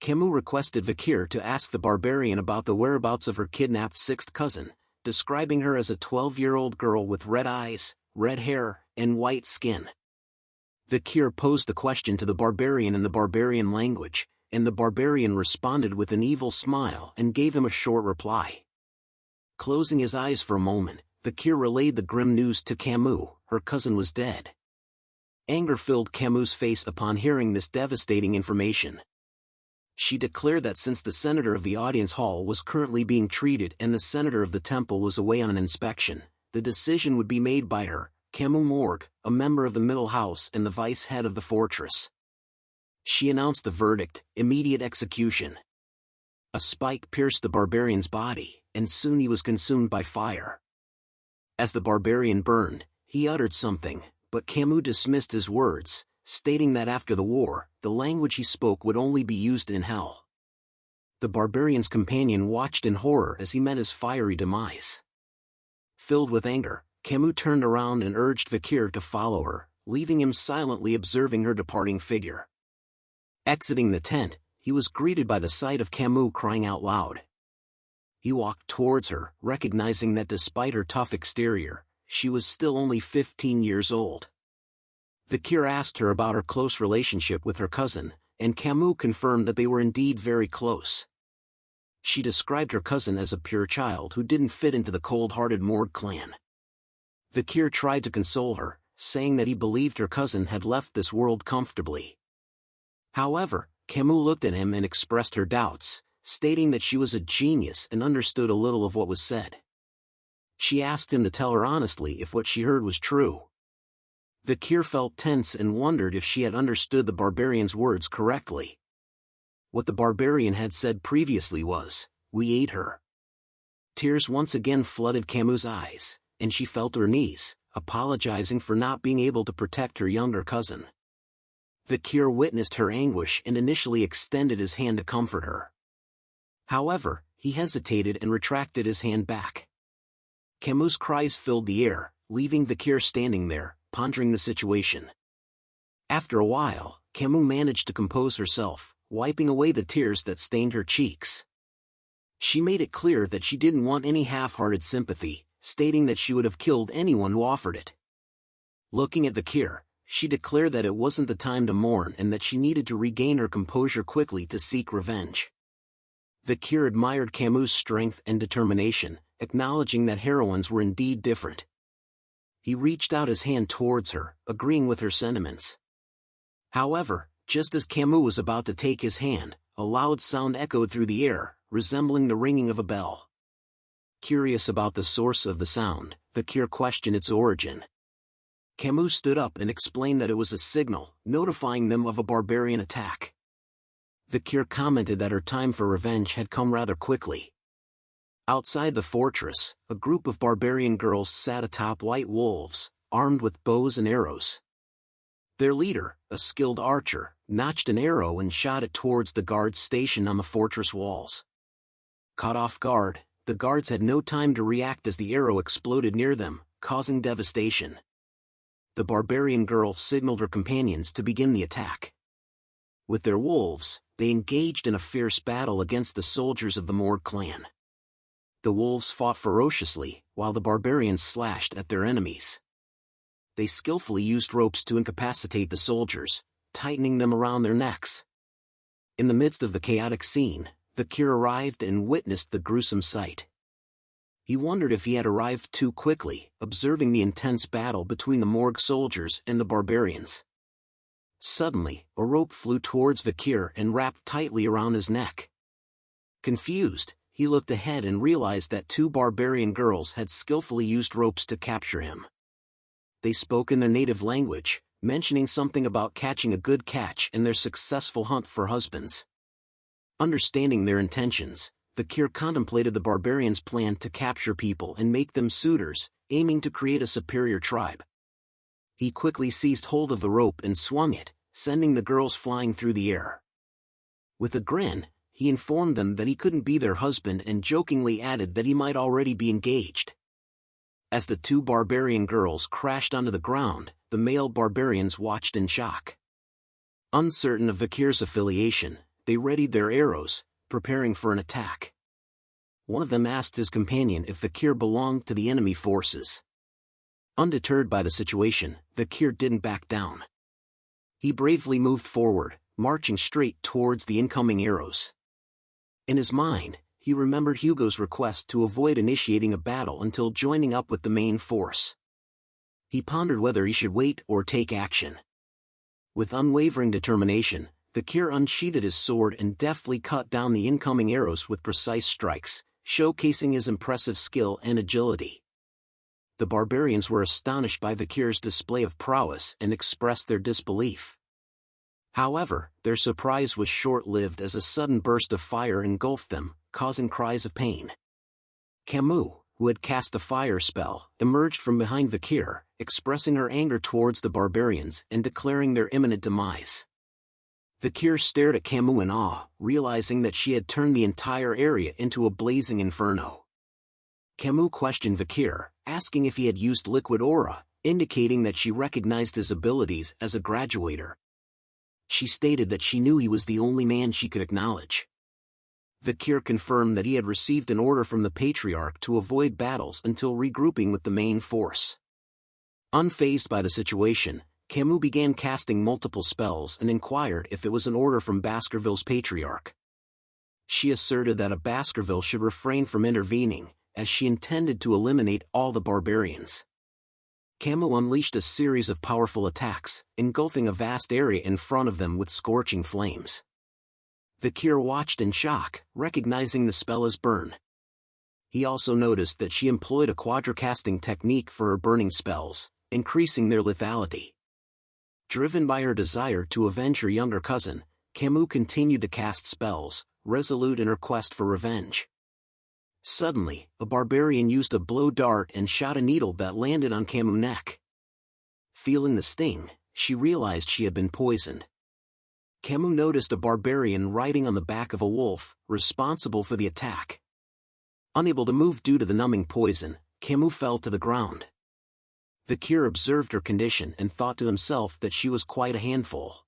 Camus requested Vikir to ask the barbarian about the whereabouts of her kidnapped sixth cousin, describing her as a 12-year-old girl with red eyes, red hair, and white skin. Vikir posed the question to the barbarian in the barbarian language, and the barbarian responded with an evil smile and gave him a short reply. Closing his eyes for a moment, Vikir relayed the grim news to Camus: her cousin was dead. Anger filled Camus' face upon hearing this devastating information. She declared that since the senator of the audience hall was currently being treated and the senator of the temple was away on an inspection, the decision would be made by her, Camus Morgue, a member of the middle house and the vice head of the fortress. She announced the verdict: immediate execution. A spike pierced the barbarian's body, and soon he was consumed by fire. As the barbarian burned, he uttered something, but Camus dismissed his words, stating that after the war, the language he spoke would only be used in hell. The barbarian's companion watched in horror as he met his fiery demise. Filled with anger, Camus turned around and urged Vikir to follow her, leaving him silently observing her departing figure. Exiting the tent, he was greeted by the sight of Camus crying out loud. He walked towards her, recognizing that despite her tough exterior, she was still only 15 years old. Vikir asked her about her close relationship with her cousin, and Camus confirmed that they were indeed very close. She described her cousin as a pure child who didn't fit into the cold-hearted Morgue clan. Vikir tried to console her, saying that he believed her cousin had left this world comfortably. However, Camus looked at him and expressed her doubts, stating that she was a genius and understood a little of what was said. She asked him to tell her honestly if what she heard was true. Vikir felt tense and wondered if she had understood the barbarian's words correctly. What the barbarian had said previously was, "We ate her." Tears once again flooded Camus' eyes, and she fell to her knees, apologizing for not being able to protect her younger cousin. Vikir witnessed her anguish and initially extended his hand to comfort her. However, he hesitated and retracted his hand back. Camus' cries filled the air, leaving Vikir standing there, pondering the situation. After a while, Camus managed to compose herself, wiping away the tears that stained her cheeks. She made it clear that she didn't want any half-hearted sympathy, stating that she would have killed anyone who offered it. Looking at Vikir, she declared that it wasn't the time to mourn and that she needed to regain her composure quickly to seek revenge. Vikir admired Camus' strength and determination, acknowledging that heroines were indeed different. He reached out his hand towards her, agreeing with her sentiments. However, just as Camus was about to take his hand, a loud sound echoed through the air, resembling the ringing of a bell. Curious about the source of the sound, Vikir questioned its origin. Camus stood up and explained that it was a signal, notifying them of a barbarian attack. Vikir commented that her time for revenge had come rather quickly. Outside the fortress, a group of barbarian girls sat atop white wolves, armed with bows and arrows. Their leader, a skilled archer, notched an arrow and shot it towards the guards stationed on the fortress walls. Caught off guard, the guards had no time to react as the arrow exploded near them, causing devastation. The barbarian girl signaled her companions to begin the attack. With their wolves, they engaged in a fierce battle against the soldiers of the Morgue clan. The wolves fought ferociously, while the barbarians slashed at their enemies. They skillfully used ropes to incapacitate the soldiers, tightening them around their necks. In the midst of the chaotic scene, Vikir arrived and witnessed the gruesome sight. He wondered if he had arrived too quickly, observing the intense battle between the Morgue soldiers and the barbarians. Suddenly, a rope flew towards Vikir and wrapped tightly around his neck. Confused, he looked ahead and realized that two barbarian girls had skillfully used ropes to capture him. They spoke in their native language, mentioning something about catching a good catch and their successful hunt for husbands. Understanding their intentions, Vikir contemplated the barbarians' plan to capture people and make them suitors, aiming to create a superior tribe. He quickly seized hold of the rope and swung it, sending the girls flying through the air. With a grin, he informed them that he couldn't be their husband and jokingly added that he might already be engaged. As the two barbarian girls crashed onto the ground, the male barbarians watched in shock. Uncertain of Vikir's affiliation, they readied their arrows, preparing for an attack. One of them asked his companion if Vikir belonged to the enemy forces. Undeterred by the situation, Vikir didn't back down. He bravely moved forward, marching straight towards the incoming arrows. In his mind, he remembered Hugo's request to avoid initiating a battle until joining up with the main force. He pondered whether he should wait or take action. With unwavering determination, Vikir unsheathed his sword and deftly cut down the incoming arrows with precise strikes, showcasing his impressive skill and agility. The barbarians were astonished by Vikir's display of prowess and expressed their disbelief. However, their surprise was short-lived as a sudden burst of fire engulfed them, causing cries of pain. Camus, who had cast the fire spell, emerged from behind Vikir, expressing her anger towards the barbarians and declaring their imminent demise. Vikir stared at Camus in awe, realizing that she had turned the entire area into a blazing inferno. Camus questioned Vikir, asking if he had used liquid aura, indicating that she recognized his abilities as a graduator. She stated that she knew he was the only man she could acknowledge. Vikir confirmed that he had received an order from the patriarch to avoid battles until regrouping with the main force. Unfazed by the situation, Camus began casting multiple spells and inquired if it was an order from Baskerville's patriarch. She asserted that a Baskerville should refrain from intervening, as she intended to eliminate all the barbarians. Camus unleashed a series of powerful attacks, engulfing a vast area in front of them with scorching flames. Vikir watched in shock, recognizing the spell as burn. He also noticed that she employed a quadricasting technique for her burning spells, increasing their lethality. Driven by her desire to avenge her younger cousin, Camus continued to cast spells, resolute in her quest for revenge. Suddenly, a barbarian used a blow dart and shot a needle that landed on Camus' neck. Feeling the sting, she realized she had been poisoned. Camus noticed a barbarian riding on the back of a wolf, responsible for the attack. Unable to move due to the numbing poison, Camus fell to the ground. Vikir observed her condition and thought to himself that she was quite a handful.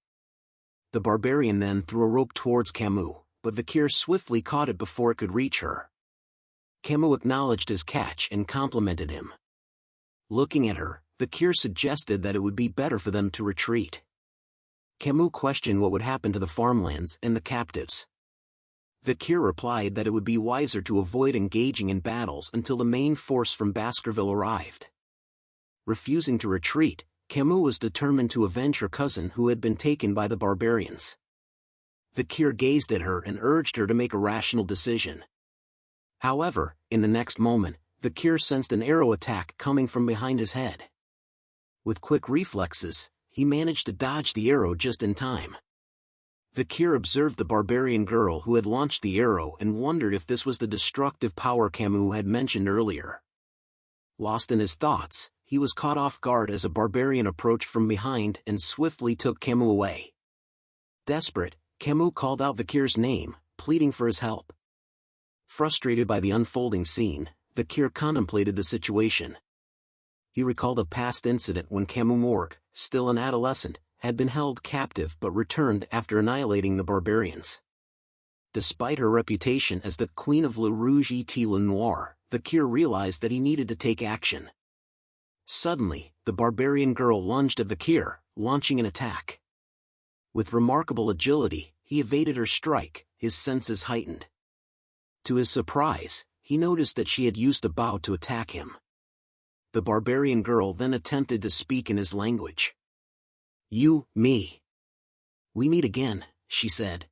The barbarian then threw a rope towards Camus, but Vikir swiftly caught it before it could reach her. Camus acknowledged his catch and complimented him. Looking at her, Vikir suggested that it would be better for them to retreat. Camus questioned what would happen to the farmlands and the captives. Vikir replied that it would be wiser to avoid engaging in battles until the main force from Baskerville arrived. Refusing to retreat, Camus was determined to avenge her cousin who had been taken by the barbarians. Vikir gazed at her and urged her to make a rational decision. However, in the next moment, Vikir sensed an arrow attack coming from behind his head. With quick reflexes, he managed to dodge the arrow just in time. Vikir observed the barbarian girl who had launched the arrow and wondered if this was the destructive power Camus had mentioned earlier. Lost in his thoughts, he was caught off guard as a barbarian approached from behind and swiftly took Camus away. Desperate, Camus called out Vikir's name, pleading for his help. Frustrated by the unfolding scene, Vikir contemplated the situation. He recalled a past incident when Camus Morgue, still an adolescent, had been held captive but returned after annihilating the barbarians. Despite her reputation as the Queen of Le Rouge et Le Noir, Vikir realized that he needed to take action. Suddenly, the barbarian girl lunged at Vikir, launching an attack. With remarkable agility, he evaded her strike, his senses heightened. To his surprise, he noticed that she had used a bow to attack him. The barbarian girl then attempted to speak in his language. "You, me. We meet again," she said.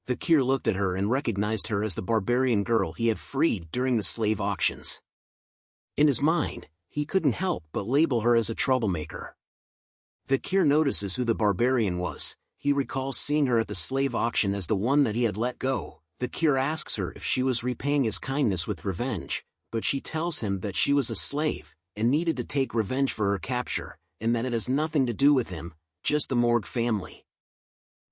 Vikir looked at her and recognized her as the barbarian girl he had freed during the slave auctions. In his mind, he couldn't help but label her as a troublemaker. Vikir notices who the barbarian was. He recalls seeing her at the slave auction as the one that he had let go. Vikir asks her if she was repaying his kindness with revenge, but she tells him that she was a slave, and needed to take revenge for her capture, and that it has nothing to do with him, just the Morg family.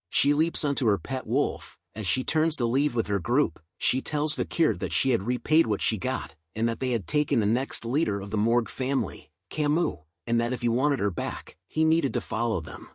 She leaps onto her pet wolf. As she turns to leave with her group, she tells Vikir that she had repaid what she got, and that they had taken the next leader of the Morg family, Camus, and that if he wanted her back, he needed to follow them.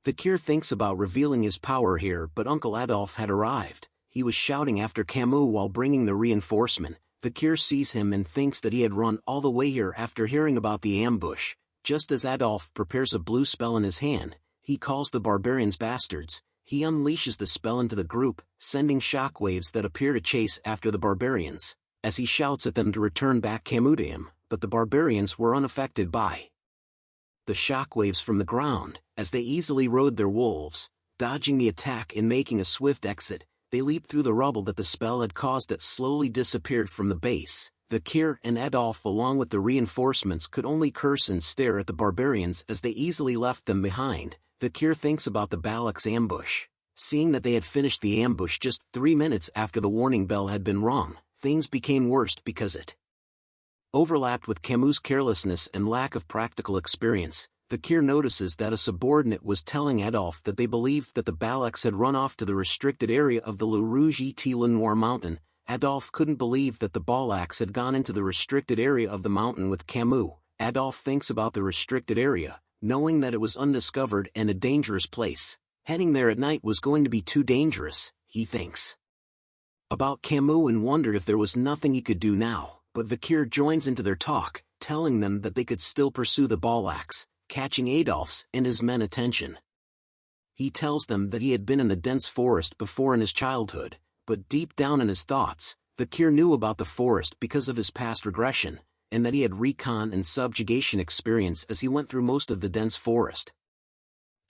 Vikir thinks about revealing his power here, but Uncle Adolf had arrived. He was shouting after Camus while bringing the reinforcement. Vikir sees him and thinks that he had run all the way here after hearing about the ambush. Just as Adolf prepares a blue spell in his hand, he calls the barbarians bastards. He unleashes the spell into the group, sending shockwaves that appear to chase after the barbarians, as he shouts at them to return back Camus to him, but the barbarians were unaffected by the shockwaves from the ground. As they easily rode their wolves, dodging the attack and making a swift exit, they leaped through the rubble that the spell had caused that slowly disappeared from the base. Vikir and Adolf along with the reinforcements could only curse and stare at the barbarians as they easily left them behind. Vikir thinks about the balak's ambush. Seeing that they had finished the ambush just 3 minutes after the warning bell had been rung, things became worse because it overlapped with Camus' carelessness and lack of practical experience. Vikir notices that a subordinate was telling Adolf that they believed that the balaks had run off to the restricted area of the Le Rouge et Le Noir mountain. Adolf couldn't believe that the balaks had gone into the restricted area of the mountain with Camus. Adolf thinks about the restricted area, knowing that it was undiscovered and a dangerous place. Heading there at night was going to be too dangerous, he thinks about Camus and wondered if there was nothing he could do now, but Vikir joins into their talk, telling them that they could still pursue the balaks, catching Adolf's and his men attention. He tells them that he had been in the dense forest before in his childhood, but deep down in his thoughts, Vikir knew about the forest because of his past regression, and that he had recon and subjugation experience as he went through most of the dense forest.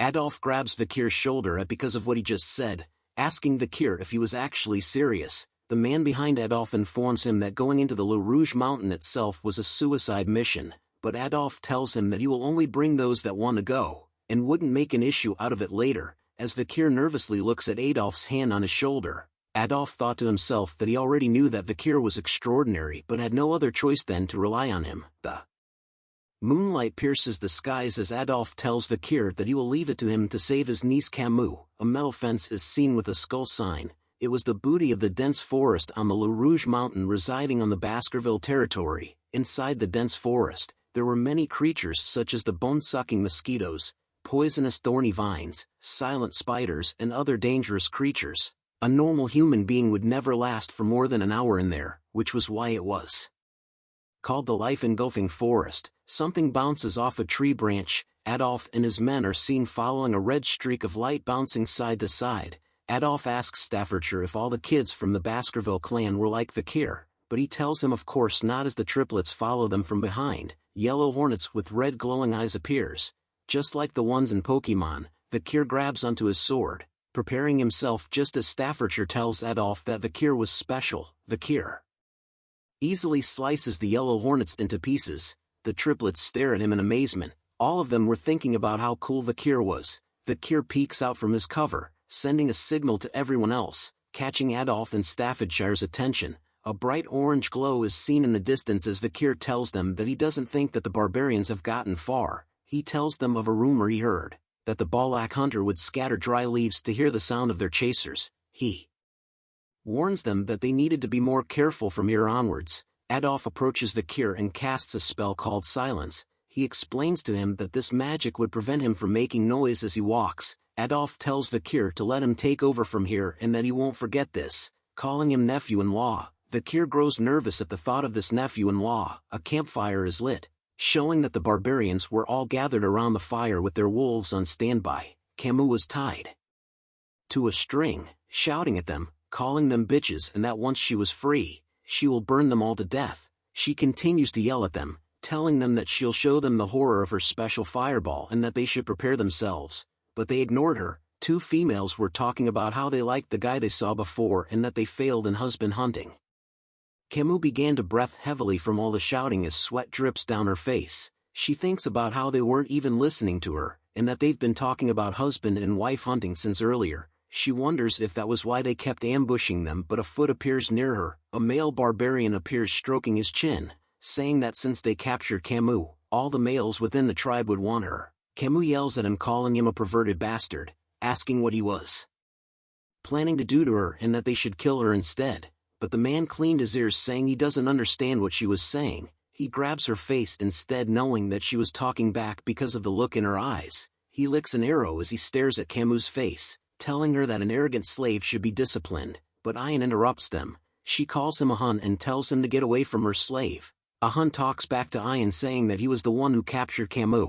Adolf grabs Vikir's shoulder because of what he just said, asking Vikir if he was actually serious. The man behind Adolf informs him that going into the Le Rouge mountain itself was a suicide mission, but Adolf tells him that he will only bring those that want to go, and wouldn't make an issue out of it later. As Vikir nervously looks at Adolf's hand on his shoulder, Adolf thought to himself that he already knew that Vikir was extraordinary but had no other choice than to rely on him. The moonlight pierces the skies as Adolf tells Vikir that he will leave it to him to save his niece Camus. A metal fence is seen with a skull sign. It was the booty of the dense forest on the Le Rouge mountain residing on the Baskerville territory. Inside the dense forest, there were many creatures such as the bone-sucking mosquitoes, poisonous thorny vines, silent spiders and other dangerous creatures. A normal human being would never last for more than an hour in there, which was why it was called the life-engulfing forest. Something bounces off a tree branch. Adolf and his men are seen following a red streak of light bouncing side to side. Adolf asks Staffordshire if all the kids from the Baskerville clan were like Vikir, but he tells him of course not as the triplets follow them from behind. Yellow hornets with red glowing eyes appears. Just like the ones in Pokemon, Vikir grabs onto his sword, preparing himself just as Staffordshire tells Adolf that Vikir was special. Vikir easily slices the yellow hornets into pieces. The triplets stare at him in amazement. All of them were thinking about how cool Vikir was. Vikir peeks out from his cover, sending a signal to everyone else, catching Adolf and Staffordshire's attention. A bright orange glow is seen in the distance as Vikir tells them that he doesn't think that the barbarians have gotten far. He tells them of a rumor he heard, that the balak hunter would scatter dry leaves to hear the sound of their chasers. He warns them that they needed to be more careful from here onwards. Adolf approaches Vikir and casts a spell called Silence. He explains to him that this magic would prevent him from making noise as he walks. Adolf tells Vikir to let him take over from here and that he won't forget this, calling him nephew-in-law. Vikir grows nervous at the thought of this nephew-in-law. A campfire is lit, showing that the barbarians were all gathered around the fire with their wolves on standby. Camus was tied to a string, shouting at them, calling them bitches, and that once she was free, she will burn them all to death. She continues to yell at them, telling them that she'll show them the horror of her special fireball and that they should prepare themselves, but they ignored her, Two females were talking about how they liked the guy they saw before and that they failed in husband hunting. Camus began to breath heavily from all the shouting as sweat drips down her face. She thinks about how they weren't even listening to her, and that they've been talking about husband and wife hunting since earlier. She wonders if that was why they kept ambushing them, but a foot appears near her. A male barbarian appears stroking his chin, saying that since they captured Camus, all the males within the tribe would want her. Camus yells at him, calling him a perverted bastard, asking what he was planning to do to her and that they should kill her instead. But the man cleaned his ears, saying he doesn't understand what she was saying. He grabs her face instead, knowing that she was talking back because of the look in her eyes. He licks an arrow as he stares at Camus' face, telling her that an arrogant slave should be disciplined, but Ayan interrupts them. She calls him a Hun and tells him to get away from her slave. A Hun talks back to Ayan, saying that he was the one who captured Camus.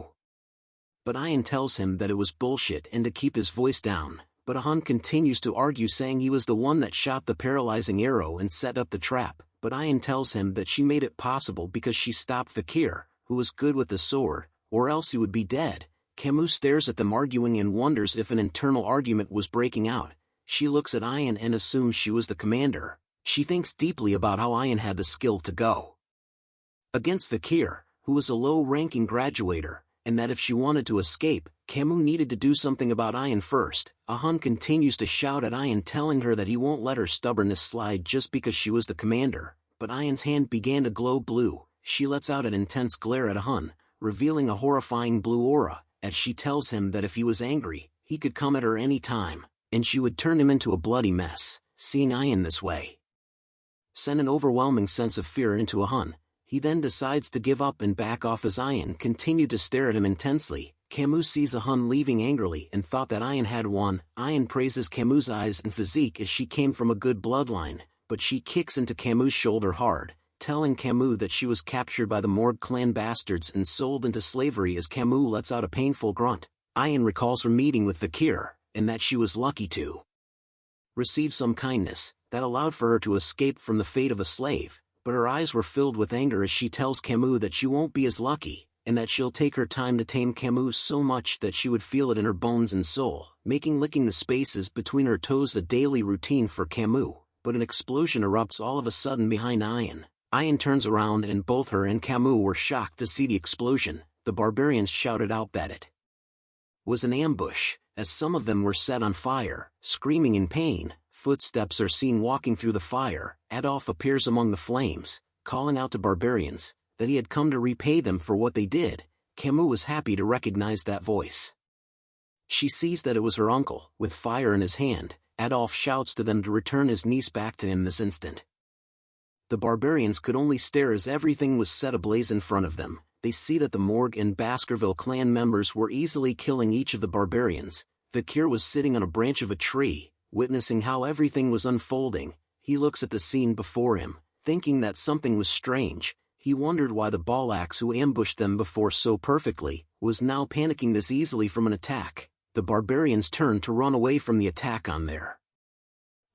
But Ayan tells him that it was bullshit and to keep his voice down. But a Hun continues to argue, saying he was the one that shot the paralyzing arrow and set up the trap. But Ayan tells him that she made it possible because she stopped Vikir, who was good with the sword, or else he would be dead. Camus stares at them arguing and wonders if an internal argument was breaking out. She looks at Ayan and assumes she was the commander. She thinks deeply about how Ayan had the skill to go against Vikir, who was a low-ranking graduator, and that if she wanted to escape, Camus needed to do something about Ayan first. A Hun continues to shout at Ayan, telling her that he won't let her stubbornness slide just because she was the commander. But Ayan's hand began to glow blue. She lets out an intense glare at a Hun, revealing a horrifying blue aura, as she tells him that if he was angry, he could come at her any time, and she would turn him into a bloody mess. Seeing Ayan this way sent an overwhelming sense of fear into a Hun. He then decides to give up and back off as Ayan continued to stare at him intensely. Camus sees a Hun leaving angrily and thought that Ayan had won. Ayan praises Camus' eyes and physique as she came from a good bloodline, but she kicks into Camus' shoulder hard, telling Camus that she was captured by the Morgue clan bastards and sold into slavery. As Camus lets out a painful grunt, Ayan recalls her meeting with Vikir, and that she was lucky to receive some kindness that allowed for her to escape from the fate of a slave. But her eyes were filled with anger as she tells Camus that she won't be as lucky, and that she'll take her time to tame Camus so much that she would feel it in her bones and soul, making licking the spaces between her toes a daily routine for Camus. But an explosion erupts all of a sudden behind Ayan. Ayan turns around and both her and Camus were shocked to see the explosion. The barbarians shouted out that it was an ambush, as some of them were set on fire, screaming in pain. Footsteps are seen walking through the fire. Adolf appears among the flames, calling out to barbarians that he had come to repay them for what they did. Camus was happy to recognize that voice. She sees that it was her uncle, with fire in his hand. Adolf shouts to them to return his niece back to him this instant. The barbarians could only stare as everything was set ablaze in front of them. They see that the Morgue and Baskerville clan members were easily killing each of the barbarians. Vikir was sitting on a branch of a tree, witnessing how everything was unfolding. He looks at the scene before him, thinking that something was strange. He wondered why the balaks who ambushed them before so perfectly was now panicking this easily from an attack. The barbarians turned to run away from the attack on their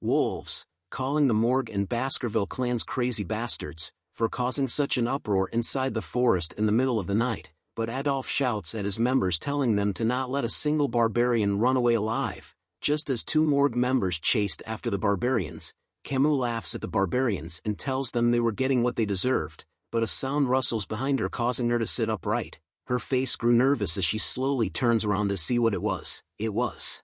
wolves, calling the Morgue and Baskerville clans crazy bastards for causing such an uproar inside the forest in the middle of the night. But Adolf shouts at his members, telling them to not let a single barbarian run away alive. Just as two Morgue members chased after the barbarians, Camus laughs at the barbarians and tells them they were getting what they deserved, but a sound rustles behind her, causing her to sit upright. Her face grew nervous as she slowly turns around to see what it was. It was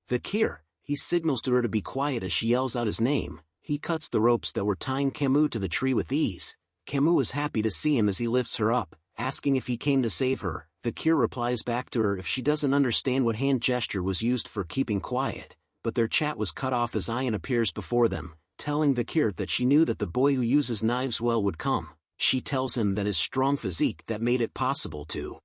Vikir. He signals to her to be quiet as she yells out his name. He cuts the ropes that were tying Camus to the tree with ease. Camus is happy to see him as he lifts her up, asking if he came to save her. Vikir replies back to her if she doesn't understand what hand gesture was used for keeping quiet, but their chat was cut off as Ayan appears before them, telling Vikir that she knew that the boy who uses knives well would come. She tells him that his strong physique that made it possible to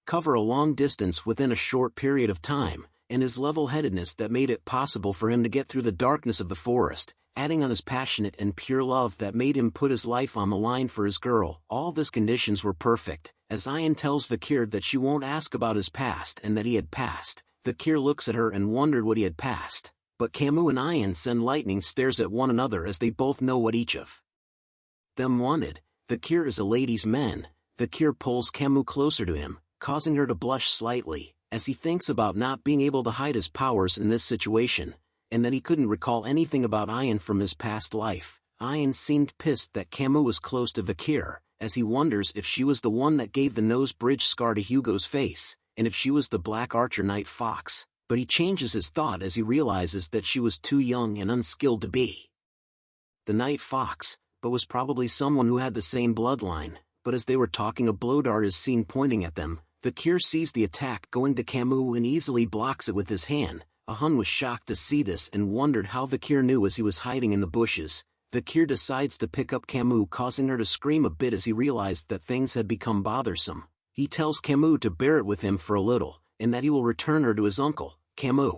cover a long distance within a short period of time, and his level-headedness that made it possible for him to get through the darkness of the forest, adding on his passionate and pure love that made him put his life on the line for his girl. All these conditions were perfect. As Ayan tells Vikir that she won't ask about his past and that he had passed, Vikir looks at her and wondered what he had passed. But Camus and Ayan send lightning stares at one another as they both know what each of them wanted. Vikir is a ladies' man. Vikir pulls Camus closer to him, causing her to blush slightly, as he thinks about not being able to hide his powers in this situation, and that he couldn't recall anything about Ayan from his past life. Ayan seemed pissed that Camus was close to Vikir, as he wonders if she was the one that gave the nose bridge scar to Hugo's face, and if she was the Black Archer Night Fox, but he changes his thought as he realizes that she was too young and unskilled to be the Night Fox, but was probably someone who had the same bloodline. But as they were talking, a blow dart is seen pointing at them. Vikir sees the attack going to Camus and easily blocks it with his hand. Ahun was shocked to see this and wondered how Vikir knew as he was hiding in the bushes. Vikir decides to pick up Camus, causing her to scream a bit as he realized that things had become bothersome. He tells Camus to bear it with him for a little, and that he will return her to his uncle. Camus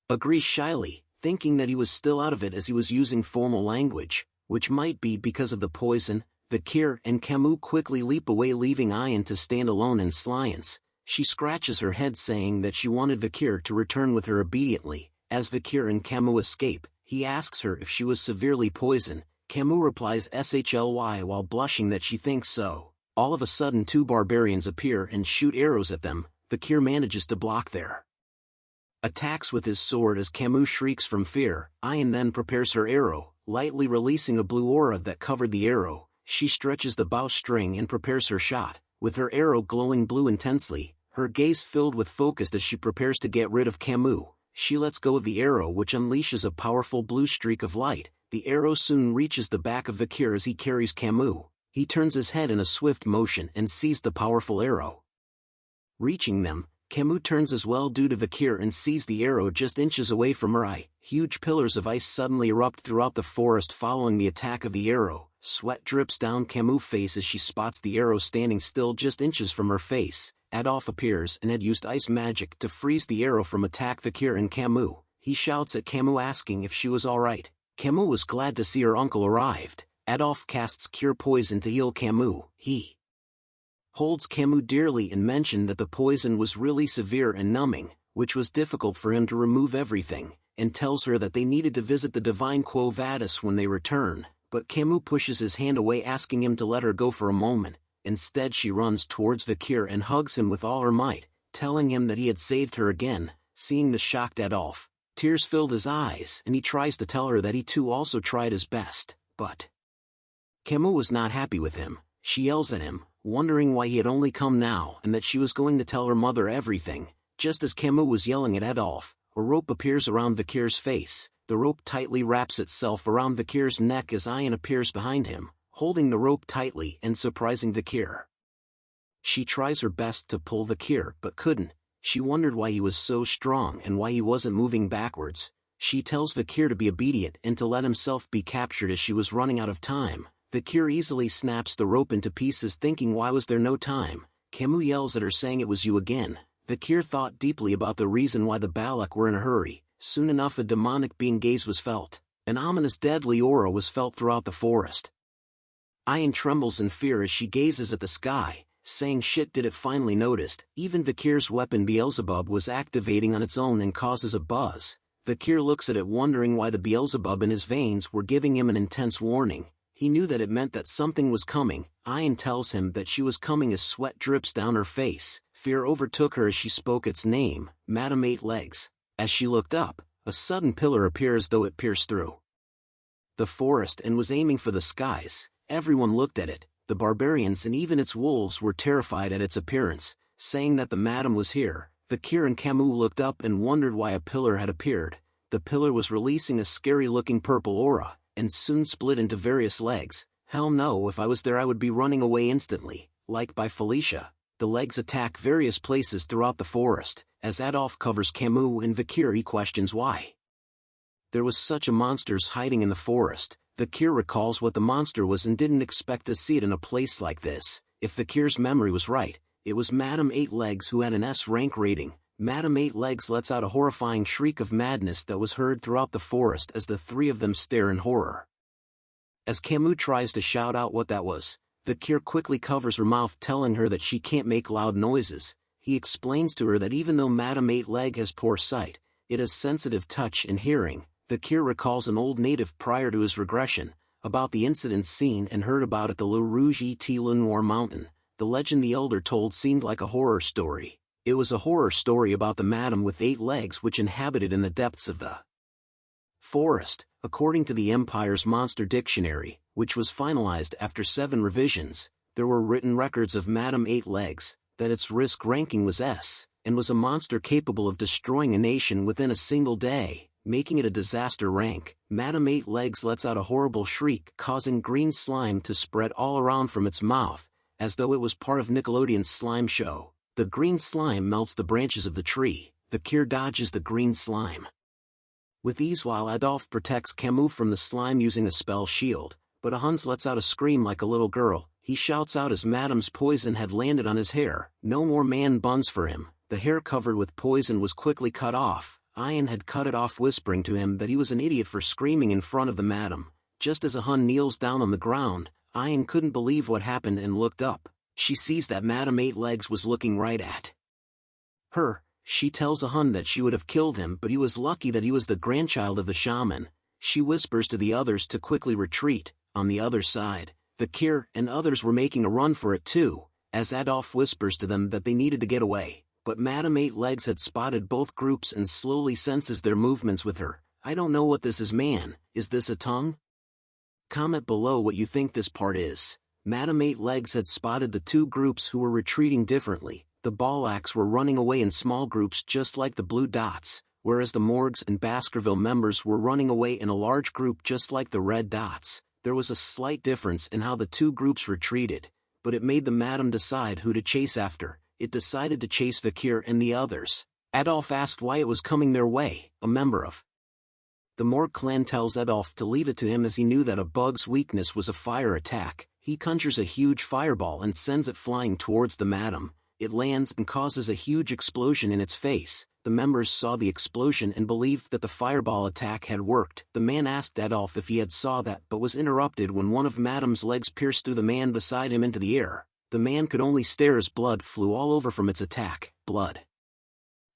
agrees shyly, thinking that he was still out of it as he was using formal language, which might be because of the poison. Vikir and Camus quickly leap away, leaving Ayan to stand alone in silence. She scratches her head, saying that she wanted Vikir to return with her obediently. As Vikir and Camus escape, he asks her if she was severely poisoned. Camus replies shly while blushing that she thinks so. All of a sudden 2 barbarians appear and shoot arrows at them. Vikir manages to block their attacks with his sword as Camus shrieks from fear. Ayan then prepares her arrow, lightly releasing a blue aura that covered the arrow. She stretches the bowstring and prepares her shot, with her arrow glowing blue intensely, her gaze filled with focus as she prepares to get rid of Camus. She lets go of the arrow, which unleashes a powerful blue streak of light. The arrow soon reaches the back of Vikir as he carries Camus. He turns his head in a swift motion and sees the powerful arrow reaching them. Camus turns as well due to Vikir and sees the arrow just inches away from her eye. Huge pillars of ice suddenly erupt throughout the forest following the attack of the arrow. Sweat drips down Camus' face as she spots the arrow standing still just inches from her face. Adolf appears and had used ice magic to freeze the arrow from attack Vikir and Camus. He shouts at Camus asking if she was alright. Camus was glad to see her uncle arrived. Adolf casts Cure Poison to heal Camus. He holds Camus dearly and mentioned that the poison was really severe and numbing, which was difficult for him to remove everything, and tells her that they needed to visit the divine Quo Vadis when they return. But Camus pushes his hand away, asking him to let her go for a moment. Instead she runs towards Vikir and hugs him with all her might, telling him that he had saved her again. Seeing the shocked Adolf, tears filled his eyes and he tries to tell her that he too also tried his best, but Camus was not happy with him. She yells at him, wondering why he had only come now and that she was going to tell her mother everything. Just as Camus was yelling at Adolf, a rope appears around Vikir's face. The rope tightly wraps itself around Vikir's neck as Ayan appears behind him, holding the rope tightly and surprising Vikir. She tries her best to pull Vikir but couldn't. She wondered why he was so strong and why he wasn't moving backwards. She tells Vikir to be obedient and to let himself be captured as she was running out of time. Vikir easily snaps the rope into pieces, thinking why was there no time. Camus yells at her, saying it was you again. Vikir thought deeply about the reason why the balak were in a hurry. Soon enough a demonic being gaze was felt. An ominous deadly aura was felt throughout the forest. Ayan trembles in fear as she gazes at the sky, saying shit, did it finally noticed. Even Vikir's weapon Beelzebub was activating on its own and causes a buzz. Vikir looks at it, wondering why the Beelzebub in his veins were giving him an intense warning. He knew that it meant that something was coming. Ayan tells him that she was coming as sweat drips down her face. Fear overtook her as she spoke its name, Madame Eight Legs. As she looked up, a sudden pillar appears as though it pierced through the forest and was aiming for the skies. Everyone looked at it. The barbarians and even its wolves were terrified at its appearance, saying that the madam was here. Vikir and Camus looked up and wondered why a pillar had appeared. The pillar was releasing a scary-looking purple aura, and soon split into various legs. Hell no, if I was there I would be running away instantly. Like by Felicia, the legs attack various places throughout the forest. As Adolf covers Camus and Vikir, he questions why there was such a monsters hiding in the forest. Vikir recalls what the monster was and didn't expect to see it in a place like this. If Vikir's memory was right, it was Madame Eight Legs who had an S rank rating. Madame Eight Legs lets out a horrifying shriek of madness that was heard throughout the forest as the three of them stare in horror. As Camus tries to shout out what that was, Vikir quickly covers her mouth, telling her that she can't make loud noises. He explains to her that even though Madame Eight Leg has poor sight, it has sensitive touch and hearing. Vikir recalls an old native prior to his regression, about the incidents seen and heard about at the Le Rouge et Le Noir mountain. The legend the elder told seemed like a horror story. It was a horror story about the madam with 8 legs which inhabited in the depths of the forest, according to the Empire's Monster Dictionary, which was finalized after 7 revisions. There were written records of Madam 8 Legs, that its risk ranking was S, and was a monster capable of destroying a nation within a single day, making it a disaster rank. Madam 8 Legs lets out a horrible shriek, causing green slime to spread all around from its mouth, as though it was part of Nickelodeon's slime show. The green slime melts the branches of the tree. Vikir dodges the green slime with ease while Adolf protects Camus from the slime using a spell shield, but Hans lets out a scream like a little girl. He shouts out as Madam's poison had landed on his hair. No more man buns for him. The hair covered with poison was quickly cut off. Ian had cut it off, whispering to him that he was an idiot for screaming in front of the madam. Just as Hun kneels down on the ground, Ian couldn't believe what happened and looked up. She sees that Madam 8 Legs was looking right at her. She tells Hun that she would have killed him, but he was lucky that he was the grandchild of the shaman. She whispers to the others to quickly retreat. On the other side, Vikir and others were making a run for it too, as Adolf whispers to them that they needed to get away. But Madam 8 Legs had spotted both groups and slowly senses their movements with her. I don't know what this is, man. Is this a tongue? Comment below what you think this part is. Madam 8 Legs had spotted the 2 groups who were retreating differently. The balaks were running away in small groups just like the blue dots, whereas the Morgs and Baskerville members were running away in a large group just like the red dots. There was a slight difference in how the 2 groups retreated, but it made the madam decide who to chase after. It decided to chase Vikir and the others. Adolf asked why it was coming their way. A member of the Morg clan tells Adolf to leave it to him as he knew that a bug's weakness was a fire attack. He conjures a huge fireball and sends it flying towards the madam. It lands and causes a huge explosion in its face. The members saw the explosion and believed that the fireball attack had worked. The man asked Adolf if he had saw that, but was interrupted when one of Madam's legs pierced through the man beside him into the air. The man could only stare as blood flew all over from its attack. Blood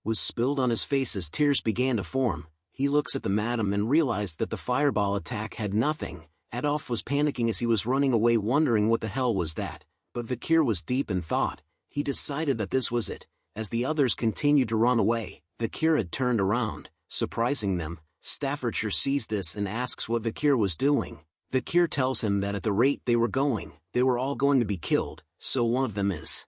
was spilled on his face as tears began to form. He looks at the madam and realized that the fireball attack had nothing. Adolf was panicking as he was running away, wondering what the hell was that. But Vikir was deep in thought. He decided that this was it. As the others continued to run away, Vikir had turned around, surprising them. Staffordshire sees this and asks what Vikir was doing. Vikir tells him that at the rate they were going, they were all going to be killed, so one of them is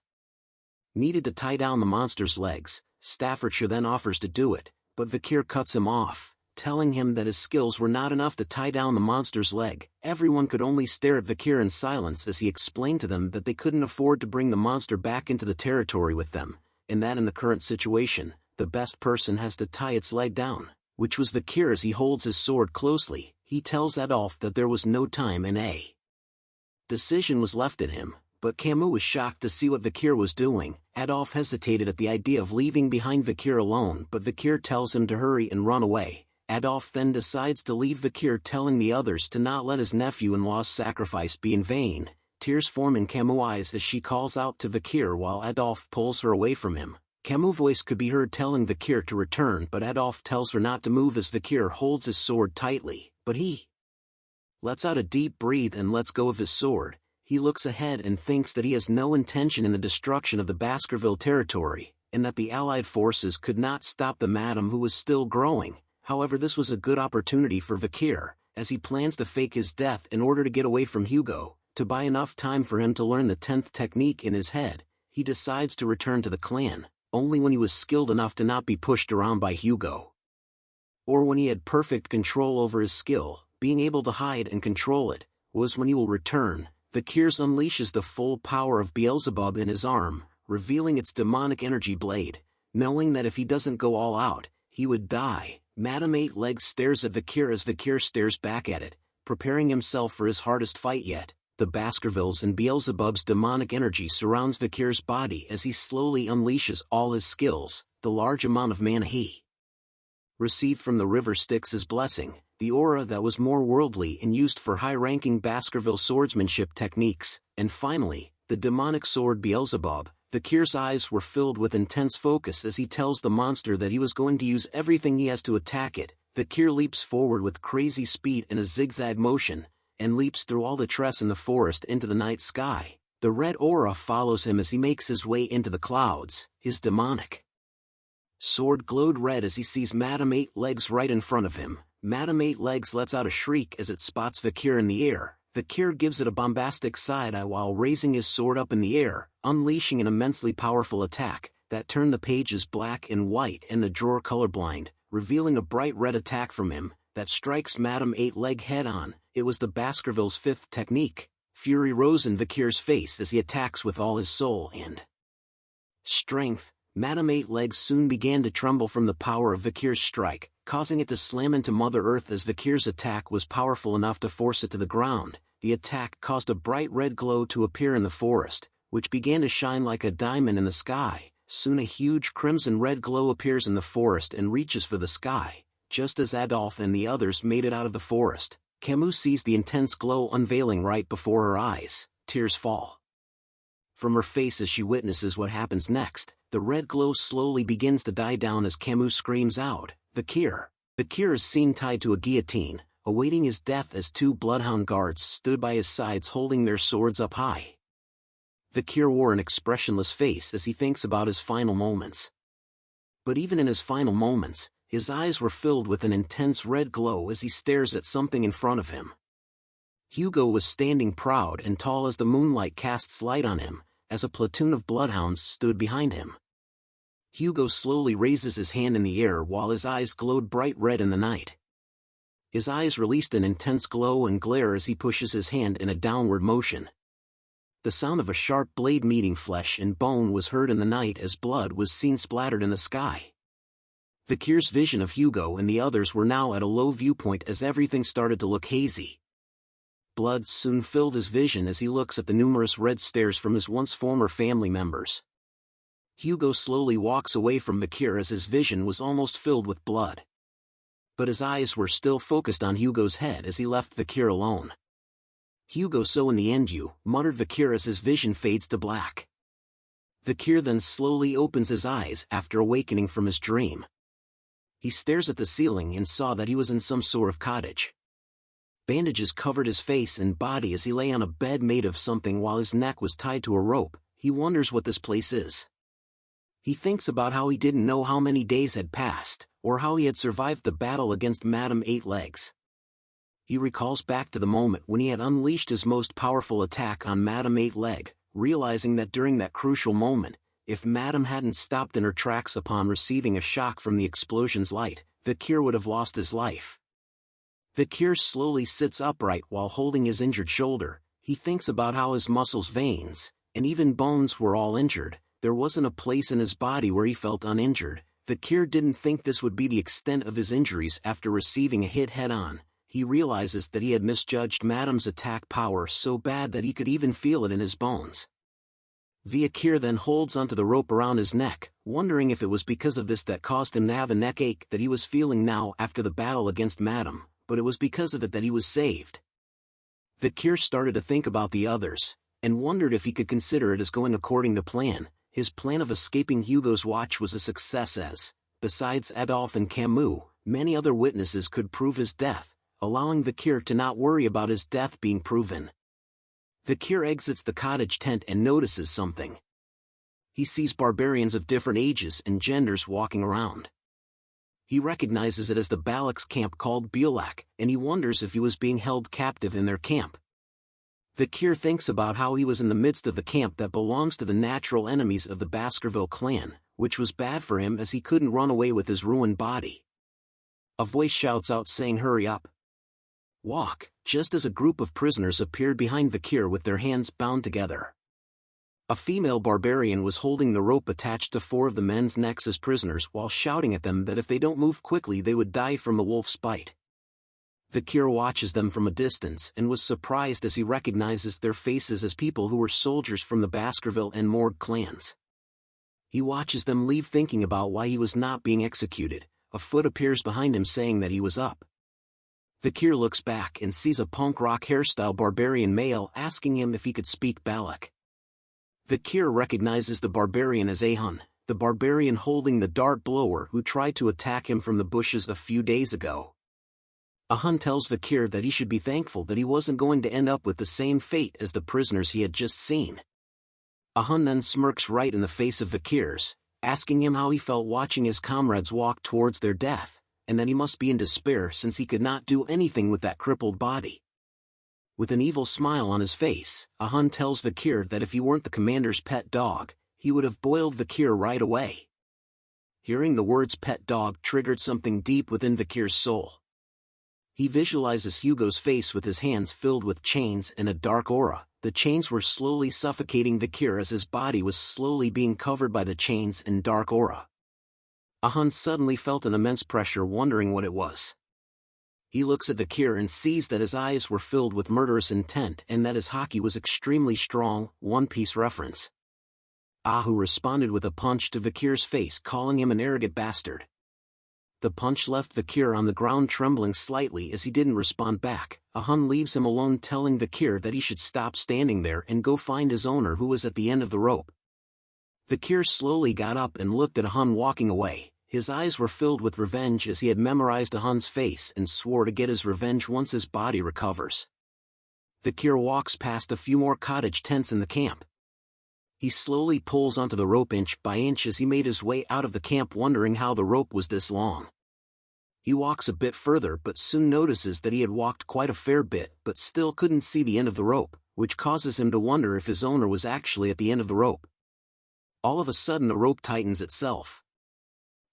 needed to tie down the monster's legs. Staffordshire then offers to do it, but Vikir cuts him off, telling him that his skills were not enough to tie down the monster's leg. Everyone could only stare at Vikir in silence as he explained to them that they couldn't afford to bring the monster back into the territory with them, and that in the current situation, the best person has to tie its leg down, which was Vikir. As he holds his sword closely, he tells Adolf that there was no time and a decision was left at him, but Camus was shocked to see what Vikir was doing. Adolf hesitated at the idea of leaving behind Vikir alone, but Vikir tells him to hurry and run away. Adolf then decides to leave Vikir, telling the others to not let his nephew-in-law's sacrifice be in vain. Tears form in Camus' eyes as she calls out to Vikir while Adolf pulls her away from him. Camus' voice could be heard telling Vikir to return, but Adolf tells her not to move as Vikir holds his sword tightly, but he lets out a deep breath and lets go of his sword. He looks ahead and thinks that he has no intention in the destruction of the Baskerville territory, and that the Allied forces could not stop the madam who was still growing. However, this was a good opportunity for Vikir, as he plans to fake his death in order to get away from Hugo. To buy enough time for him to learn the 10th technique in his head, he decides to return to the clan, only when he was skilled enough to not be pushed around by Hugo, or when he had perfect control over his skill. Being able to hide and control it was when he will return. Vikir unleashes the full power of Beelzebub in his arm, revealing its demonic energy blade. Knowing that if he doesn't go all out, he would die, Madam 8 Legs stares at Vikir as Vikir stares back at it, preparing himself for his hardest fight yet. The Baskervilles and Beelzebub's demonic energy surrounds Vikir's body as he slowly unleashes all his skills. The large amount of mana he received from the river Styx as blessing, the aura that was more worldly and used for high-ranking Baskerville swordsmanship techniques, and finally, the demonic sword Beelzebub. Vikir's eyes were filled with intense focus as he tells the monster that he was going to use everything he has to attack it. Vikir leaps forward with crazy speed in a zigzag motion, and leaps through all the trees in the forest into the night sky. The red aura follows him as he makes his way into the clouds. his demonic sword glowed red as he sees Madame Eight Legs right in front of him. Madame Eight Legs lets out a shriek as it spots Vikir in the air. Vikir gives it a bombastic side-eye while raising his sword up in the air, unleashing an immensely powerful attack that turned the pages black and white and the drawer colorblind, revealing a bright red attack from him that strikes Madame Eight Leg head-on. It was the Baskerville's fifth technique. Fury rose in Vikir's face as he attacks with all his soul and strength. Madame Eight Legs soon began to tremble from the power of Vikir's strike, causing it to slam into Mother Earth as Vikir's attack was powerful enough to force it to the ground. The attack caused a bright red glow to appear in the forest, which began to shine like a diamond in the sky. Soon a huge crimson-red glow appears in the forest and reaches for the sky. Just as Adolphe and the others made it out of the forest, Camus sees the intense glow unveiling right before her eyes. Tears fall from her face as she witnesses what happens next. The red glow slowly begins to die down as Camus screams out, "Vikir!" Vikir is seen tied to a guillotine, awaiting his death as two bloodhound guards stood by his sides holding their swords up high. Vikir wore an expressionless face as he thinks about his final moments. But even in his final moments, his eyes were filled with an intense red glow as he stares at something in front of him. Hugo was standing proud and tall as the moonlight casts light on him, as a platoon of bloodhounds stood behind him. Hugo slowly raises his hand in the air while his eyes glowed bright red in the night. His eyes released an intense glow and glare as he pushes his hand in a downward motion. The sound of a sharp blade meeting flesh and bone was heard in the night as blood was seen splattered in the sky. Vikir's vision of Hugo and the others were now at a low viewpoint as everything started to look hazy. Blood soon filled his vision as he looks at the numerous red stares from his once former family members. Hugo slowly walks away from Vikir as his vision was almost filled with blood. But his eyes were still focused on Hugo's head as he left Vikir alone. "Hugo, so in the end you," muttered Vikir as his vision fades to black. Vikir then slowly opens his eyes after awakening from his dream. He stares at the ceiling and saw that he was in some sort of cottage. Bandages covered his face and body as he lay on a bed made of something while his neck was tied to a rope. He wonders what this place is. He thinks about how he didn't know how many days had passed, or how he had survived the battle against Madame Eight Legs. He recalls back to the moment when he had unleashed his most powerful attack on Madame Eight Leg, realizing that during that crucial moment, if Madame hadn't stopped in her tracks upon receiving a shock from the explosion's light, Vikir would have lost his life. Vikir slowly sits upright while holding his injured shoulder. He thinks about how his muscles, veins, and even bones were all injured. There wasn't a place in his body where he felt uninjured. Vikir didn't think this would be the extent of his injuries after receiving a hit head-on. He realizes that he had misjudged Madame's attack power so bad that he could even feel it in his bones. Vikir then holds onto the rope around his neck, wondering if it was because of this that caused him to have a neck ache that he was feeling now after the battle against Madame, but it was because of it that he was saved. Vikir started to think about the others, and wondered if he could consider it as going according to plan. His plan of escaping Hugo's watch was a success as, besides Adolphe and Camus, many other witnesses could prove his death, allowing Vikir to not worry about his death being proven. Vikir exits the cottage tent and notices something. He sees barbarians of different ages and genders walking around. He recognizes it as the balak's camp called balak, and he wonders if he was being held captive in their camp. Vikir thinks about how he was in the midst of the camp that belongs to the natural enemies of the Baskerville clan, which was bad for him as he couldn't run away with his ruined body. A voice shouts out saying, "Hurry up! Walk," just as a group of prisoners appeared behind Vikir with their hands bound together. A female barbarian was holding the rope attached to 4 of the men's necks as prisoners while shouting at them that if they don't move quickly they would die from the wolf's bite. Vikir watches them from a distance and was surprised as he recognizes their faces as people who were soldiers from the Baskerville and Morgue clans. He watches them leave thinking about why he was not being executed. A foot appears behind him saying that he was up. Vikir looks back and sees a punk rock hairstyle barbarian male asking him if he could speak balak. Vikir recognizes the barbarian as Ahun, the barbarian holding the dart blower who tried to attack him from the bushes a few days ago. Ahun tells Vikir that he should be thankful that he wasn't going to end up with the same fate as the prisoners he had just seen. Ahun then smirks right in the face of Vikir's, asking him how he felt watching his comrades walk towards their death, and that he must be in despair since he could not do anything with that crippled body. With an evil smile on his face, Hunt tells Vikir that if he weren't the commander's pet dog, he would have boiled Vikir right away. Hearing the words pet dog triggered something deep within Vikir's soul. He visualizes Hugo's face with his hands filled with chains and a dark aura. The chains were slowly suffocating Vikir as his body was slowly being covered by the chains and dark aura. Hunt suddenly felt an immense pressure, wondering what it was. He looks at Vikir and sees that his eyes were filled with murderous intent and that his haki was extremely strong. One Piece reference. Ahu responded with a punch to Vikir's face, calling him an arrogant bastard. The punch left Vikir on the ground trembling slightly as he didn't respond back. Hunt leaves him alone, telling Vikir that he should stop standing there and go find his owner, who was at the end of the rope. Vikir slowly got up and looked at Hunt walking away. His eyes were filled with revenge as he had memorized Hunt's face and swore to get his revenge once his body recovers. Vikir walks past a few more cottage tents in the camp. He slowly pulls onto the rope inch by inch as he made his way out of the camp, wondering how the rope was this long. He walks a bit further but soon notices that he had walked quite a fair bit but still couldn't see the end of the rope, which causes him to wonder if his owner was actually at the end of the rope. All of a sudden the rope tightens itself.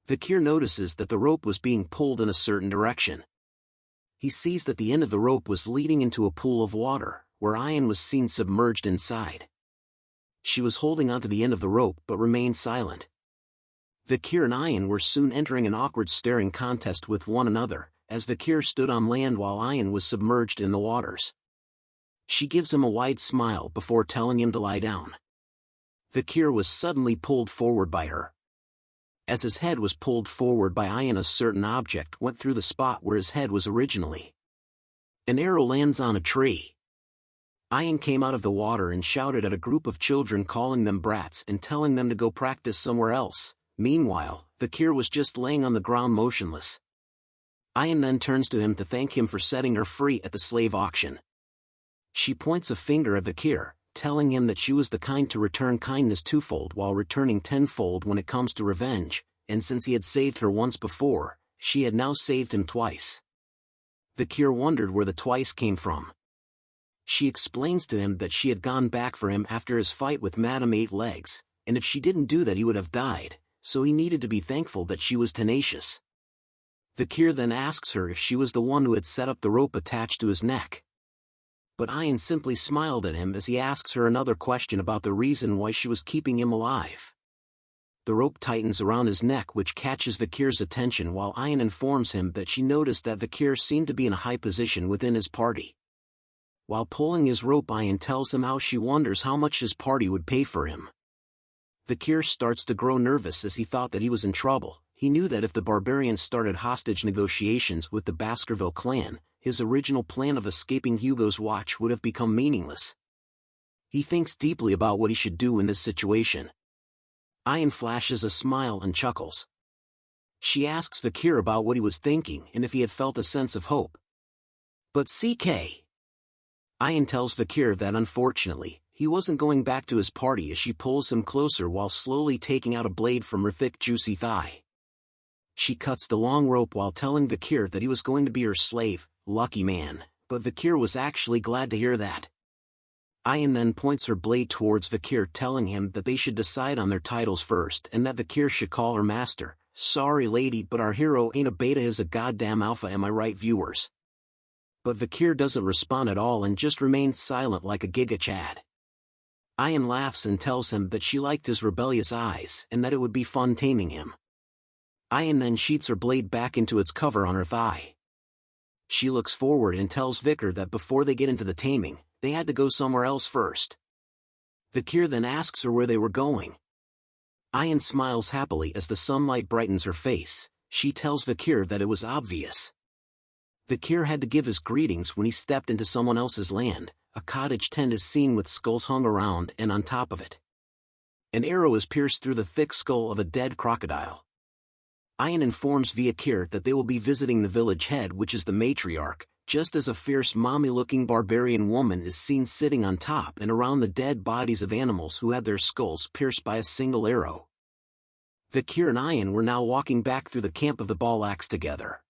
Vikir notices that the rope was being pulled in a certain direction. He sees that the end of the rope was leading into a pool of water, where Ayan was seen submerged inside. She was holding onto the end of the rope but remained silent. Vikir and Ayan were soon entering an awkward staring contest with one another, as Vikir stood on land while Ayan was submerged in the waters. She gives him a wide smile before telling him to lie down. Vikir was suddenly pulled forward by her. As his head was pulled forward by Ayan, a certain object went through the spot where his head was originally. An arrow lands on a tree. Ayan came out of the water and shouted at a group of children, calling them brats and telling them to go practice somewhere else. Meanwhile, Vikir was just laying on the ground motionless. Ayan then turns to him to thank him for setting her free at the slave auction. She points a finger at Vikir, telling him that she was the kind to return kindness twofold while returning tenfold when it comes to revenge, and since he had saved her once before, she had now saved him twice. Vikir wondered where the twice came from. She explains to him that she had gone back for him after his fight with Madame Eight Legs, and if she didn't do that he would have died, so he needed to be thankful that she was tenacious. Vikir then asks her if she was the one who had set up the rope attached to his neck. But Ayan simply smiled at him as he asks her another question about the reason why she was keeping him alive. The rope tightens around his neck, which catches Vikir's attention, while Ayan informs him that she noticed that Vikir seemed to be in a high position within his party. While pulling his rope, Ayan tells him how she wonders how much his party would pay for him. Vikir starts to grow nervous as he thought that he was in trouble. He knew that if the Barbarians started hostage negotiations with the Baskerville clan, his original plan of escaping Hugo's watch would have become meaningless. He thinks deeply about what he should do in this situation. Ayan flashes a smile and chuckles. She asks Vikir about what he was thinking and if he had felt a sense of hope. But CK. Ayan tells Vikir that unfortunately, he wasn't going back to his party as she pulls him closer while slowly taking out a blade from her thick juicy thigh. She cuts the long rope while telling Vikir that he was going to be her slave. Lucky man, but Vikir was actually glad to hear that. Ayan then points her blade towards Vikir, telling him that they should decide on their titles first and that Vikir should call her master. Sorry lady, but our hero ain't a beta, is a goddamn alpha, am I right, viewers? But Vikir doesn't respond at all and just remains silent like a giga chad. Ayan laughs and tells him that she liked his rebellious eyes and that it would be fun taming him. Ayan then sheets her blade back into its cover on her thigh. She looks forward and tells Vikir that before they get into the taming, they had to go somewhere else first. Vikir then asks her where they were going. Ayan smiles happily as the sunlight brightens her face. She tells Vikir that it was obvious. Vikir had to give his greetings when he stepped into someone else's land. A cottage tent is seen with skulls hung around, and on top of it, an arrow is pierced through the thick skull of a dead crocodile. Ayan informs Vikir that they will be visiting the village head, which is the matriarch, just as a fierce mommy-looking barbarian woman is seen sitting on top and around the dead bodies of animals who had their skulls pierced by a single arrow. Vikir and Ayan were now walking back through the camp of the balaks together.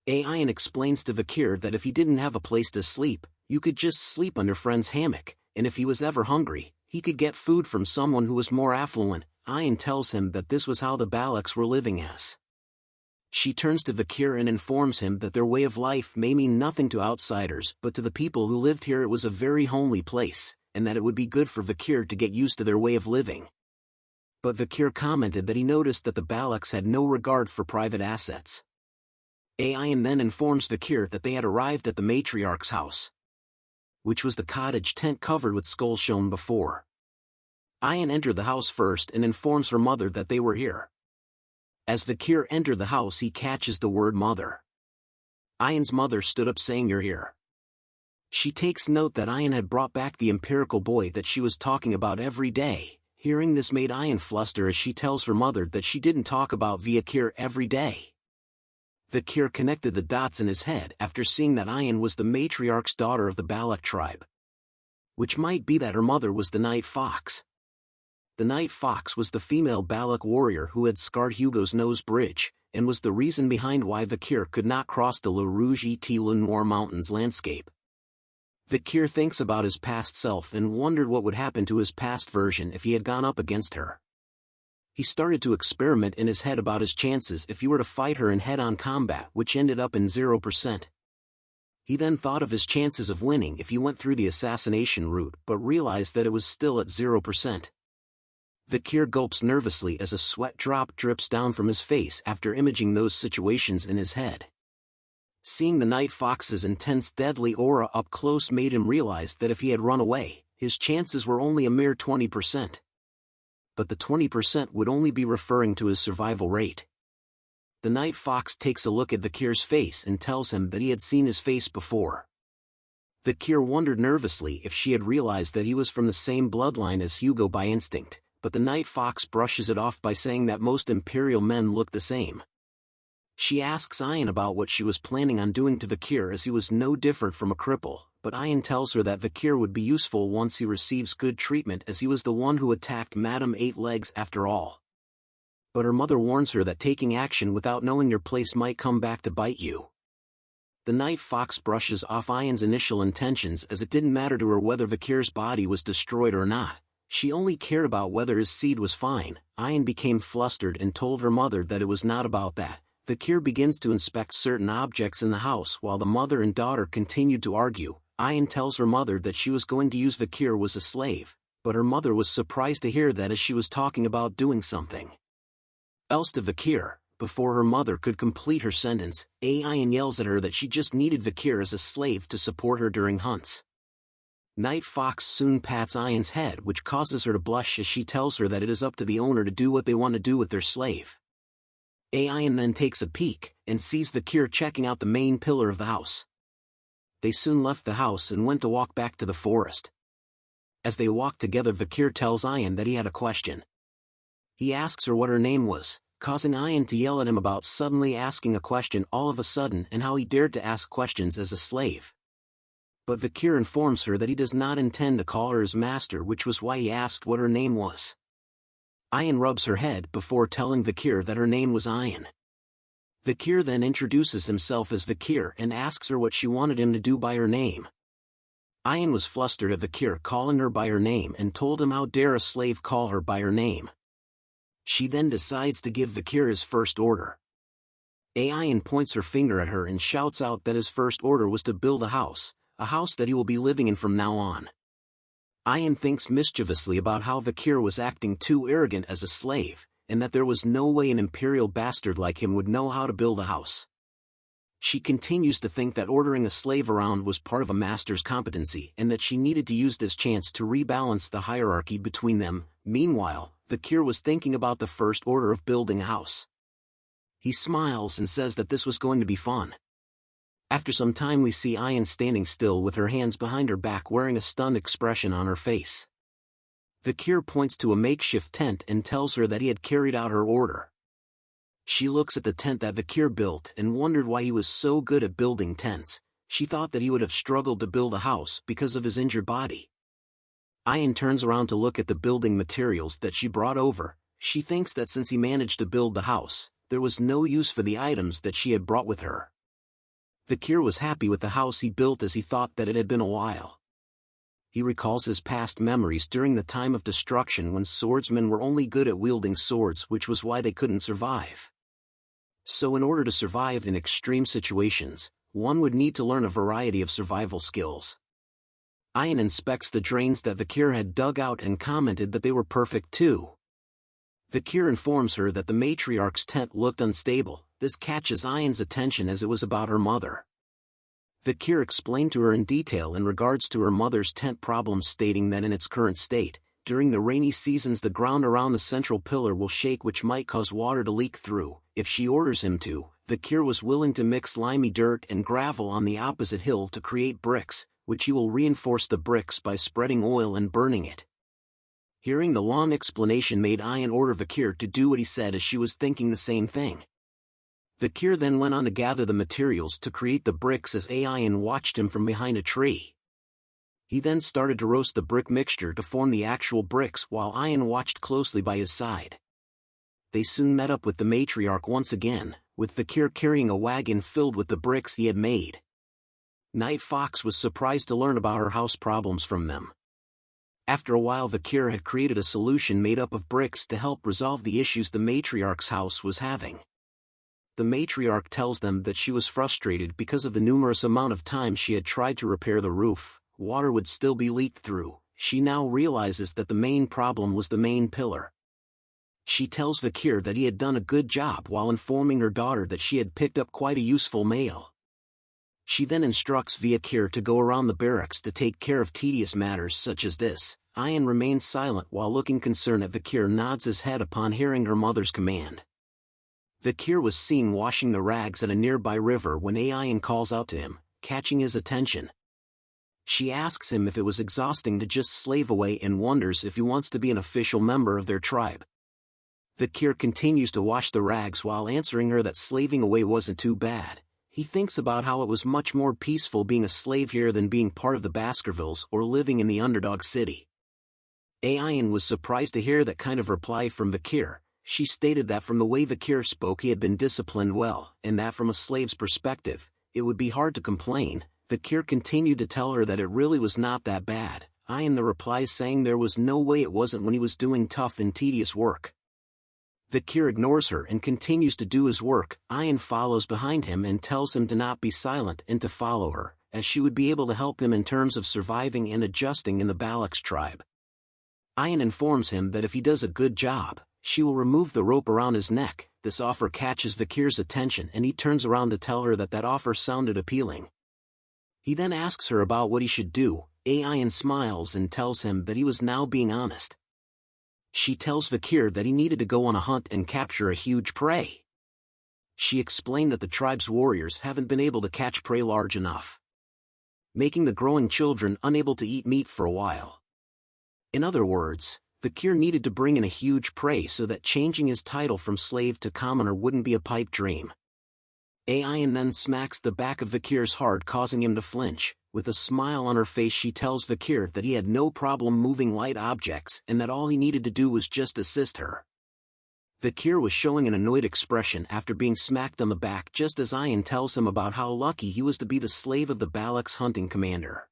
Ayan explains to Vikir that if he didn't have a place to sleep, you could just sleep under friend's hammock, and if he was ever hungry, he could get food from someone who was more affluent. Ayan tells him that this was how the balaks were living as. She turns to Vikir and informs him that their way of life may mean nothing to outsiders, but to the people who lived here it was a very homely place, and that it would be good for Vikir to get used to their way of living. But Vikir commented that he noticed that the balaks had no regard for private assets. Ayan then informs Vikir that they had arrived at the matriarch's house, which was the cottage tent covered with skulls shown before. Ayan entered the house first and informs her mother that they were here. As Vikir entered the house he catches the word mother. Ayan's mother stood up saying, "You're here." She takes note that Ayan had brought back the empirical boy that she was talking about every day. Hearing this made Ayan fluster as she tells her mother that she didn't talk about Vikir every day. Vikir connected the dots in his head after seeing that Ayan was the matriarch's daughter of the Balak tribe, which might be that her mother was the Night Fox. The Night Fox was the female Balak warrior who had scarred Hugo's nose bridge, and was the reason behind why Vikir could not cross the Le Rouge et Le Noir mountains landscape. Vikir thinks about his past self and wondered what would happen to his past version if he had gone up against her. He started to experiment in his head about his chances if he were to fight her in head-on combat, which ended up in 0%. He then thought of his chances of winning if he went through the assassination route, but realized that it was still at 0%. Vikir gulps nervously as a sweat drop drips down from his face after imaging those situations in his head. Seeing the Night Fox's intense deadly aura up close made him realize that if he had run away, his chances were only a mere 20%. But the 20% would only be referring to his survival rate. The Night Fox takes a look at Vikir's face and tells him that he had seen his face before. Vikir wondered nervously if she had realized that he was from the same bloodline as Hugo by instinct, but the Night Fox brushes it off by saying that most Imperial men look the same. She asks Ayan about what she was planning on doing to Vikir as he was no different from a cripple, but Ayan tells her that Vikir would be useful once he receives good treatment as he was the one who attacked Madame Eight Legs after all. But her mother warns her that taking action without knowing your place might come back to bite you. The Night Fox brushes off Ayan's initial intentions as it didn't matter to her whether Vikir's body was destroyed or not. She only cared about whether his seed was fine. Ayan became flustered and told her mother that it was not about that. Vikir begins to inspect certain objects in the house while the mother and daughter continued to argue. Ayan tells her mother that she was going to use Vikir as a slave, but her mother was surprised to hear that as she was talking about doing something else to Vikir. Before her mother could complete her sentence, Ayan yells at her that she just needed Vikir as a slave to support her during hunts. Night Fox soon pats Ayan's head, which causes her to blush as she tells her that it is up to the owner to do what they want to do with their slave. Ayan then takes a peek, and sees Vikir checking out the main pillar of the house. They soon left the house and went to walk back to the forest. As they walked together, Vikir tells Ayan that he had a question. He asks her what her name was, causing Ayan to yell at him about suddenly asking a question all of a sudden and how he dared to ask questions as a slave. But Vikir informs her that he does not intend to call her his master, which was why he asked what her name was. Ayan rubs her head before telling Vikir that her name was Ayan. Vikir then introduces himself as Vikir and asks her what she wanted him to do by her name. Ayan was flustered at Vikir calling her by her name and told him how dare a slave call her by her name. She then decides to give Vikir his first order. Ayan points her finger at her and shouts out that his first order was to build a house that he will be living in from now on. Ayan thinks mischievously about how Vikir was acting too arrogant as a slave, and that there was no way an imperial bastard like him would know how to build a house. She continues to think that ordering a slave around was part of a master's competency and that she needed to use this chance to rebalance the hierarchy between them. Meanwhile, Vikir was thinking about the first order of building a house. He smiles and says that this was going to be fun. After some time we see Ayan standing still with her hands behind her back wearing a stunned expression on her face. Vikir points to a makeshift tent and tells her that he had carried out her order. She looks at the tent that Vikir built and wondered why he was so good at building tents. She thought that he would have struggled to build a house because of his injured body. Ayan turns around to look at the building materials that she brought over. She thinks that since he managed to build the house, there was no use for the items that she had brought with her. Vikir was happy with the house he built as he thought that it had been a while. He recalls his past memories during the time of destruction when swordsmen were only good at wielding swords, which was why they couldn't survive. So in order to survive in extreme situations, one would need to learn a variety of survival skills. Ayan inspects the drains that Vikir had dug out and commented that they were perfect too. Vikir informs her that the matriarch's tent looked unstable. This catches Ayan's attention as it was about her mother. Vikir explained to her in detail in regards to her mother's tent problems, stating that in its current state, during the rainy seasons the ground around the central pillar will shake, which might cause water to leak through. If she orders him to, Vikir was willing to mix slimy dirt and gravel on the opposite hill to create bricks, which he will reinforce the bricks by spreading oil and burning it. Hearing the long explanation made Ayan order Vikir to do what he said, as she was thinking the same thing. Vikir then went on to gather the materials to create the bricks as Ayan watched him from behind a tree. He then started to roast the brick mixture to form the actual bricks while Ayan watched closely by his side. They soon met up with the matriarch once again, with Vikir carrying a wagon filled with the bricks he had made. Night Fox was surprised to learn about her house problems from them. After a while, Vikir had created a solution made up of bricks to help resolve the issues the matriarch's house was having. The matriarch tells them that she was frustrated because of the numerous amount of times she had tried to repair the roof. Water would still be leaked through. She now realizes that the main problem was the main pillar. She tells Vikir that he had done a good job while informing her daughter that she had picked up quite a useful mail. She then instructs Vikir to go around the barracks to take care of tedious matters such as this. Ayan remains silent while looking concerned at Vikir nods his head upon hearing her mother's command. Vikir was seen washing the rags at a nearby river when Ayan calls out to him, catching his attention. She asks him if it was exhausting to just slave away and wonders if he wants to be an official member of their tribe. Vikir continues to wash the rags while answering her that slaving away wasn't too bad. He thinks about how it was much more peaceful being a slave here than being part of the Baskervilles or living in the Underdog city. Ayan was surprised to hear that kind of reply from Vikir. She stated that from the way Vikir spoke he had been disciplined well, and that from a slave's perspective, it would be hard to complain. Vikir continued to tell her that it really was not that bad. Ayan the replies saying there was no way it wasn't when he was doing tough and tedious work. Vikir ignores her and continues to do his work. Ayan follows behind him and tells him to not be silent and to follow her, as she would be able to help him in terms of surviving and adjusting in the Balak's tribe. Ayan informs him that if he does a good job, she will remove the rope around his neck. This offer catches Vikir's attention and he turns around to tell her that that offer sounded appealing. He then asks her about what he should do. Ayan smiles and tells him that he was now being honest. She tells Vikir that he needed to go on a hunt and capture a huge prey. She explained that the tribe's warriors haven't been able to catch prey large enough, making the growing children unable to eat meat for a while. In other words, Vikir needed to bring in a huge prey so that changing his title from slave to commoner wouldn't be a pipe dream. Ayan then smacks the back of Vikir's heart, causing him to flinch. With a smile on her face she tells Vikir that he had no problem moving light objects and that all he needed to do was just assist her. Vikir was showing an annoyed expression after being smacked on the back, just as Ayan tells him about how lucky he was to be the slave of the Balak's hunting commander.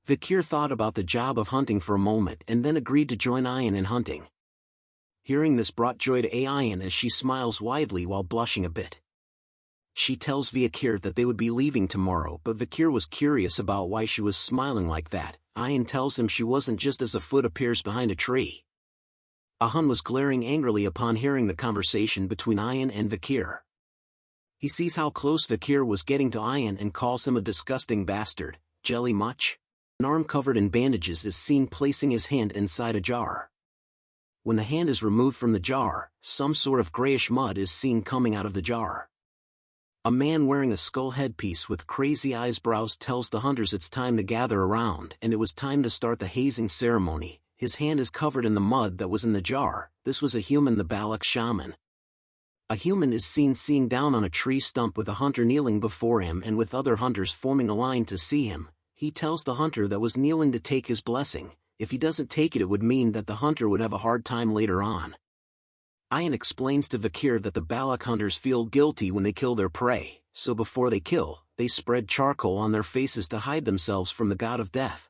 Vikir thought about the job of hunting for a moment and then agreed to join Ayan in hunting. Hearing this brought joy to Ayan as she smiles widely while blushing a bit. She tells Vikir that they would be leaving tomorrow, but Vikir was curious about why she was smiling like that. Ayan tells him she wasn't, just as a foot appears behind a tree. Ahan was glaring angrily upon hearing the conversation between Ayan and Vikir. He sees how close Vikir was getting to Ayan and calls him a disgusting bastard. Jelly much? An arm covered in bandages is seen placing his hand inside a jar. When the hand is removed from the jar, some sort of grayish mud is seen coming out of the jar. A man wearing a skull headpiece with crazy eyebrows tells the hunters it's time to gather around and it was time to start the hazing ceremony. His hand is covered in the mud that was in the jar. This was a human, the balak shaman. A human is seen down on a tree stump with a hunter kneeling before him and with other hunters forming a line to see him. He tells the hunter that was kneeling to take his blessing. If he doesn't take it, it would mean that the hunter would have a hard time later on. Ayan explains to Vikir that the balak hunters feel guilty when they kill their prey, so before they kill, they spread charcoal on their faces to hide themselves from the god of death.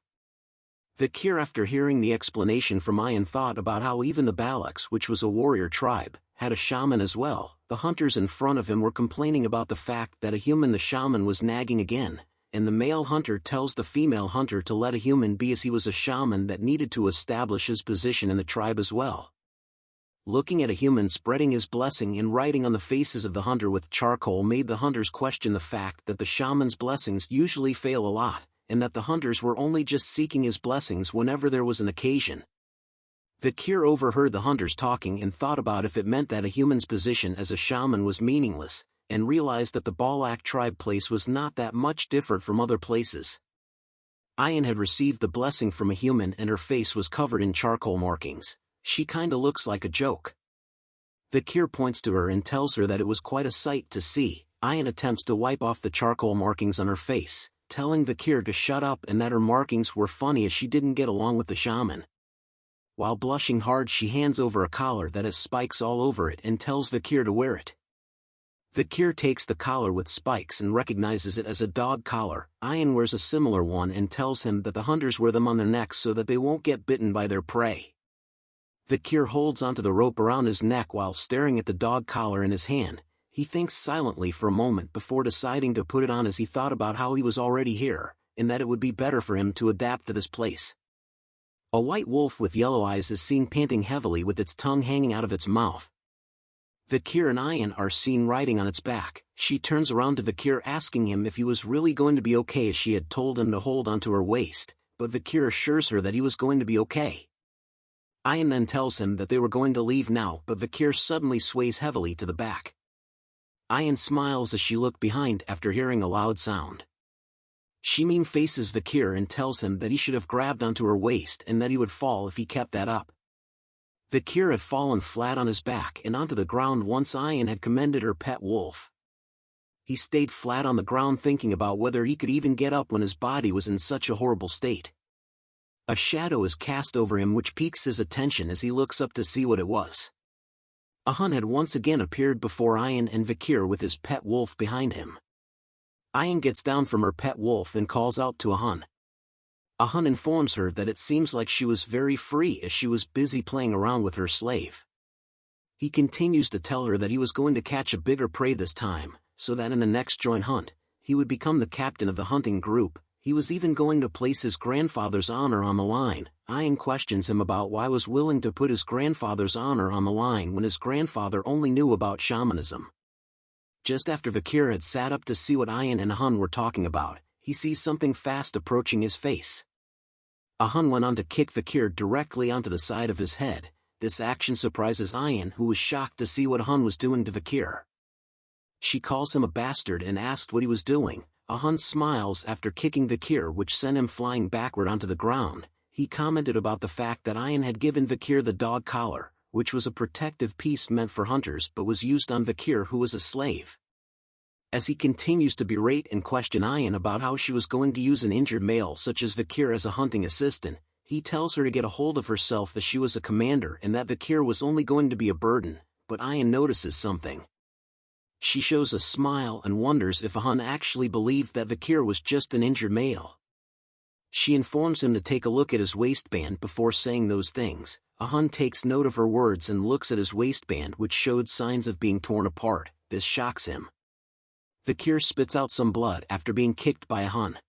Vikir, after hearing the explanation from Ayan, thought about how even the balaks, which was a warrior tribe, had a shaman as well. The hunters in front of him were complaining about the fact that a human, the shaman, was nagging again, and the male hunter tells the female hunter to let a human be, as he was a shaman that needed to establish his position in the tribe as well. Looking at a human spreading his blessing and writing on the faces of the hunter with charcoal made the hunters question the fact that the shaman's blessings usually fail a lot, and that the hunters were only just seeking his blessings whenever there was an occasion. Vikir overheard the hunters talking and thought about if it meant that a human's position as a shaman was meaningless, and realized that the Balak tribe place was not that much different from other places. Ayan had received the blessing from a human and her face was covered in charcoal markings. She kinda looks like a joke. Vikir points to her and tells her that it was quite a sight to see. Ayan attempts to wipe off the charcoal markings on her face, telling Vikir to shut up and that her markings were funny as she didn't get along with the shaman. While blushing hard, she hands over a collar that has spikes all over it and tells Vikir to wear it. Vikir takes the collar with spikes and recognizes it as a dog collar. Ayan wears a similar one and tells him that the hunters wear them on their necks so that they won't get bitten by their prey. Vikir holds onto the rope around his neck while staring at the dog collar in his hand. He thinks silently for a moment before deciding to put it on, as he thought about how he was already here, and that it would be better for him to adapt to this place. A white wolf with yellow eyes is seen panting heavily with its tongue hanging out of its mouth. Vikir and Ayan are seen riding on its back. She turns around to Vikir asking him if he was really going to be okay, as she had told him to hold onto her waist, but Vikir assures her that he was going to be okay. Ayan then tells him that they were going to leave now, but Vikir suddenly sways heavily to the back. Ayan smiles as she looked behind after hearing a loud sound. She mean faces Vikir and tells him that he should have grabbed onto her waist and that he would fall if he kept that up. Vikir had fallen flat on his back and onto the ground once Ayan had commended her pet wolf. He stayed flat on the ground thinking about whether he could even get up when his body was in such a horrible state. A shadow is cast over him which piques his attention as he looks up to see what it was. A Hun had once again appeared before Ayan and Vikir with his pet wolf behind him. Ayan gets down from her pet wolf and calls out to a Hun. A Hun informs her that it seems like she was very free as she was busy playing around with her slave. He continues to tell her that he was going to catch a bigger prey this time, so that in the next joint hunt, he would become the captain of the hunting group. He was even going to place his grandfather's honor on the line. Ayan questions him about why he was willing to put his grandfather's honor on the line when his grandfather only knew about shamanism. Just after Vikir had sat up to see what Ayan and Hun were talking about, he sees something fast approaching his face. A Hun went on to kick Vikir directly onto the side of his head. This action surprises Ayan, who was shocked to see what Hun was doing to Vikir. She calls him a bastard and asked what he was doing. A Hun smiles after kicking Vikir, which sent him flying backward onto the ground. He commented about the fact that Ayan had given Vikir the dog collar, which was a protective piece meant for hunters but was used on Vikir, who was a slave. As he continues to berate and question Ayan about how she was going to use an injured male such as Vikir as a hunting assistant, he tells her to get a hold of herself as she was a commander and that Vikir was only going to be a burden, but Ayan notices something. She shows a smile and wonders if a Hun actually believed that Vikir was just an injured male. She informs him to take a look at his waistband before saying those things. A Hun takes note of her words and looks at his waistband, which showed signs of being torn apart. This shocks him. Vikir spits out some blood after being kicked by a Hun.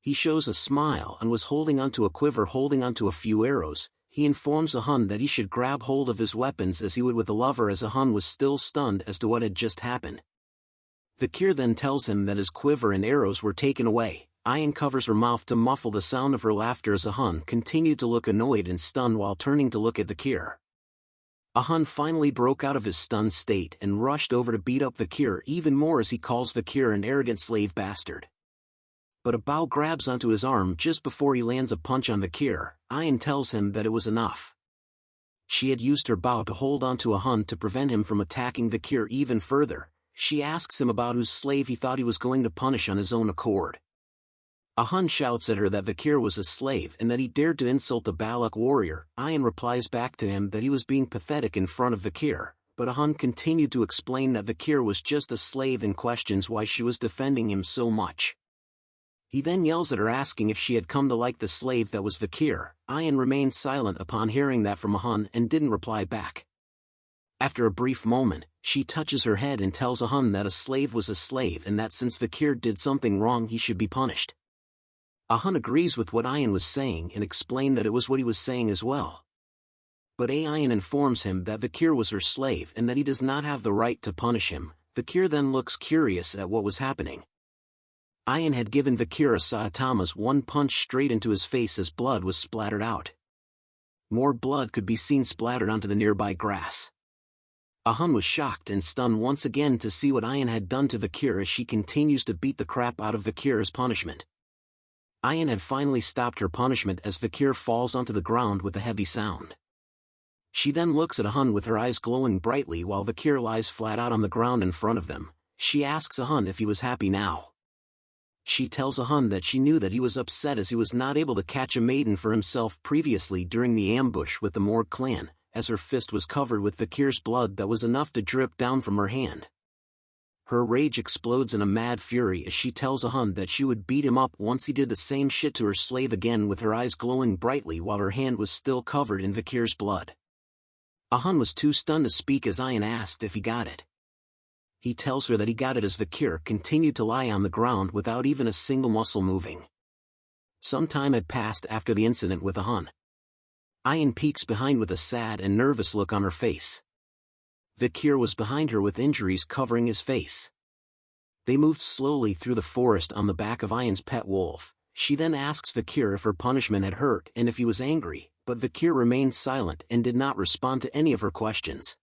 He shows a smile and was holding onto a quiver holding onto a few arrows. He informs a Hun that he should grab hold of his weapons as he would with a lover, as a Hun was still stunned as to what had just happened. Vikir then tells him that his quiver and arrows were taken away. Ayan covers her mouth to muffle the sound of her laughter as a Hun continued to look annoyed and stunned while turning to look at Vikir. A Hun finally broke out of his stunned state and rushed over to beat up Vikir even more as he calls Vikir an arrogant slave bastard. But a bow grabs onto his arm just before he lands a punch on Vikir. Ayan tells him that it was enough. She had used her bow to hold onto a Hun to prevent him from attacking Vikir even further. She asks him about whose slave he thought he was going to punish on his own accord. Hun shouts at her that Vikir was a slave and that he dared to insult a balak warrior. Ayan replies back to him that he was being pathetic in front of Vikir, but Hun continued to explain that Vikir was just a slave and questions why she was defending him so much. He then yells at her asking if she had come to like the slave that was Vikir. Ayan remained silent upon hearing that from Hun and didn't reply back. After a brief moment, she touches her head and tells Hun that a slave was a slave and that since Vikir did something wrong he should be punished. Hun agrees with what Ayan was saying and explained that it was what he was saying as well. But Ayan informs him that Vikir was her slave and that he does not have the right to punish him. Vikir then looks curious at what was happening. Ayan had given Vikir a Saitama's one punch straight into his face as blood was splattered out. More blood could be seen splattered onto the nearby grass. Hun was shocked and stunned once again to see what Ayan had done to Vikir as she continues to beat the crap out of Vikir as punishment. Ayan had finally stopped her punishment as Vikir falls onto the ground with a heavy sound. She then looks at Hun with her eyes glowing brightly while Vikir lies flat out on the ground in front of them. She asks Hun if he was happy now. She tells Hun that she knew that he was upset as he was not able to catch a maiden for himself previously during the ambush with the Morg clan, as her fist was covered with Vikir's blood that was enough to drip down from her hand. Her rage explodes in a mad fury as she tells Hun that she would beat him up once he did the same shit to her slave again, with her eyes glowing brightly while her hand was still covered in Vikir's blood. Hun was too stunned to speak as Ayan asked if he got it. He tells her that he got it as Vikir continued to lie on the ground without even a single muscle moving. Some time had passed after the incident with Hun. Ayan peeks behind with a sad and nervous look on her face. Vikir was behind her with injuries covering his face. They moved slowly through the forest on the back of Ayan's pet wolf. She then asks Vikir if her punishment had hurt and if he was angry, but Vikir remained silent and did not respond to any of her questions.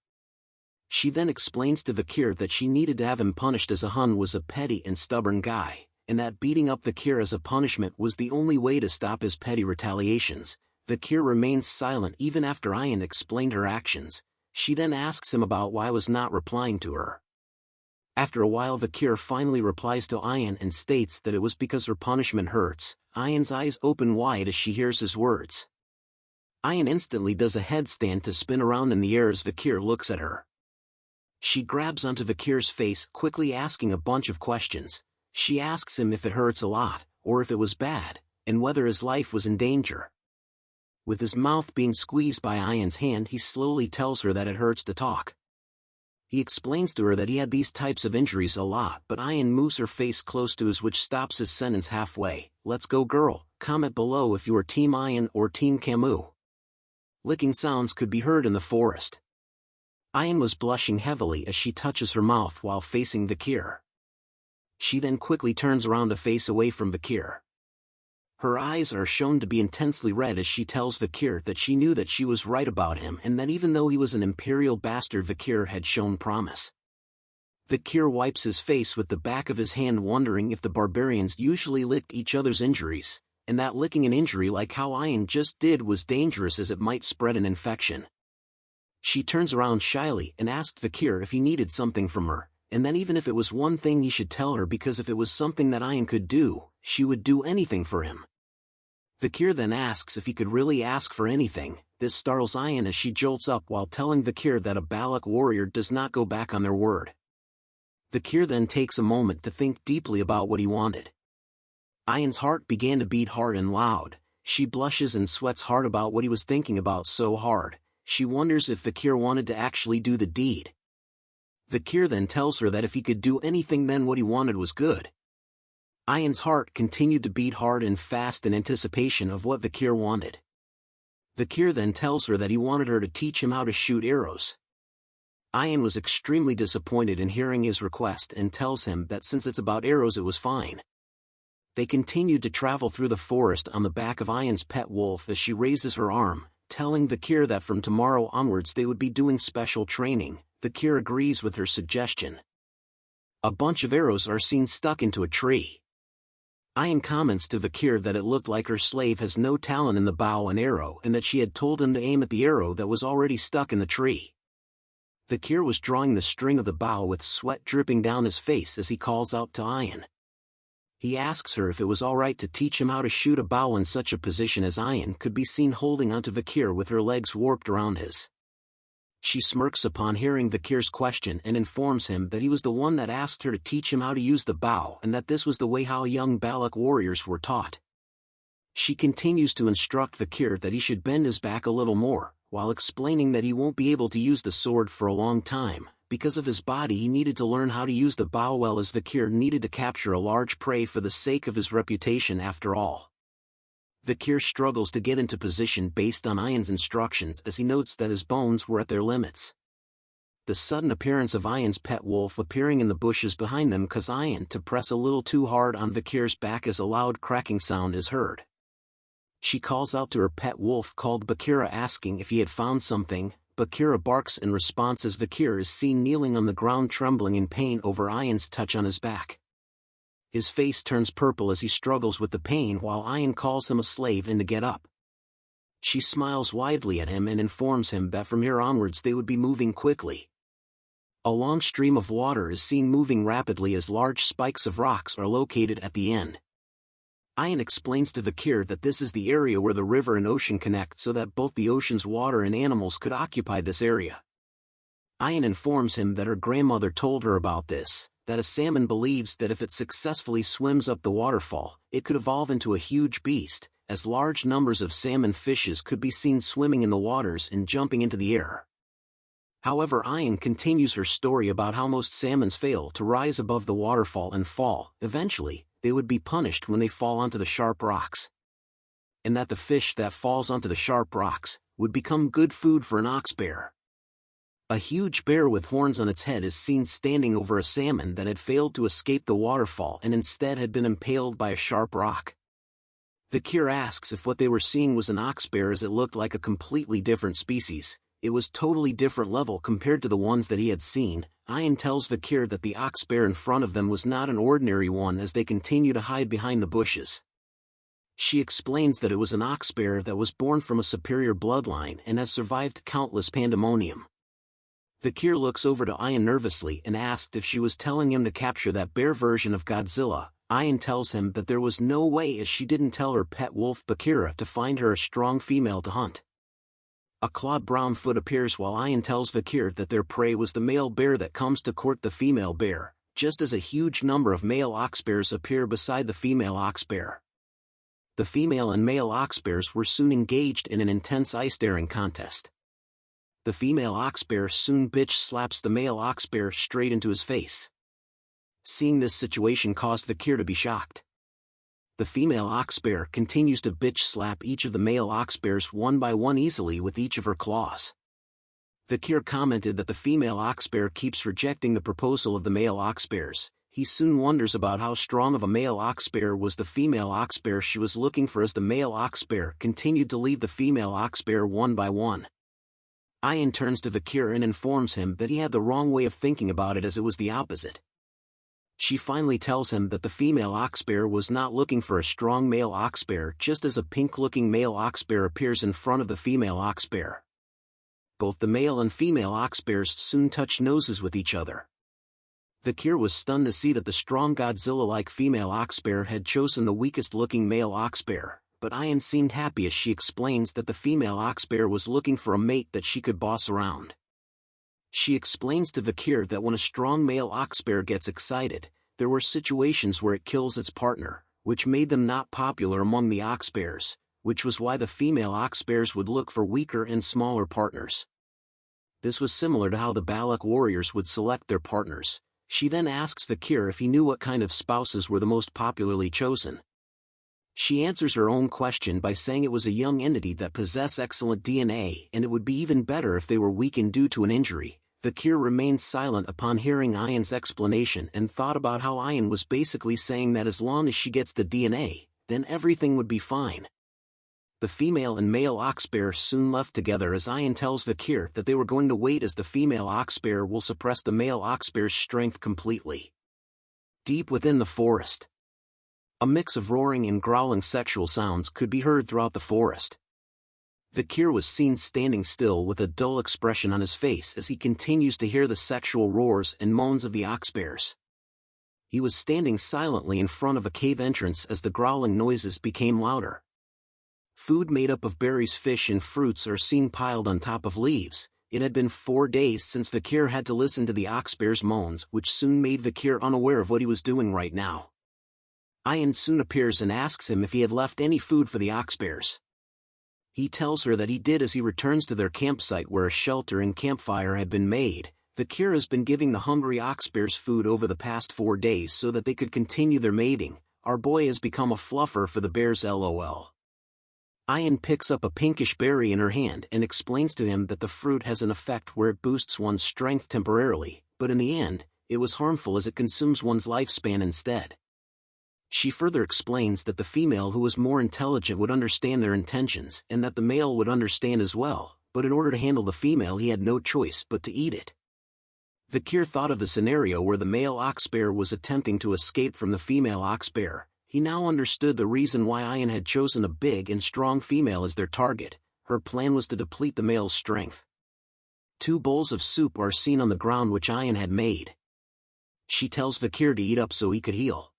She then explains to Vikir that she needed to have him punished as Hun was a petty and stubborn guy, and that beating up Vikir as a punishment was the only way to stop his petty retaliations. Vikir remains silent even after Ayan explained her actions. She then asks him about why he was not replying to her. After a while Vikir finally replies to Ayan and states that it was because her punishment hurts. Ayan's eyes open wide as she hears his words. Ayan instantly does a headstand to spin around in the air as Vikir looks at her. She grabs onto Vikir's face, quickly asking a bunch of questions. She asks him if it hurts a lot, or if it was bad, and whether his life was in danger. With his mouth being squeezed by Ayan's hand, he slowly tells her that it hurts to talk. He explains to her that he had these types of injuries a lot, but Ayan moves her face close to his, which stops his sentence halfway. Let's go, girl. Comment below if you are Team Ayan or Team Camus. Licking sounds could be heard in the forest. Ayan was blushing heavily as she touches her mouth while facing Vikir. She then quickly turns around to face away from Vikir. Her eyes are shown to be intensely red as she tells Vikir that she knew that she was right about him and that even though he was an imperial bastard, Vikir had shown promise. Vikir wipes his face with the back of his hand, wondering if the barbarians usually licked each other's injuries, and that licking an injury like how Ayan just did was dangerous as it might spread an infection. She turns around shyly and asked Vikir if he needed something from her, and then even if it was one thing he should tell her, because if it was something that Ayan could do, she would do anything for him. Vikir then asks if he could really ask for anything. This startles Ayan as she jolts up while telling Vikir that a balak warrior does not go back on their word. Vikir then takes a moment to think deeply about what he wanted. Ayan's heart began to beat hard and loud. She blushes and sweats hard about what he was thinking about so hard. She wonders if Vikir wanted to actually do the deed. Vikir then tells her that if he could do anything, then what he wanted was good. Ayan's heart continued to beat hard and fast in anticipation of what Vikir wanted. Vikir then tells her that he wanted her to teach him how to shoot arrows. Ayan was extremely disappointed in hearing his request and tells him that since it's about arrows it was fine. They continued to travel through the forest on the back of Ayan's pet wolf as she raises her arm, telling Vikir that from tomorrow onwards they would be doing special training. Vikir agrees with her suggestion. A bunch of arrows are seen stuck into a tree. Ayan comments to Vikir that it looked like her slave has no talent in the bow and arrow and that she had told him to aim at the arrow that was already stuck in the tree. Vikir was drawing the string of the bow with sweat dripping down his face as he calls out to Ayan. He asks her if it was alright to teach him how to shoot a bow in such a position as Ayan could be seen holding onto Vikir with her legs warped around his. She smirks upon hearing Vikir's question and informs him that he was the one that asked her to teach him how to use the bow and that this was the way how young balak warriors were taught. She continues to instruct Vikir that he should bend his back a little more, while explaining that he won't be able to use the sword for a long time. Because of his body he needed to learn how to use the bow well, as Vikir needed to capture a large prey for the sake of his reputation after all. Vikir struggles to get into position based on Ayan's instructions as he notes that his bones were at their limits. The sudden appearance of Ayan's pet wolf appearing in the bushes behind them causes Ayan to press a little too hard on Vikir's back as a loud cracking sound is heard. She calls out to her pet wolf called Bakira asking if he had found something. Bakira barks in response as Vikir is seen kneeling on the ground trembling in pain over Ayan's touch on his back. His face turns purple as he struggles with the pain while Ayan calls him a slave and to get up. She smiles widely at him and informs him that from here onwards they would be moving quickly. A long stream of water is seen moving rapidly as large spikes of rocks are located at the end. Ayan explains to Vikir that this is the area where the river and ocean connect so that both the ocean's water and animals could occupy this area. Ayan informs him that her grandmother told her about this, that a salmon believes that if it successfully swims up the waterfall, it could evolve into a huge beast, as large numbers of salmon fishes could be seen swimming in the waters and jumping into the air. However, Ayan continues her story about how most salmons fail to rise above the waterfall and fall. Eventually, they would be punished when they fall onto the sharp rocks. And that the fish that falls onto the sharp rocks would become good food for an ox bear. A huge bear with horns on its head is seen standing over a salmon that had failed to escape the waterfall and instead had been impaled by a sharp rock. Vikir asks if what they were seeing was an ox bear as it looked like a completely different species. It was totally different level compared to the ones that he had seen. Ayan tells Vikir that the ox bear in front of them was not an ordinary one as they continue to hide behind the bushes. She explains that it was an ox bear that was born from a superior bloodline and has survived countless pandemonium. Vikir looks over to Ayan nervously and asked if she was telling him to capture that bear version of Godzilla. Ayan tells him that there was no way as she didn't tell her pet wolf Bakira to find her a strong female to hunt. A clawed brown foot appears while Ayan tells Vikir that their prey was the male bear that comes to court the female bear, just as a huge number of male ox bears appear beside the female ox bear. The female and male ox bears were soon engaged in an intense eye-staring contest. The female ox bear soon bitch slaps the male ox bear straight into his face. Seeing this situation caused Vikir to be shocked. The female ox bear continues to bitch slap each of the male ox bears one by one easily with each of her claws. Vikir commented that the female ox bear keeps rejecting the proposal of the male ox bears. He soon wonders about how strong of a male ox bear was the female ox bear she was looking for as the male ox bear continued to leave the female ox bear one by one. Ayan turns to Vikir and informs him that he had the wrong way of thinking about it as it was the opposite. She finally tells him that the female ox bear was not looking for a strong male ox bear just as a pink-looking male ox bear appears in front of the female ox bear. Both the male and female ox bears soon touch noses with each other. Vikir was stunned to see that the strong Godzilla-like female ox bear had chosen the weakest-looking male ox bear, but Ayan seemed happy as she explains that the female ox bear was looking for a mate that she could boss around. She explains to Vikir that when a strong male ox bear gets excited, there were situations where it kills its partner, which made them not popular among the ox bears, which was why the female ox bears would look for weaker and smaller partners. This was similar to how the balak warriors would select their partners. She then asks Vikir if he knew what kind of spouses were the most popularly chosen. She answers her own question by saying it was a young entity that possessed excellent DNA and it would be even better if they were weakened due to an injury. Vikir remained silent upon hearing Ayan's explanation and thought about how Ayan was basically saying that as long as she gets the DNA, then everything would be fine. The female and male ox bear soon left together as Ayan tells Vikir that they were going to wait as the female ox bear will suppress the male ox bear's strength completely. Deep within the forest, a mix of roaring and growling sexual sounds could be heard throughout the forest. Vikir was seen standing still with a dull expression on his face as he continues to hear the sexual roars and moans of the ox bears. He was standing silently in front of a cave entrance as the growling noises became louder. Food made up of berries, fish and fruits are seen piled on top of leaves. It had been 4 days since Vikir had to listen to the oxbear's moans, which soon made Vikir unaware of what he was doing right now. Ian soon appears and asks him if he had left any food for the oxbears. He tells her that he did as he returns to their campsite where a shelter and campfire had been made. Vikir has been giving the hungry oxbears food over the past 4 days so that they could continue their mating. Our boy has become a fluffer for the bears, lol. Ian picks up a pinkish berry in her hand and explains to him that the fruit has an effect where it boosts one's strength temporarily, but in the end, it was harmful as it consumes one's lifespan instead. She further explains that the female who was more intelligent would understand their intentions and that the male would understand as well, but in order to handle the female he had no choice but to eat it. Vikir thought of the scenario where the male oxbear was attempting to escape from the female oxbear. He now understood the reason why Ian had chosen a big and strong female as their target. Her plan was to deplete the male's strength. 2 bowls of soup are seen on the ground which Ian had made. She tells Vikir to eat up so he could heal.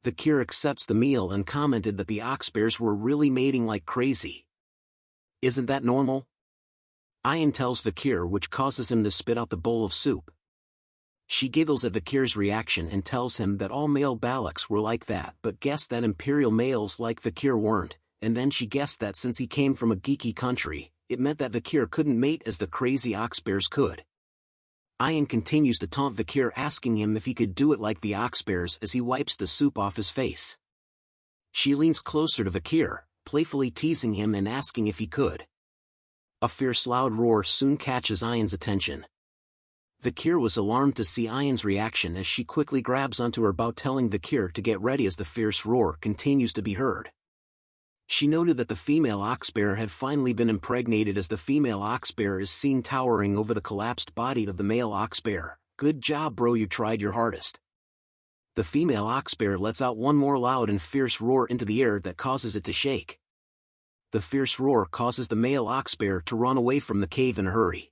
Vikir accepts the meal and commented that the oxbears were really mating like crazy. Isn't that normal? Ian tells Vikir, which causes him to spit out the bowl of soup. She giggles at Vikir's reaction and tells him that all male balaks were like that, but guessed that imperial males like Vikir weren't, and then she guessed that since he came from a geeky country, it meant that Vikir couldn't mate as the crazy oxbears could. Ian continues to taunt Vikir, asking him if he could do it like the oxbears as he wipes the soup off his face. She leans closer to Vikir, playfully teasing him and asking if he could. A fierce loud roar soon catches Ian's attention. Vikir was alarmed to see Ian's reaction as she quickly grabs onto her bow, telling Vikir to get ready as the fierce roar continues to be heard. She noted that the female oxbear had finally been impregnated as the female oxbear is seen towering over the collapsed body of the male oxbear. Good job bro, you tried your hardest. The female oxbear lets out one more loud and fierce roar into the air that causes it to shake. The fierce roar causes the male oxbear to run away from the cave in a hurry.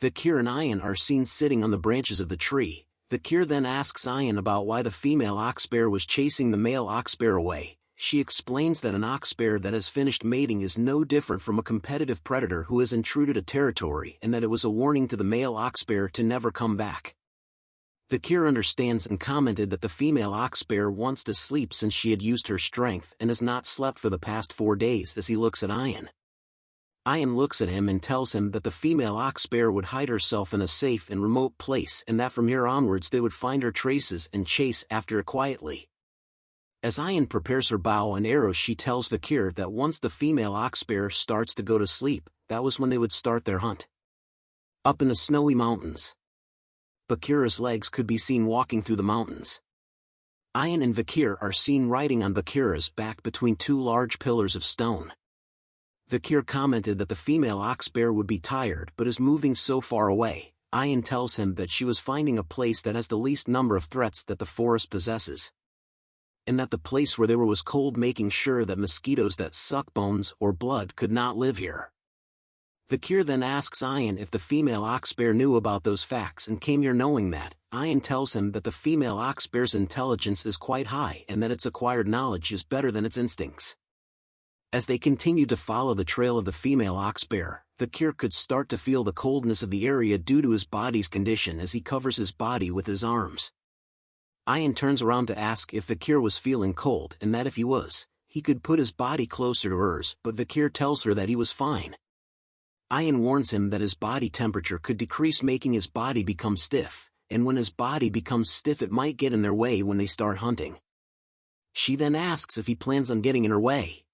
Vikir and Ian are seen sitting on the branches of the tree. Vikir then asks Ian about why the female oxbear was chasing the male oxbear away. She explains that an oxbear that has finished mating is no different from a competitive predator who has intruded a territory and that it was a warning to the male oxbear to never come back. Vikir understands and commented that the female oxbear wants to sleep since she had used her strength and has not slept for the past 4 days as he looks at Ian. Ian looks at him and tells him that the female oxbear would hide herself in a safe and remote place and that from here onwards they would find her traces and chase after her quietly. As Ian prepares her bow and arrows, she tells Vikir that once the female oxbear starts to go to sleep, that was when they would start their hunt. Up in the snowy mountains, Vikir's legs could be seen walking through the mountains. Ian and Vikir are seen riding on Vikir's back between 2 large pillars of stone. Vikir commented that the female oxbear would be tired but is moving so far away. Ian tells him that she was finding a place that has the least number of threats that the forest possesses, and that the place where they were was cold, making sure that mosquitoes that suck bones or blood could not live here. Vikir then asks Ian if the female oxbear knew about those facts and came here knowing that. Ian tells him that the female oxbear's intelligence is quite high and that its acquired knowledge is better than its instincts. As they continued to follow the trail of the female oxbear, Vikir could start to feel the coldness of the area due to his body's condition as he covers his body with his arms. Ian turns around to ask if Vikir was feeling cold and that if he was, he could put his body closer to hers, but Vikir tells her that he was fine. Ian warns him that his body temperature could decrease, making his body become stiff, and when his body becomes stiff it might get in their way when they start hunting. She then asks if he plans on getting in her way.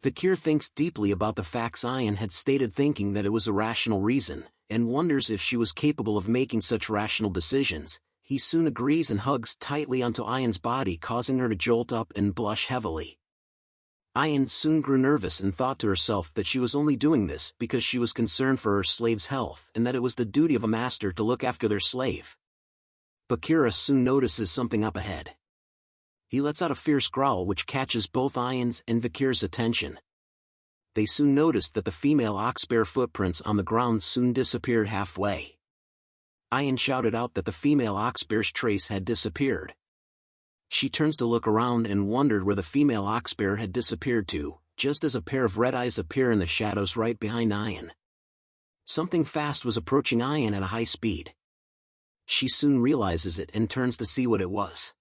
Vikir thinks deeply about the facts Ian had stated, thinking that it was a rational reason, and wonders if she was capable of making such rational decisions. He soon agrees and hugs tightly onto Ian's body, causing her to jolt up and blush heavily. Ian soon grew nervous and thought to herself that she was only doing this because she was concerned for her slave's health and that it was the duty of a master to look after their slave. Bakira soon notices something up ahead. He lets out a fierce growl which catches both Ian's and Vikir's attention. They soon noticed that the female oxbear footprints on the ground soon disappeared halfway. Ayan shouted out that the female oxbear's trace had disappeared. She turns to look around and wondered where the female oxbear had disappeared to, just as a pair of red eyes appear in the shadows right behind Ayan. Something fast was approaching Ayan at a high speed. She soon realizes it and turns to see what it was.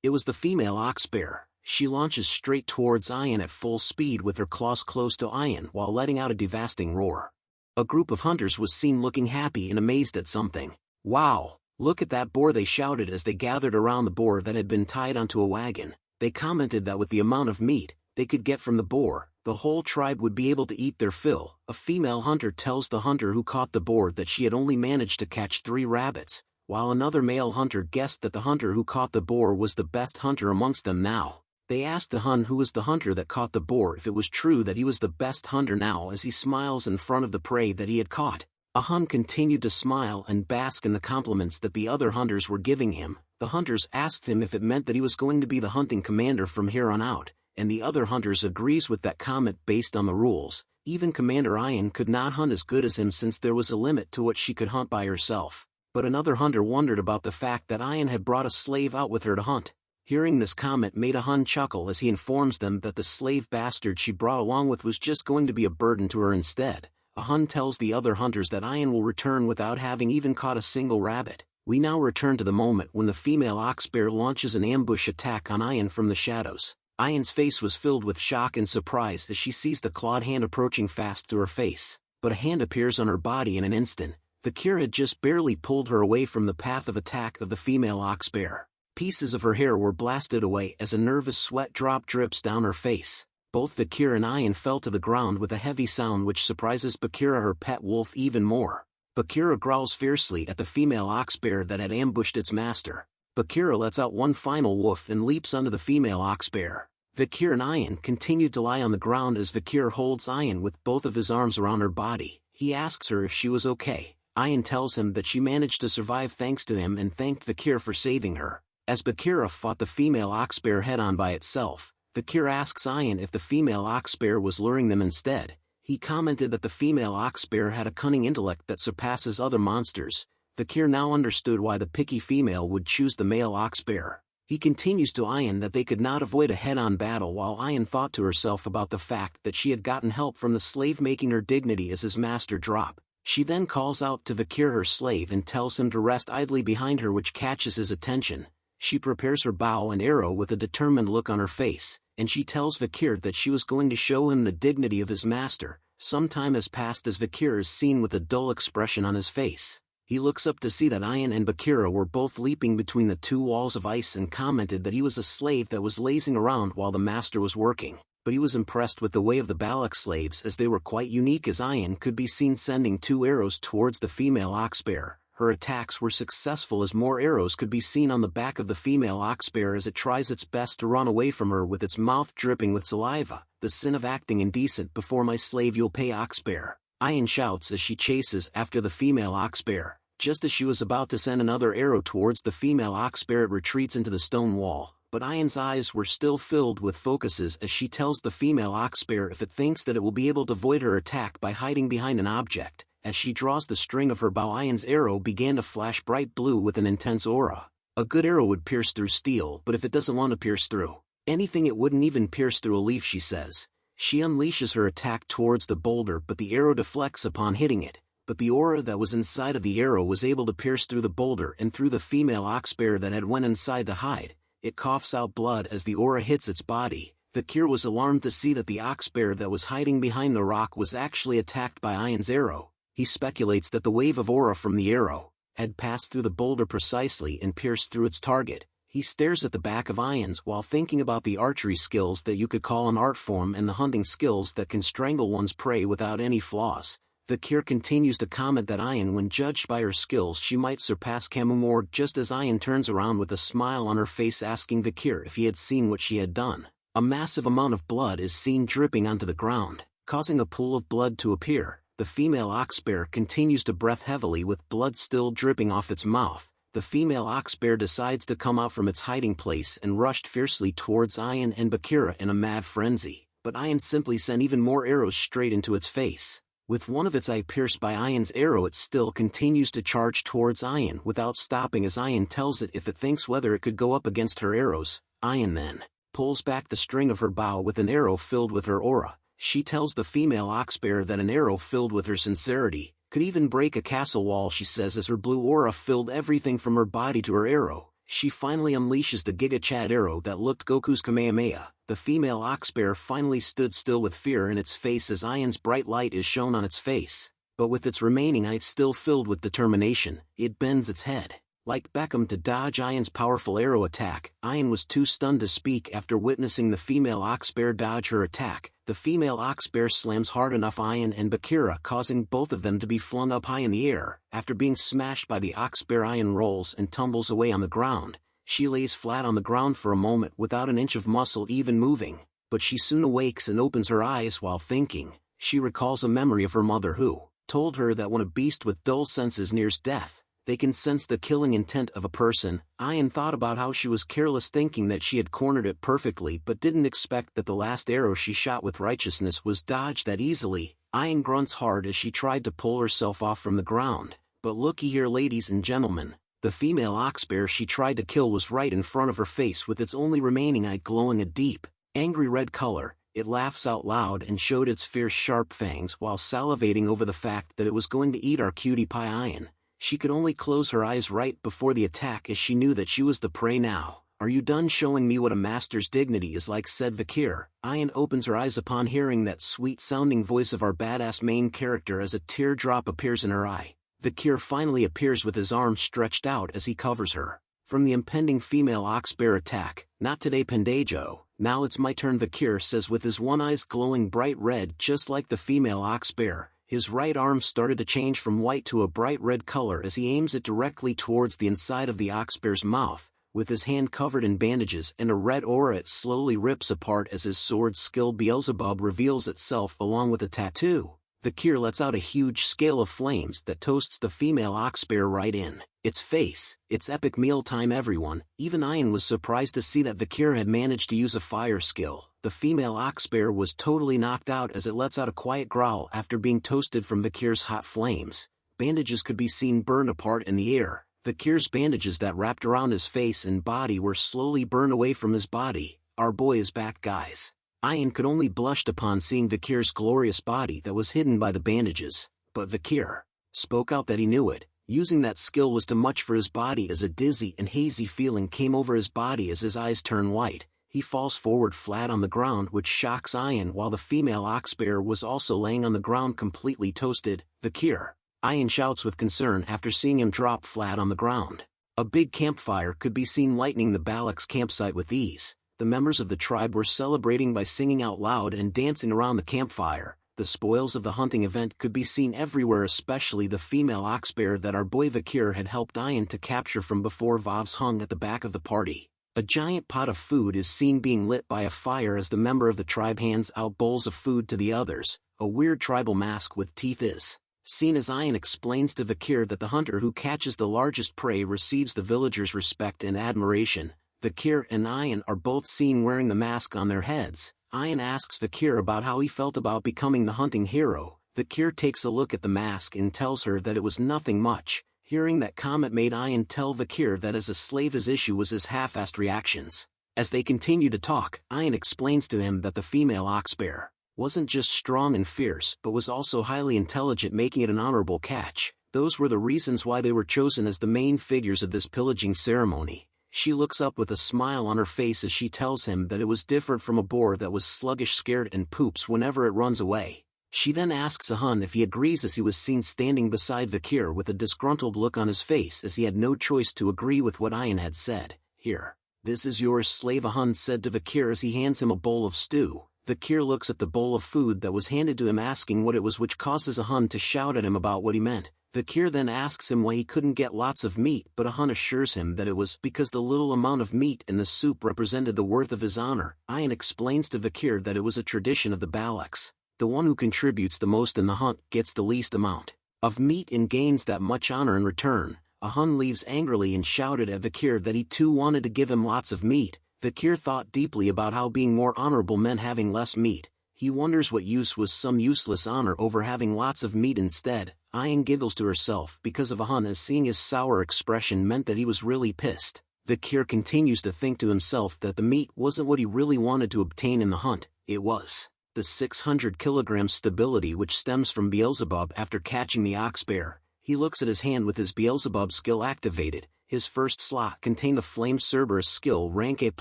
It was the female oxbear. She launches straight towards Ayan at full speed with her claws close to Ayan while letting out a devastating roar. A group of hunters was seen looking happy and amazed at something. "Wow, look at that boar," they shouted as they gathered around the boar that had been tied onto a wagon. They commented that with the amount of meat they could get from the boar, the whole tribe would be able to eat their fill. A female hunter tells the hunter who caught the boar that she had only managed to catch 3 rabbits, while another male hunter guessed that the hunter who caught the boar was the best hunter amongst them now. They asked the Hun who was the hunter that caught the boar if it was true that he was the best hunter now as he smiles in front of the prey that he had caught. A Hun continued to smile and bask in the compliments that the other hunters were giving him. The hunters asked him if it meant that he was going to be the hunting commander from here on out, and the other hunters agrees with that comment based on the rules. Even Commander Ayan could not hunt as good as him since there was a limit to what she could hunt by herself. But another hunter wondered about the fact that Ayan had brought a slave out with her to hunt. Hearing this comment made a Hun chuckle as he informs them that the slave bastard she brought along with was just going to be a burden to her instead. A Hun tells the other hunters that Ayan will return without having even caught a single rabbit. We now return to the moment when the female oxbear launches an ambush attack on Ayan from the shadows. Ayan's face was filled with shock and surprise as she sees the clawed hand approaching fast through her face. But a hand appears on her body in an instant. Vikir had just barely pulled her away from the path of attack of the female oxbear. Pieces of her hair were blasted away as a nervous sweat drop drips down her face. Both Vikir and Ayan fell to the ground with a heavy sound which surprises Bakira, her pet wolf, even more. Bakira growls fiercely at the female oxbear that had ambushed its master. Bakira lets out one final woof and leaps onto the female oxbear. Vikir and Ayan continued to lie on the ground as Vikir holds Ayan with both of his arms around her body. He asks her if she was okay. Ayan tells him that she managed to survive thanks to him and thanked Vikir for saving her. As Bakira fought the female oxbear head-on by itself, Vikir asks Ayan if the female oxbear was luring them instead. He commented that the female oxbear had a cunning intellect that surpasses other monsters. Vikir now understood why the picky female would choose the male oxbear. He continues to Ayan that they could not avoid a head-on battle while Ayan thought to herself about the fact that she had gotten help from the slave making her dignity as his master drop. She then calls out to Vikir, her slave, and tells him to rest idly behind her, which catches his attention. She prepares her bow and arrow with a determined look on her face, and she tells Vikir that she was going to show him the dignity of his master. Some time has passed as Vikir is seen with a dull expression on his face. He looks up to see that Ayan and Bakira were both leaping between the 2 walls of ice and commented that he was a slave that was lazing around while the master was working. But he was impressed with the way of the balak slaves as they were quite unique, as Ayan could be seen sending 2 arrows towards the female oxbear. Her attacks were successful as more arrows could be seen on the back of the female oxbear as it tries its best to run away from her with its mouth dripping with saliva. "The sin of acting indecent before my slave you'll pay, oxbear," Ayan shouts as she chases after the female oxbear. Just as she was about to send another arrow towards the female oxbear, it retreats into the stone wall. But Ayan's eyes were still filled with focuses as she tells the female oxbear if it thinks that it will be able to avoid her attack by hiding behind an object. As she draws the string of her bow, Ayan's arrow began to flash bright blue with an intense aura. A good arrow would pierce through steel, but if it doesn't want to pierce through anything, it wouldn't even pierce through a leaf, she says. She unleashes her attack towards the boulder, but the arrow deflects upon hitting it. But the aura that was inside of the arrow was able to pierce through the boulder and through the female oxbear that had went inside to hide. It coughs out blood as the aura hits its body. Vikir was alarmed to see that the oxbear that was hiding behind the rock was actually attacked by Ayan's arrow. He speculates that the wave of aura from the arrow had passed through the boulder precisely and pierced through its target. He stares at the back of Ayan's while thinking about the archery skills that you could call an art form and the hunting skills that can strangle one's prey without any flaws. Vikir continues to comment that Ayan, when judged by her skills, she might surpass Kamumor, just as Ayan turns around with a smile on her face asking Vikir if he had seen what she had done. A massive amount of blood is seen dripping onto the ground, causing a pool of blood to appear. The female oxbear continues to breath heavily with blood still dripping off its mouth. The female oxbear decides to come out from its hiding place and rushed fiercely towards Ayan and Bakira in a mad frenzy, but Ayan simply sent even more arrows straight into its face. With one of its eye pierced by Ayan's arrow, it still continues to charge towards Ayan without stopping as Ayan tells it if it thinks whether it could go up against her arrows. Ayan then pulls back the string of her bow with an arrow filled with her aura. She tells the female oxbear that an arrow filled with her sincerity could even break a castle wall, she says, as her blue aura filled everything from her body to her arrow. She finally unleashes the Giga Chad arrow that looked Goku's Kamehameha. The female oxbear finally stood still with fear in its face as Ayan's bright light is shown on its face, but with its remaining eye still filled with determination, it bends its head, like Beckham, to dodge Ayan's powerful arrow attack. Ayan was too stunned to speak after witnessing the female oxbear dodge her attack. The female oxbear slams hard enough Ayan and Bakira, causing both of them to be flung up high in the air. After being smashed by the oxbear, Ayan rolls and tumbles away on the ground. She lays flat on the ground for a moment without an inch of muscle even moving, but she soon awakes and opens her eyes while thinking. She recalls a memory of her mother who told her that when a beast with dull senses nears death, they can sense the killing intent of a person. Ayan thought about how she was careless, thinking that she had cornered it perfectly, but didn't expect that the last arrow she shot with righteousness was dodged that easily. Ayan grunts hard as she tried to pull herself off from the ground. But looky here, ladies and gentlemen, the female oxbear she tried to kill was right in front of her face, with its only remaining eye glowing a deep, angry red color. It laughs out loud and showed its fierce sharp fangs while salivating over the fact that it was going to eat our cutie pie Ayan. She could only close her eyes right before the attack as she knew that she was the prey now. "Are you done showing me what a master's dignity is like?" said Vikir. Ayan opens her eyes upon hearing that sweet-sounding voice of our badass main character as a teardrop appears in her eye. Vikir finally appears with his arms stretched out as he covers her from the impending female oxbear attack. "Not today, Pendejo. Now it's my turn," Vikir says with his one eye glowing bright red just like the female oxbear. His right arm started to change from white to a bright red color as he aims it directly towards the inside of the oxbear's mouth. With his hand covered in bandages and a red aura, it slowly rips apart as his sword skill Beelzebub reveals itself along with a tattoo. Vikir lets out a huge scale of flames that toasts the female oxbear right in its face. It's epic mealtime, everyone. Even Ayan was surprised to see that Vikir had managed to use a fire skill. The female oxbear was totally knocked out as it lets out a quiet growl after being toasted from Vikir's hot flames. Bandages could be seen burned apart in the air. Vikir's bandages that wrapped around his face and body were slowly burned away from his body. "Our boy is back, guys." Ayan could only blushed upon seeing Vikir's glorious body that was hidden by the bandages, but Vikir spoke out that he knew it. Using that skill was too much for his body as a dizzy and hazy feeling came over his body as his eyes turn white. He falls forward flat on the ground, which shocks Ayan, while the female oxbear was also laying on the ground completely toasted. "Vikir!" Ayan shouts with concern after seeing him drop flat on the ground. A big campfire could be seen lighting the balak's campsite with ease. The members of the tribe were celebrating by singing out loud and dancing around the campfire. The spoils of the hunting event could be seen everywhere, especially the female oxbear that our boy Vikir had helped Ayan to capture from before. Vavs hung at the back of the party. A giant pot of food is seen being lit by a fire as the member of the tribe hands out bowls of food to the others. A weird tribal mask with teeth is seen as Ayan explains to Vikir that the hunter who catches the largest prey receives the villagers' respect and admiration. Vikir and Ayan are both seen wearing the mask on their heads. Ayan asks Vikir about how he felt about becoming the hunting hero. Vikir takes a look at the mask and tells her that it was nothing much. Hearing that comment made Ayan tell Vikir that as a slave his issue was his half-assed reactions. As they continue to talk, Ayan explains to him that the female oxbear wasn't just strong and fierce but was also highly intelligent, making it an honorable catch. Those were the reasons why they were chosen as the main figures of this pillaging ceremony. She looks up with a smile on her face as she tells him that it was different from a boar that was sluggish, scared, and poops whenever it runs away. She then asks Ahun if he agrees as he was seen standing beside Vikir with a disgruntled look on his face as he had no choice to agree with what Ayan had said. "Here, this is yours, slave," Ahun said to Vikir as he hands him a bowl of stew. Vikir looks at the bowl of food that was handed to him, asking what it was, which causes Ahun to shout at him about what he meant. Vikir then asks him why he couldn't get lots of meat, but Ahun assures him that it was because the little amount of meat in the soup represented the worth of his honor. Ayan explains to Vikir that it was a tradition of the balaks. The one who contributes the most in the hunt gets the least amount of meat and gains that much honor in return. Ahun leaves angrily and shouted at Vikir that he too wanted to give him lots of meat. Vikir thought deeply about how being more honorable meant having less meat. He wonders what use was some useless honor over having lots of meat instead. Ayan giggles to herself because of a hun as seeing his sour expression meant that he was really pissed. Vikir continues to think to himself that the meat wasn't what he really wanted to obtain in the hunt, it was the 600 kilogram stability which stems from Beelzebub after catching the ox bear. He looks at his hand with his Beelzebub skill activated. His first slot contained the Flame Cerberus skill rank A+,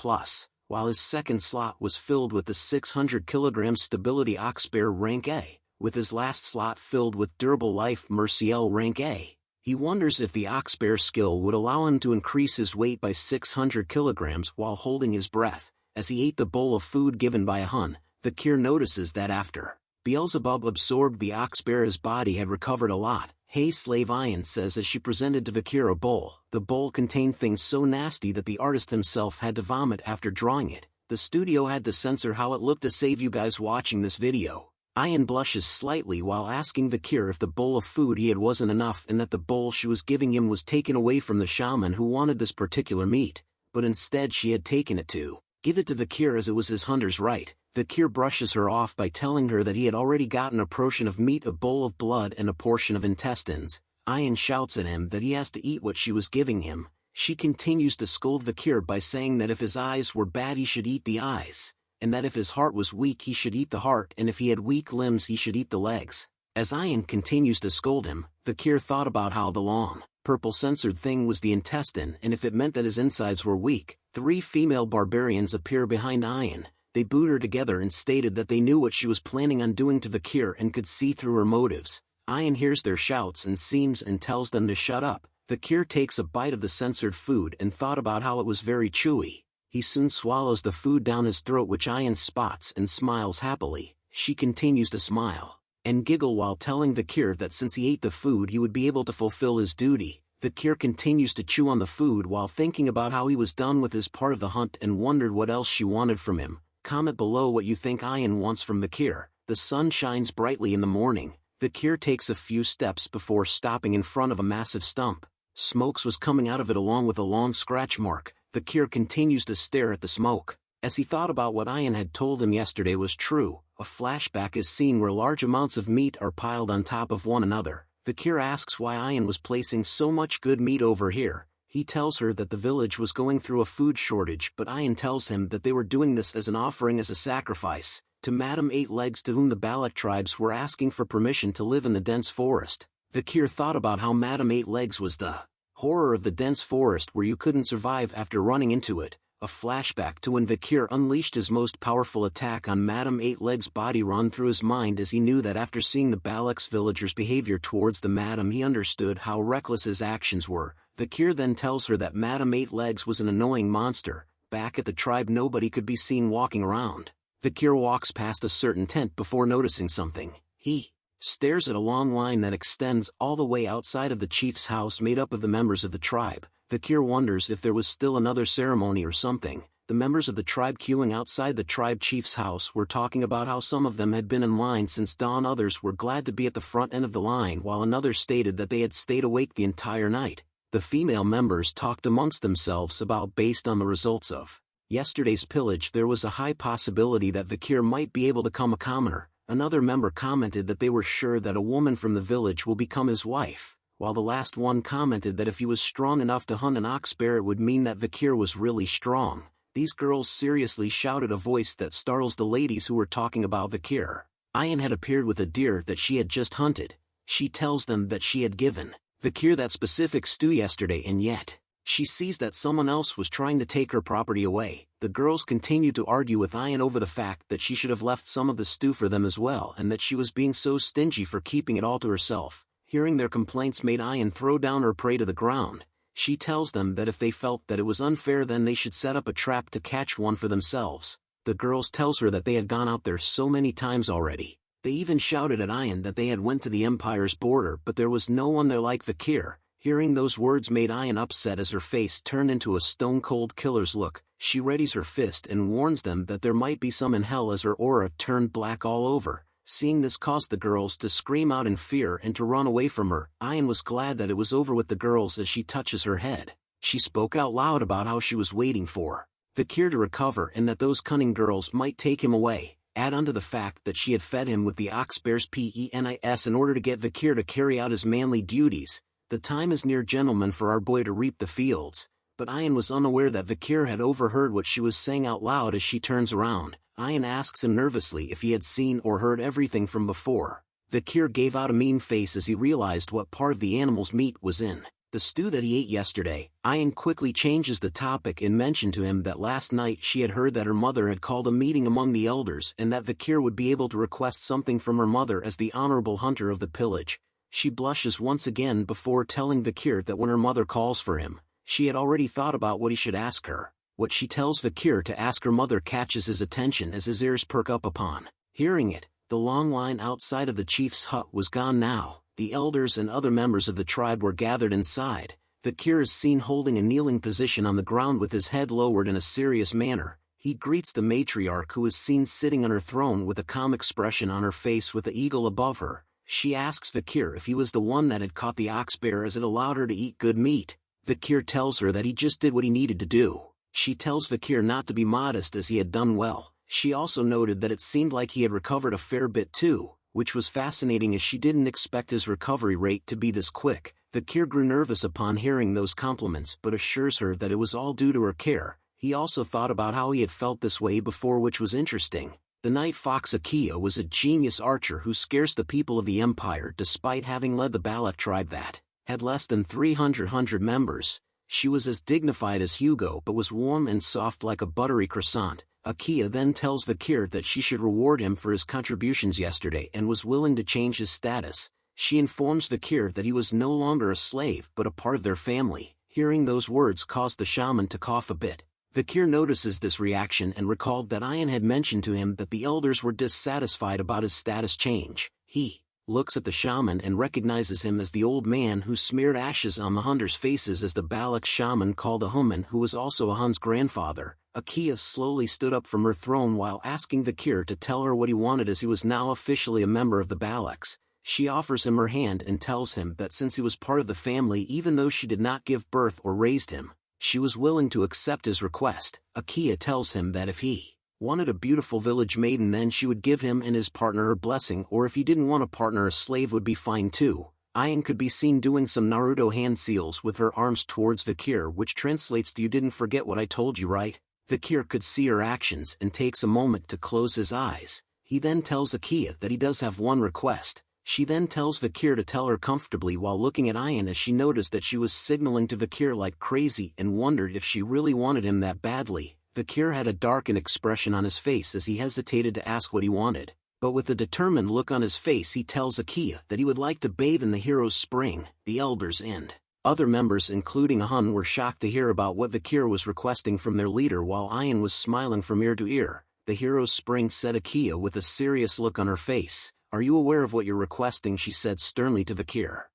while his second slot was filled with the 600 kilogram stability ox bear rank A, with his last slot filled with durable life Merciel rank A. He wonders if the ox bear skill would allow him to increase his weight by 600 kilograms while holding his breath. As he ate the bowl of food given by a hun, Vikir notices that after Beelzebub absorbed the ox bear his body had recovered a lot. Hey slave, Ayan says as she presented to Vikir a bowl. The bowl contained things so nasty that the artist himself had to vomit after drawing it. The studio had to censor how it looked to save you guys watching this video. Ayan blushes slightly while asking Vikir if the bowl of food he had wasn't enough and that the bowl she was giving him was taken away from the shaman who wanted this particular meat, but instead she had taken it to give it to Vikir as it was his hunter's right. Vikir brushes her off by telling her that he had already gotten a portion of meat, a bowl of blood and a portion of intestines. Ayan shouts at him that he has to eat what she was giving him. She continues to scold Vikir by saying that if his eyes were bad he should eat the eyes, and that if his heart was weak he should eat the heart, and if he had weak limbs he should eat the legs. As Ayan continues to scold him, Vikir thought about how the long, purple censored thing was the intestine, and if it meant that his insides were weak. 3 female barbarians appear behind Ayan. They boot her together and stated that they knew what she was planning on doing to Vikir and could see through her motives. Ayan hears their shouts and seems and tells them to shut up. Vikir takes a bite of the censored food and thought about how it was very chewy. He soon swallows the food down his throat, which Ayan spots and smiles happily. She continues to smile and giggle while telling Vikir that since he ate the food he would be able to fulfill his duty. Vikir continues to chew on the food while thinking about how he was done with his part of the hunt and wondered what else she wanted from him. Comment below what you think Ayan wants from Vikir. The sun shines brightly in the morning. Vikir takes a few steps before stopping in front of a massive stump. Smoke was coming out of it along with a long scratch mark. Vikir continues to stare at the smoke. As he thought about what Ayan had told him yesterday was true, a flashback is seen where large amounts of meat are piled on top of one another. Vikir asks why Ayan was placing so much good meat over here. He tells her that the village was going through a food shortage, but Ayan tells him that they were doing this as an offering, as a sacrifice, to Madame Eight Legs, to whom the Balak tribes were asking for permission to live in the dense forest. Vikir thought about how Madame Eight Legs was the horror of the dense forest where you couldn't survive after running into it. A flashback to when Vikir unleashed his most powerful attack on Madame Eight Legs' body run through his mind as he knew that after seeing the Balak's villagers' behavior towards the Madame he understood how reckless his actions were. Vikir then tells her that Madame Eight Legs was an annoying monster. Back at the tribe nobody could be seen walking around. Vikir walks past a certain tent before noticing something. He stares at a long line that extends all the way outside of the chief's house made up of the members of the tribe. Vikir wonders if there was still another ceremony or something. The members of the tribe queuing outside the tribe chief's house were talking about how some of them had been in line since dawn, others were glad to be at the front end of the line, while another stated that they had stayed awake the entire night. The female members talked amongst themselves about based on the results of yesterday's pillage there was a high possibility that Vikir might be able to become a commoner. Another member commented that they were sure that a woman from the village will become his wife, while the last one commented that if he was strong enough to hunt an ox bear it would mean that Vikir was really strong. These girls seriously shouted a voice that startles the ladies who were talking about Vikir. Ayan had appeared with a deer that she had just hunted. She tells them that she had given Vikir that specific stew yesterday, and yet she sees that someone else was trying to take her property away. The girls continued to argue with Ayan over the fact that she should have left some of the stew for them as well, and that she was being so stingy for keeping it all to herself. Hearing their complaints made Ayan throw down her prey to the ground. She tells them that if they felt that it was unfair then they should set up a trap to catch one for themselves. The girls tells her that they had gone out there so many times already. They even shouted at Ayan that they had went to the Empire's border but there was no one there like Vikir. Hearing those words made Ayan upset as her face turned into a stone-cold killer's look. She readies her fist and warns them that there might be some in hell as her aura turned black all over. Seeing this caused the girls to scream out in fear and to run away from her. Ayan was glad that it was over with the girls as she touches her head. She spoke out loud about how she was waiting for Vikir to recover and that those cunning girls might take him away. Add onto the fact that she had fed him with the ox bear's penis in order to get Vikir to carry out his manly duties. The time is near, gentlemen, for our boy to reap the fields. But Ian was unaware that Vikir had overheard what she was saying out loud as she turns around. Ian asks him nervously if he had seen or heard everything from before. Vikir gave out a mean face as he realized what part of the animal's meat was in the stew that he ate yesterday. Ian quickly changes the topic and mentioned to him that last night she had heard that her mother had called a meeting among the elders and that Vikir would be able to request something from her mother as the honorable hunter of the pillage. She blushes once again before telling Vikir that when her mother calls for him, she had already thought about what he should ask her. What she tells Vikir to ask her mother catches his attention as his ears perk up upon hearing it. The long line outside of the chief's hut was gone now. The elders and other members of the tribe were gathered inside. Vikir is seen holding a kneeling position on the ground with his head lowered in a serious manner. He greets the matriarch, who is seen sitting on her throne with a calm expression on her face with the eagle above her. She asks Vikir if he was the one that had caught the ox bear as it allowed her to eat good meat. Vikir tells her that he just did what he needed to do. She tells Vikir not to be modest as he had done well. She also noted that it seemed like he had recovered a fair bit too, which was fascinating as she didn't expect his recovery rate to be this quick. Vikir grew nervous upon hearing those compliments but assures her that it was all due to her care. He also thought about how he had felt this way before, which was interesting. The night fox Akia was a genius archer who scares the people of the empire despite having led the Balak tribe that had less than 300 members. She was as dignified as Hugo but was warm and soft like a buttery croissant. Akia then tells Vikir that she should reward him for his contributions yesterday and was willing to change his status. She informs Vikir that he was no longer a slave but a part of their family. Hearing those words caused the shaman to cough a bit. Vikir notices this reaction and recalled that Ian had mentioned to him that the elders were dissatisfied about his status change. He looks at the shaman and recognizes him as the old man who smeared ashes on the hunters' faces as the Balak shaman called a Human, who was also a Hun's grandfather. Akia slowly stood up from her throne while asking Vikir to tell her what he wanted, as he was now officially a member of the Balaks. She offers him her hand and tells him that since he was part of the family, even though she did not give birth or raised him, she was willing to accept his request. Akia tells him that if he wanted a beautiful village maiden, then she would give him and his partner her blessing, or if he didn't want a partner, a slave would be fine too. Ian could be seen doing some Naruto hand seals with her arms towards Vikir, which translates to "You didn't forget what I told you, right?" Vikir could see her actions and takes a moment to close his eyes. He then tells Akia that he does have one request. She then tells Vikir to tell her comfortably while looking at Ian, as she noticed that she was signaling to Vikir like crazy and wondered if she really wanted him that badly. Vikir had a darkened expression on his face as he hesitated to ask what he wanted, but with a determined look on his face he tells Akia that he would like to bathe in the hero's spring. The elders and other members, including a Hun, were shocked to hear about what Vikir was requesting from their leader, while Ian was smiling from ear to ear. "The hero's spring," said Akia with a serious look on her face. "Are you aware of what you're requesting?" she said sternly to Vikir.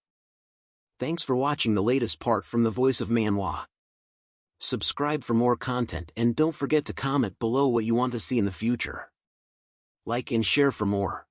Thanks for watching the latest part from the voice of Manhwa. Subscribe for more content and don't forget to comment below what you want to see in the future. Like and share for more.